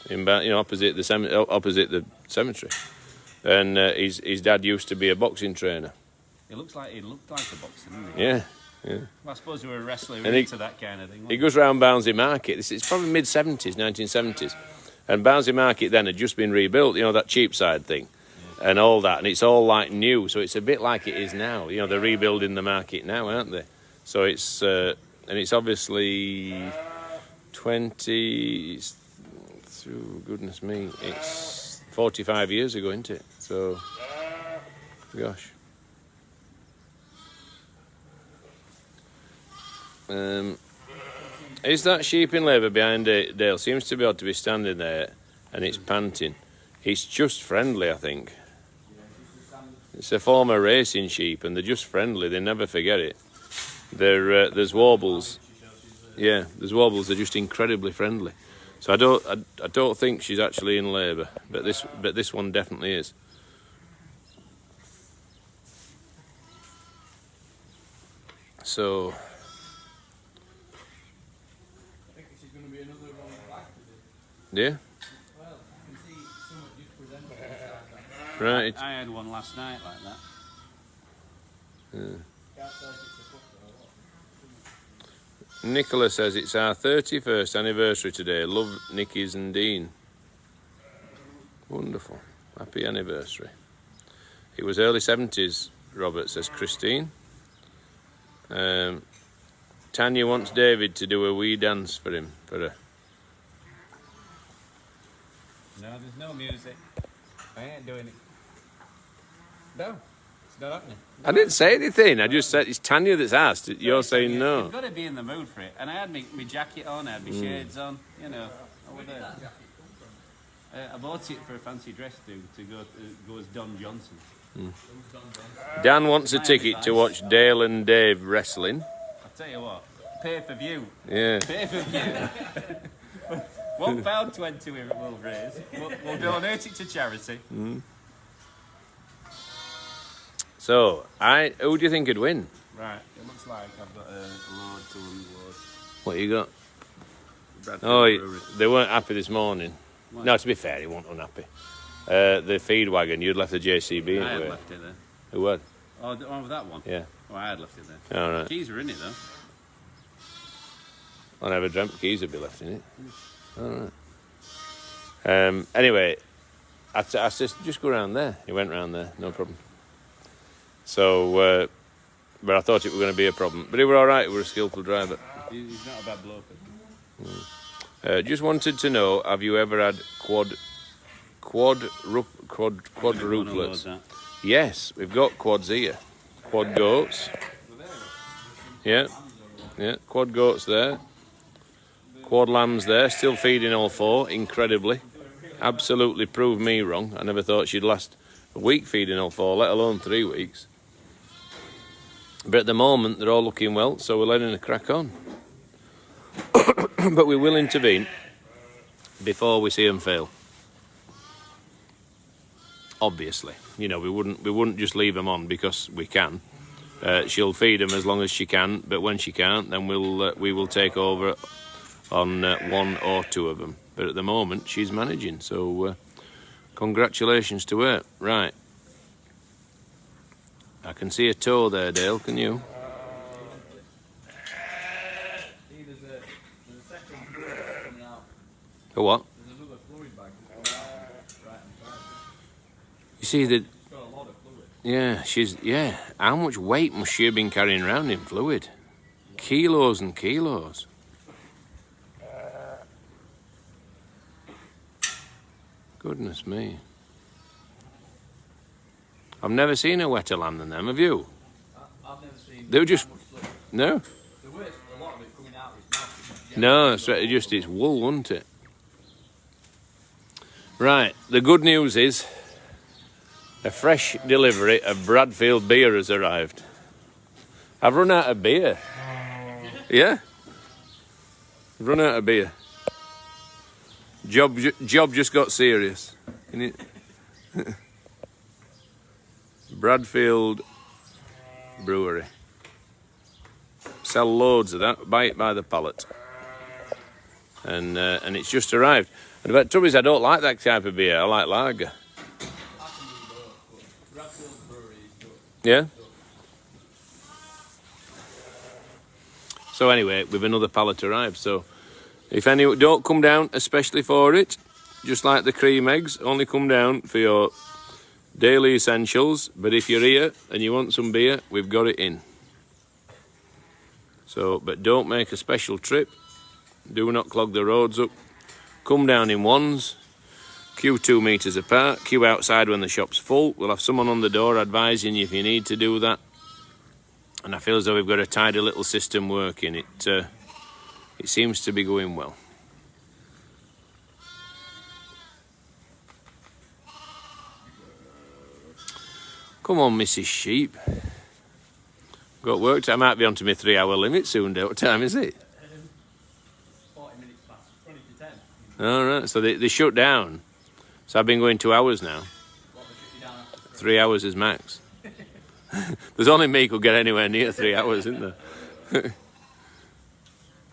Yeah, right. opposite the cemetery. And his dad used to be a boxing trainer. He looked like a boxer, didn't he? Yeah. Well, I suppose you were a wrestler And he- into that kind of thing. He wasn't goes round Barnsley Market. It's probably mid-70s, 1970s. And Barnsley Market then had just been rebuilt, you know, that Cheapside thing and all that. And it's all like new, so it's a bit like it is now. You know, they're rebuilding the market now, aren't they? So it's, and it's obviously 20, through goodness me, it's 45 years ago, isn't it? So, gosh. Is that sheep in labour behind Dale? Seems to be able to be standing there and it's panting. It's just friendly, I think. It's a former racing sheep and they're just friendly. They never forget it. There's warbles. Yeah, there's warbles. They're just incredibly friendly. So I don't think she's actually in labour, but this one definitely is. So. I think this is going to be another one like this. Yeah, Well, I can see someone just presented like that. right. I had one last night like that. Can't tell if it's a foot or what. Nicola says it's our 31st anniversary today. Love, Nicky's and Dean. Wonderful. Happy anniversary. It was early 70s, Robert, says Christine. Tanya wants David to do a wee dance for him. For her. No, there's no music. I ain't doing it. No, it's not happening. I didn't say anything. I just said it's Tanya that's asked. You're saying no. You've got to be in the mood for it. And I had my jacket on, I had my shades on, you know. I was there. I bought it for a fancy dress to go as Don Johnson. Dan wants a ticket to watch Dale and Dave wrestling. I'll tell you what, pay per view. Yeah. Pay per view. £1.20 we will raise. We'll donate it to charity. So, who do you think could win? Right, it looks like I've got a load to unload. What you got? Bradford Oh, Brewery. they weren't happy this morning. Why? No, to be fair, he wasn't unhappy. The feed wagon, you'd left the JCB I had anyway. left it there. Who had? Oh, the one with that one? Yeah. Oh, I had left it there. All right. Keys were in it though. I never dreamt the keys would be left in it. All right. Anyway, I said, just go round there. He went round there, no problem. So, but I thought it was going to be a problem. But he were all right. He was a skillful driver. He's not a bad bloke. Just wanted to know, have you ever had quadruplets? Yes, we've got quads here. Quad goats. Yeah, quad goats there. Quad lambs there, still feeding all four, incredibly. Absolutely proved me wrong. I never thought she'd last a week feeding all four, let alone 3 weeks. But at the moment, they're all looking well, so we're letting her crack on. But we will intervene before we see them fail. Obviously, you know, we wouldn't just leave them on because we can. She'll feed them as long as she can, but when she can't, then we will take over on 1 or 2 of them. But at the moment, she's managing, so congratulations to her. Right. I can see a toe there, Dale, can you? See, there's a second fluid coming out. A what? There's another fluid bag right inside. You see that? It's got a lot of fluid. Yeah, how much weight must she have been carrying around in fluid? Kilos and kilos. Goodness me. I've never seen a wetter lamb than them, have you? I've never seen. They were just... that much fluid. No? The worst, a lot of it coming out is massive. No, it's just it's wool, wasn't it? Right, the good news is a fresh delivery of Bradfield beer has arrived. I've run out of beer. Yeah? I've run out of beer. Job just got serious. Can you... Bradfield Brewery. Sell loads of that. Buy it by the pallet. And it's just arrived. And the trouble is, I don't like that type of beer. I like lager. Yeah. So anyway, with another pallet arrived. So if any don't come down, especially for it, just like the cream eggs, only come down for your daily essentials. But if you're here and you want some beer, we've got it in. So, but don't make a special trip. Do not clog the roads up. Come down in ones. Queue 2 metres apart. Queue outside when the shop's full. We'll have someone on the door advising you if you need to do that. And I feel as though we've got a tidy little system working. It seems to be going well. Come on, Mrs. Sheep. Got work. I might be onto my 3-hour limit soon. What time is it? 40 minutes past, 20 to 10. All right, so they shut down. So I've been going 2 hours now. What, they shut you down after 3 hours is max. There's only me who get anywhere near 3 hours, isn't there?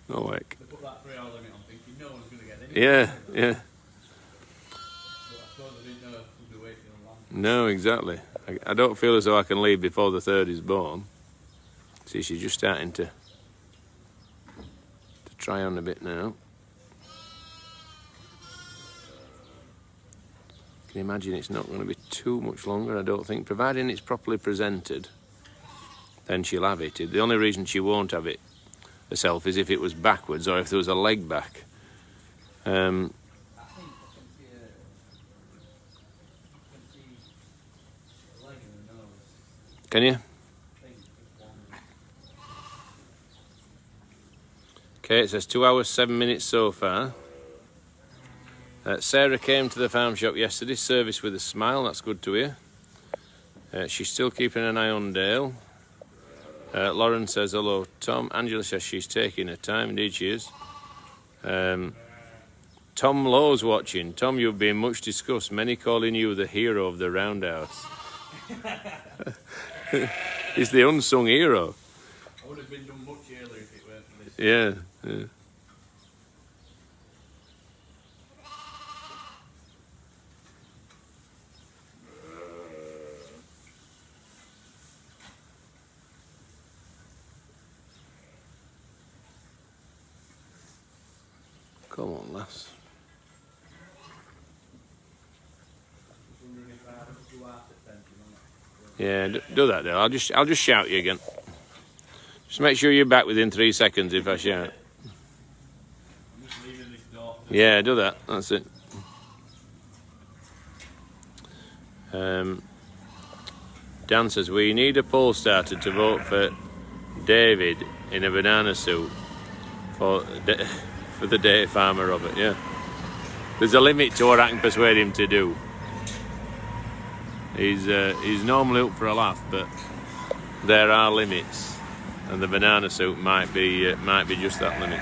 No heck. They put that 3-hour limit on thinking no one's going to get in. Yeah. But I suppose they didn't know who'd be waiting long. No, exactly. I don't feel as though I can leave before the 3rd is born. See, she's just starting to try on a bit now. Can you imagine it's not going to be too much longer, I don't think. Providing it's properly presented, then she'll have it. The only reason she won't have it herself is if it was backwards or if there was a leg back. I think I can see a leg in the nose. Can you? I think it's one. Okay, it says 2 hours, 7 minutes so far. Sarah came to the farm shop yesterday, service with a smile, that's good to hear. She's still keeping an eye on Dale. Lauren says hello, Tom. Angela says she's taking her time, indeed she is. Tom Lowe's watching. Tom, you've been much discussed, many calling you the hero of the Roundhouse. He's the unsung hero. I would have been done much earlier if it weren't for this. Yeah. Come on, lass. Just wondering if I have a 2 hour attention on it. Yeah, do that, Dale. I'll just shout you again. Just make sure you're back within 3 seconds if I shout. I'm just leaving this door. Yeah, do that. That's it. Dan says, we need a poll starter to vote for David in a banana suit for the dairy farmer, Robert. Yeah. There's a limit to what I can persuade him to do. He's normally up for a laugh, but there are limits, and the banana suit might be just that limit.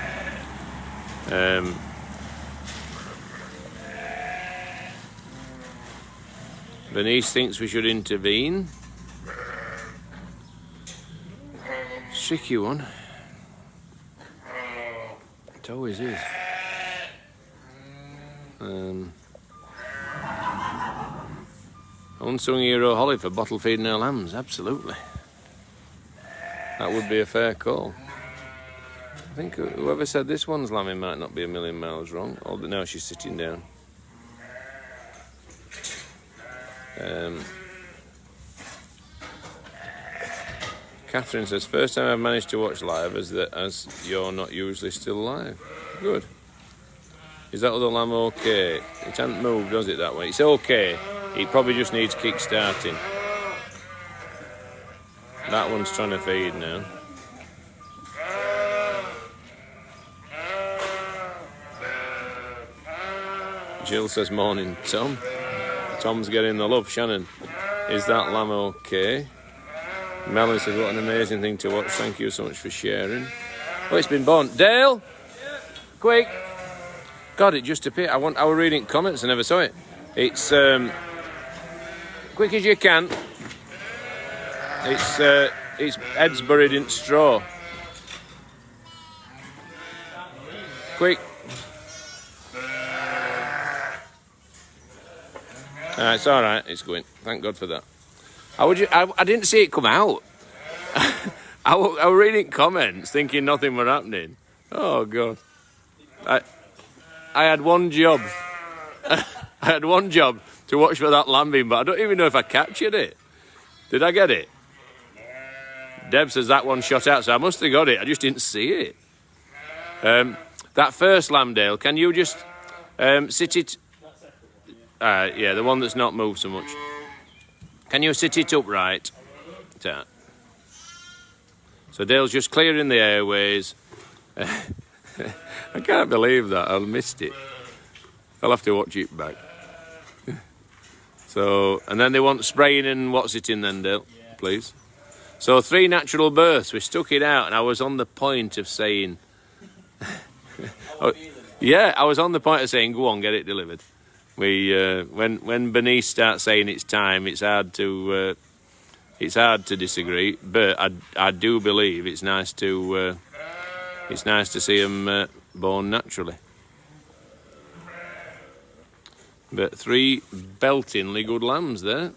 Bernice thinks we should intervene. Tricky one. It always is. Unsung hero Holly for bottle feeding her lambs. Absolutely. That would be a fair call. I think whoever said this one's lambing might not be a million miles wrong. Oh, now she's sitting down. Catherine says, first time I've managed to watch live as you're not usually still live. Good. Is that other lamb okay? It hasn't moved, does it, that way? It's okay. It probably just needs kick-starting. That one's trying to feed now. Jill says, morning, Tom. Tom's getting the love. Shannon, is that lamb okay? Melanie says, what an amazing thing to watch. Thank you so much for sharing. Oh, it's been born. Dale! Yeah. Quick! God, it just appeared. I was reading comments, I never saw it. It's, quick as you can. Its head's buried in straw. Quick. It's all right. It's going. Thank God for that. I didn't see it come out. I was reading comments, thinking nothing were happening. Oh God. I had one job. I had one job to watch for that lambing, but I don't even know if I captured it. Did I get it? Deb says that one shot out, so I must have got it. I just didn't see it. That first lamb, Dale, can you just sit it? Yeah, the one that's not moved so much. Can you sit it upright? So Dale's just clearing the airways. I can't believe that. I missed it. I'll have to watch it back. So, and then they want spraying and what's it in then, Dale? Yeah. Please. So 3 natural births. We stuck it out, and I was on the point of saying... yeah, I was on the point of saying, go on, get it delivered. When Bernice starts saying it's time, it's hard to disagree. But I do believe it's nice to see them born naturally. But 3 beltingly good lambs there.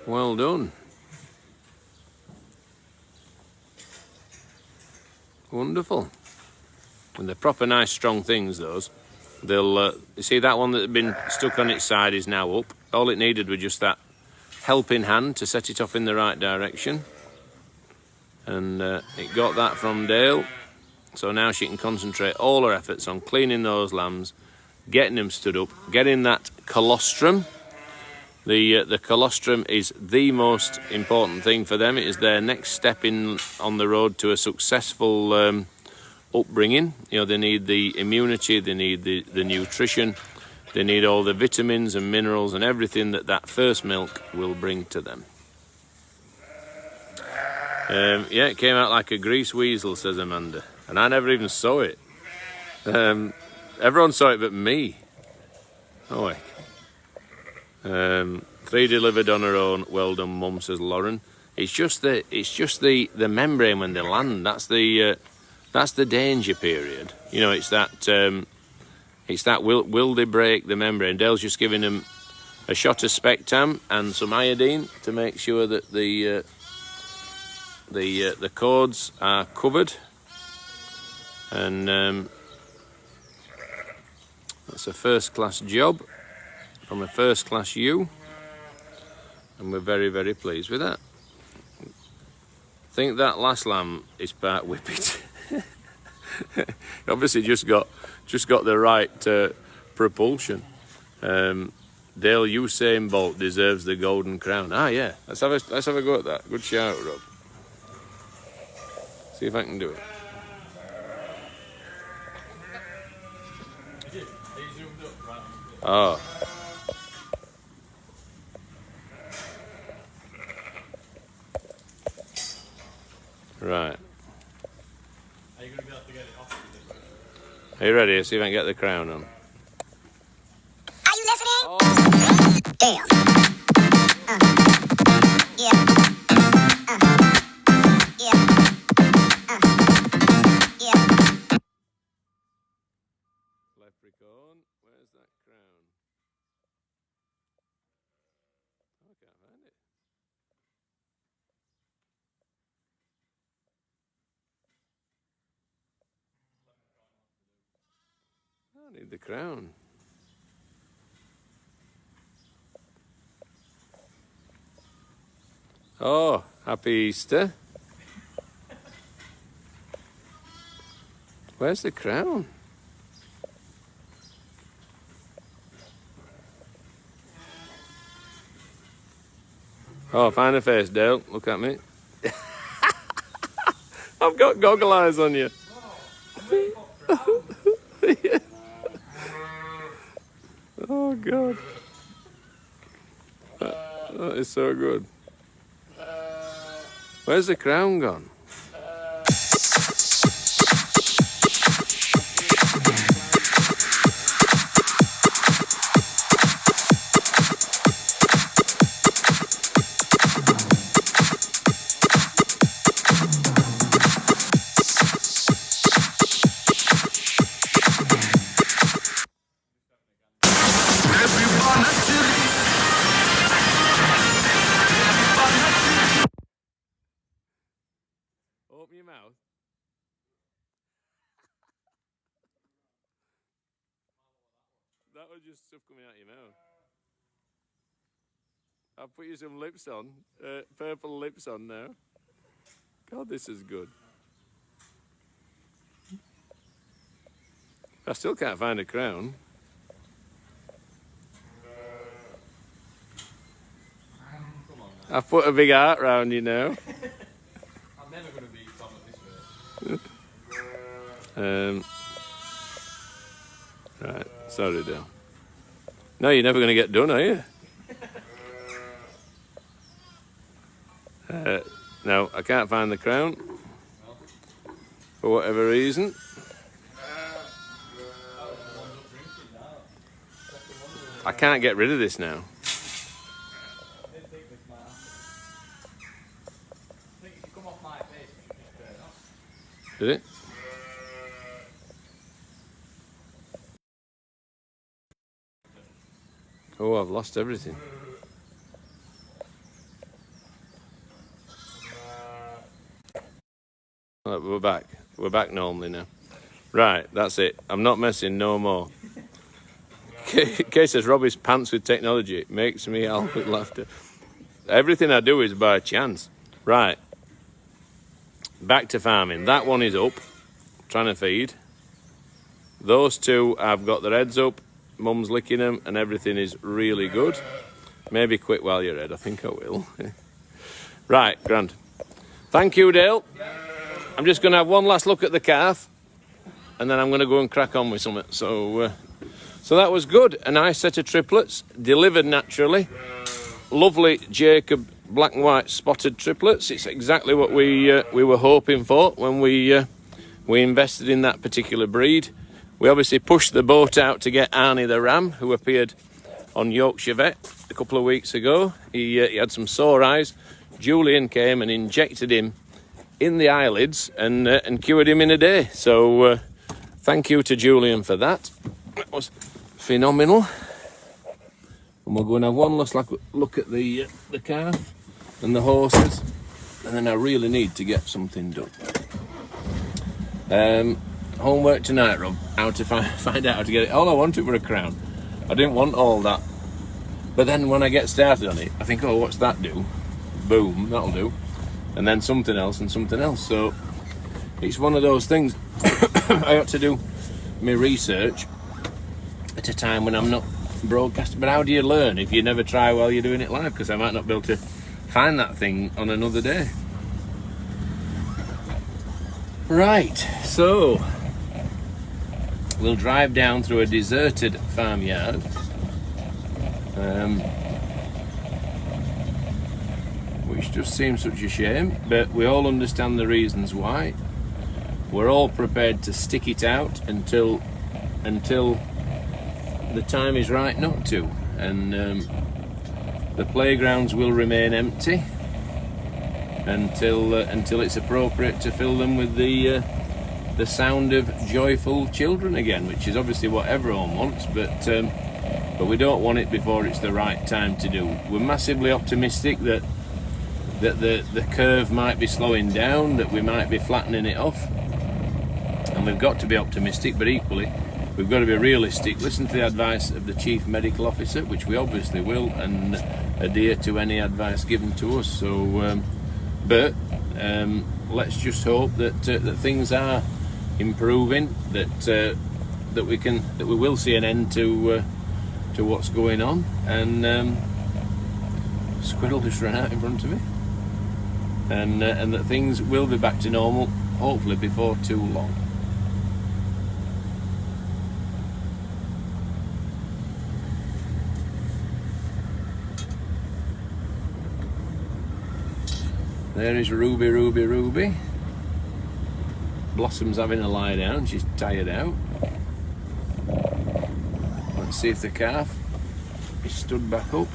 Well done. Wonderful. And they're proper nice strong things, those. They'll you see that one that had been stuck on its side is now up. All it needed was just that helping hand to set it off in the right direction. And it got that from Dale. So now she can concentrate all her efforts on cleaning those lambs, getting them stood up, getting that colostrum. The colostrum is the most important thing for them. It is their next step on the road to a successful upbringing. You know, they need the immunity, they need the nutrition, they need all the vitamins and minerals and everything that first milk will bring to them. Yeah, it came out like a grease weasel, says Amanda. And I never even saw it. Everyone saw it but me. Oh, heck. 3 delivered on her own. Well done, Mum, says Lauren. It's just the membrane when they land. That's the danger period. You know, it's that will they break the membrane? Dale's just giving them a shot of Spectam and some iodine to make sure that the cords are covered. And that's a first-class job from a first-class ewe, and we're very, very pleased with that. think that last lamb is part whippet. Obviously just got the right propulsion. Dale Usain Bolt deserves the golden crown. Ah, yeah. Let's have a go at that. Good shout, Rob. See if I can do it. Oh. Right. Are you going to be able to get it off? Are you ready? See if I can get the crown on. Are you listening? Oh. Damn. Yeah. Yeah. Yeah. Leprechaun, where's that crown? Oh, I can't find it. I need the crown. Oh, happy Easter. Where's the crown? Oh, find a face, Dale. Look at me. I've got goggle eyes on you. Yeah. Oh, God. That is so good. Where's the crown gone? Open your mouth. That was just stuff coming out of your mouth. I'll put you some lips on, purple lips on now. God, this is good. I still can't find a crown. I've put a big heart round you now. I'm never going to beat Tom at this rate. Right, sorry, Dale. No, you're never going to get done, are you? No, I can't find the crown for whatever reason. I can't get rid of this now. I think if you come off my face, you should just turn off. Did it? Oh, I've lost everything. Right, we're back. We're back normally now. Right, that's it. I'm not messing no more. Kay says, Robbie's pants with technology. It makes me howl with laughter. Everything I do is by chance. Right. Back to farming. That one is up. Trying to feed. Those two, I've got their heads up. Mum's licking them and everything is really good. Maybe quit while you're red. I think I will. Right, grand. Thank you, Dale. I'm just going to have one last look at the calf. And then I'm going to go and crack on with something. So that was good. A nice set of triplets, delivered naturally. Lovely Jacob black and white spotted triplets. It's exactly what we were hoping for when we invested in that particular breed. We obviously pushed the boat out to get Arnie the ram, who appeared on Yorkshire Vet a couple of weeks ago. He had some sore eyes. Julian came and injected him in the eyelids and cured him in a day. So thank you to Julian for that. That was phenomenal. And we'll go and have one last look at the calf and the horses, and then I really need to get something done. Homework tonight, Rob. How to find out how to get it. All I wanted for a crown. I didn't want all that. But then when I get started on it, I think, oh, what's that do? Boom, that'll do. and then something else and something else. So it's one of those things. I ought to do my research at a time when I'm not broadcasting. But how do you learn if you never try while you're doing it live? Because I might not be able to find that thing on another day. Right, so we'll drive down through a deserted farmyard. Which just seems such a shame, but we all understand the reasons why. We're all prepared to stick it out until the time is right not to, and the playgrounds will remain empty until it's appropriate to fill them with the sound of joyful children again, which is obviously what everyone wants, but we don't want it before it's the right time to do. We're massively optimistic that the curve might be slowing down, that we might be flattening it off, and we've got to be optimistic, but equally we've got to be realistic, listen to the advice of the Chief Medical Officer, which we obviously will, and adhere to any advice given to us. So but let's just hope that things are improving, that we will see an end to what's going on. And squirrel just ran out in front of me, and that things will be back to normal, hopefully before too long. There is Ruby, Ruby, Ruby. Blossom's having a lie down, she's tired out. Let's see if the calf is stood back up.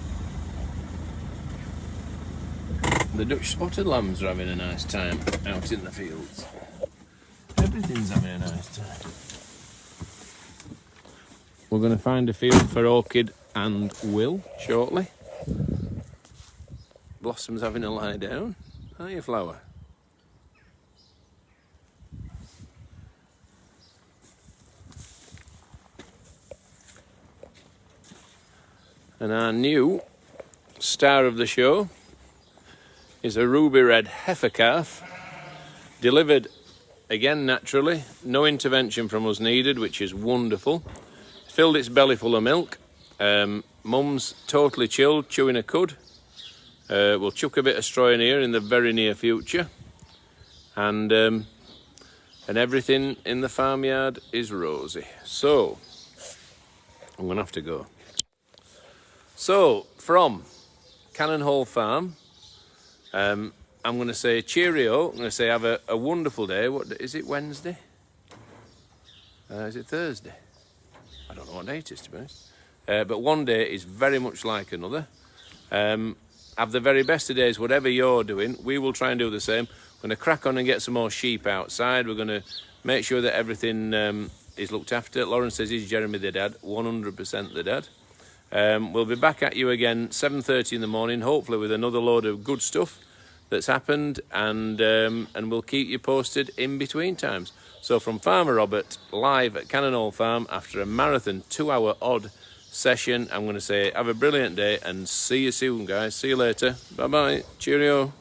The Dutch spotted lambs are having a nice time out in the fields. Everything's having a nice time. We're going to find a field for Orchid and Will shortly. Blossom's having a lie down. Hiya, Flower. And our new star of the show is a ruby red heifer calf, delivered again naturally, no intervention from us needed, which is wonderful. Filled its belly full of milk. Mum's totally chilled, chewing a cud. We'll chuck a bit of straw in here in the very near future, and everything in the farmyard is rosy. So I'm gonna have to go. So from Cannon Hall Farm, I'm going to say cheerio. I'm going to say have a wonderful day. What is it? Wednesday? Is it Thursday? I don't know what day it is, to be honest. But one day is very much like another. Have the very best of days, whatever you're doing. We will try and do the same. We're going to crack on and get some more sheep outside. We're going to make sure that everything is looked after. Lauren says, is Jeremy the dad? 100% the dad. We'll be back at you again 7:30 in the morning, hopefully with another load of good stuff that's happened, and we'll keep you posted in between times. So from Farmer Robert, live at Cannon Hall Farm after a marathon 2-hour odd session, I'm going to say have a brilliant day and see you soon, guys. See you later. Bye-bye. Cheerio.